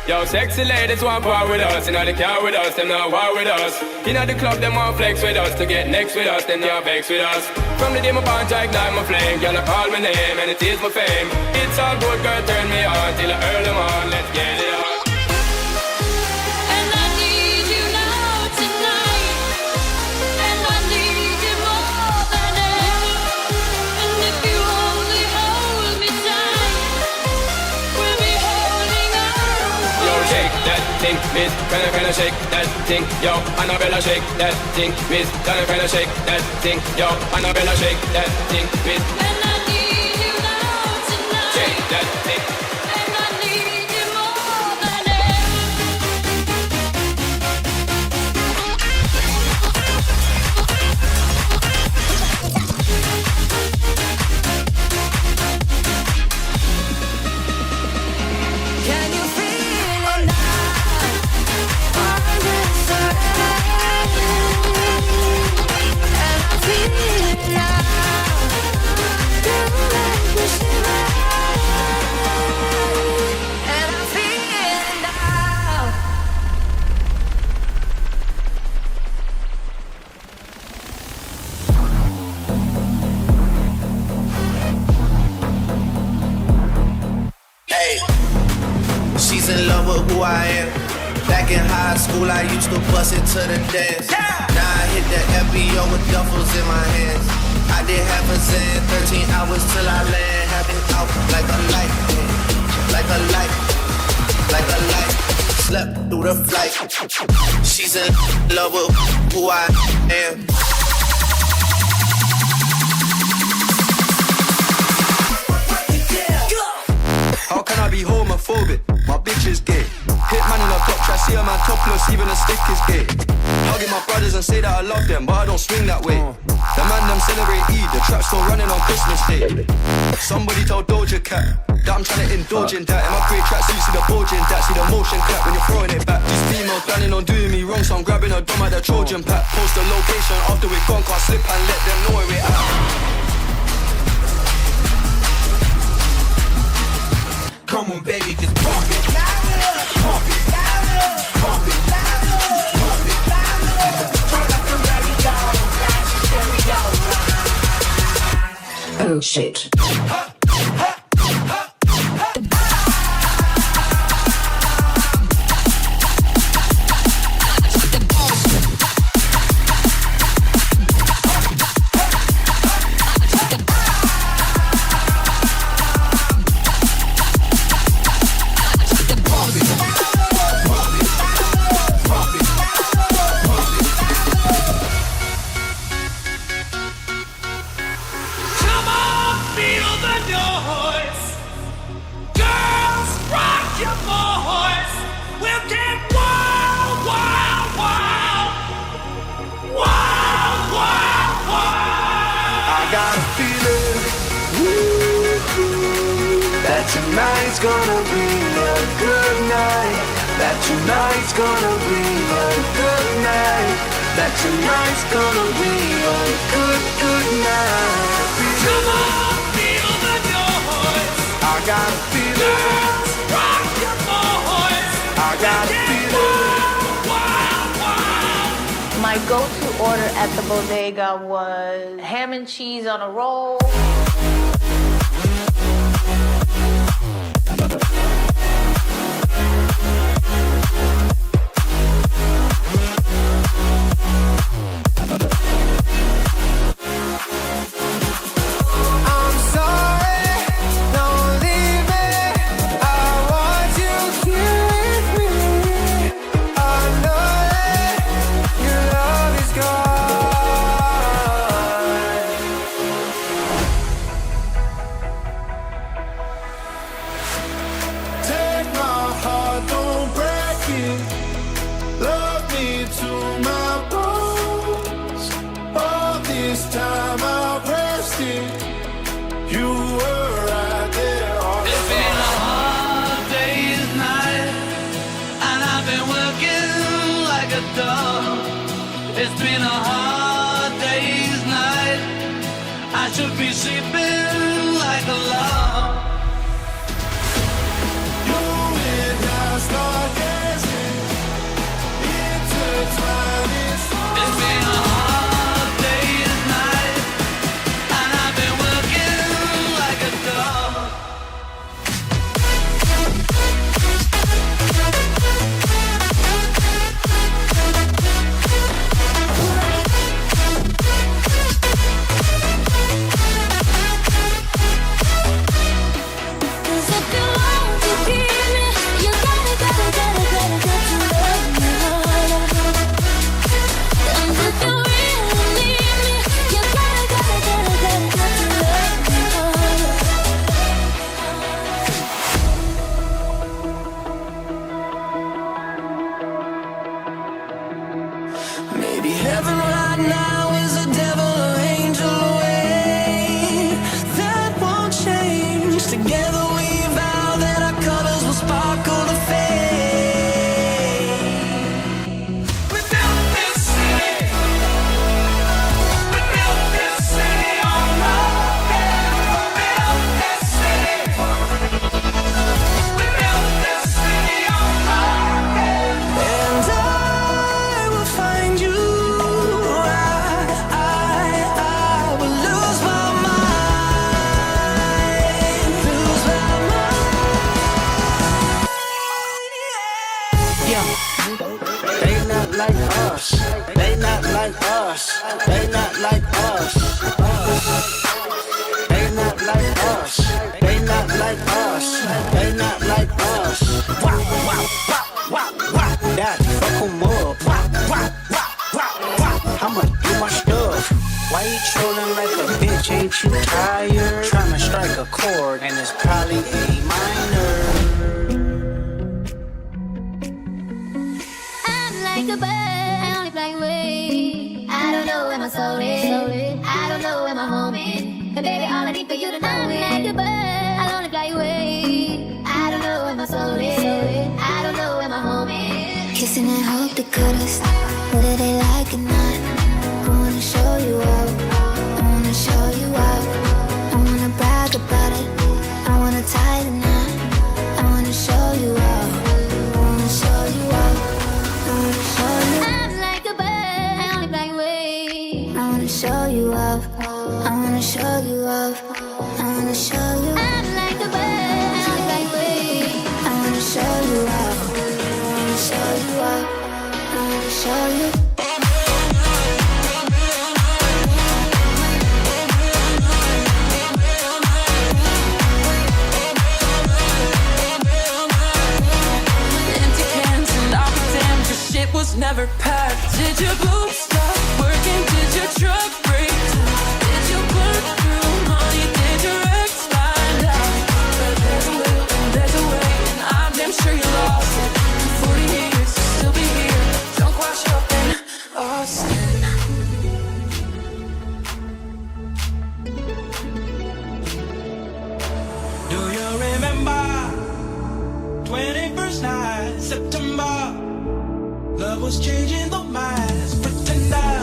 Yo, sexy ladies want war with us. You know the car with us, them not war with us. You know the club, them want flex with us. To get next with us, them not vex with us. From the day my bond, I ignite my flame. Girl, I call my name and it is my fame. It's all good, girl, turn me on till I earn them on. Let's get it on. And I need you now tonight. And I need you more than ever. And if you only hold me tight, we'll be holding on. Yo, shake that thing, miss. Kinda shake that thing, yo. Annabella, shake that thing, miss. Kinda shake that thing, yo. Annabella, shake that thing, miss. And I need you now tonight. Shake that thing. And I need you more than ever. Can you feel it now? I'm inside, and I feel it now. Don't let me survive, and I feel it now. Hey, she's in love with who I am. Back in high school, I used to bust it to the dance. Now I hit the FBO with duffels in my hands. I did half a Zen, 13 hours till I land. Having out like a light, like a light, like a light. Slept through the flight. She's in love with who I am. How can I be homophobic? My bitch is gay. Hit man in a top try, see a man topless, even a stick is gay. Hugging my brothers and say that I love them, but I don't swing that way. The man them celebrate Eid, the trap's still running on Christmas Day. Somebody told Doja Cat that I'm trying to indulge in that. In my great tracks, you see the bulging that, see the motion clap when you're throwing it back. These females planning on doing me wrong, so I'm grabbing a dome at the Trojan pack. Post the location after we're gone, can't slip and let them know where we're at. Come on, baby, just pump it. Pump it. Pump it. Pump it. Turn up the radio. Oh shit. Tonight's gonna be a good night. That tonight's gonna be a good night. That tonight's gonna be a good night. Come on, feel the noise. I got a feeling. Girls, rock your boys. I got a feeling. Wild, wild. My go-to order at the bodega was ham and cheese on a roll. this time I've rested. You were right there all It's been a hard day's night, and I've been working like a dog. It's been a hard day's night. I should be sleeping like a log. You and I start dancing, intertwining. It's been a hard day's night, and I've been working like a dog. Cause if you want to keep me, you gotta get to love me harder. And if you really need me, you gotta get to love me harder. Maybe heaven right now is a devil or angel away. That won't change. Together we vow that our colors will sparkle to fade. We built this city. We built this city on love. We built this city. We built this city on love. And I will find you. I will lose my mind. Lose my mind. Yeah, they not like us. They not like us. They not like us. They not like us. They not like us. They not like us. Wow, wow, wow, wow, wow. That fuck 'em up. Wow, wow, wow, wow, wow. I'ma do my stuff. Why you trolling like a bitch? Ain't you tired? Tryna strike a chord and it's probably A minor. I'm like a bird, I only fly away. I don't know where my soul is. I don't know where my home is. But baby, all I need for you to know is I'm like a bird, I'll only fly away. I don't know where my soul is. I don't know where my home is. Kissing and hope they cut us, whether they like or not. I wanna show you out, I wanna show you out. I wanna brag about it, I wanna tie the knot. I wanna show you out, I wanna show you out. I wanna show you. I'm like a bird, I only fly away. I wanna show you off, I wanna show you off. I wanna show you. I'm like a bird, I only fly away. I wanna show you off, I wanna show you off. I wanna show you. Empty cans and I'll be damned, your shit was never packed. Did your boobs stop working? Did your truck break down? Did you burn through money? Did your ex find out? But there's a will and there's a way, and I'm damn sure you lost it. 40 years, you'll still be here, drunk wash up in Austin. Do you remember 21st night, September? Love was changing the minds, pretender,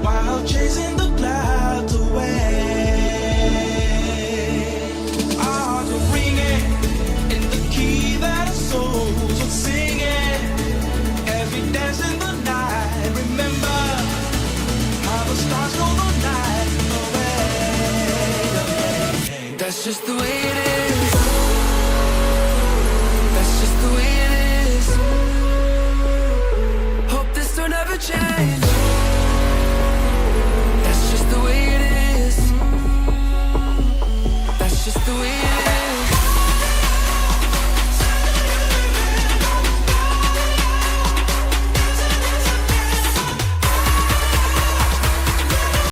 while chasing the clouds away. Our hearts were ringing in the key that our souls were singing as we danced in the night. Remember how the stars stole the night away. That's just the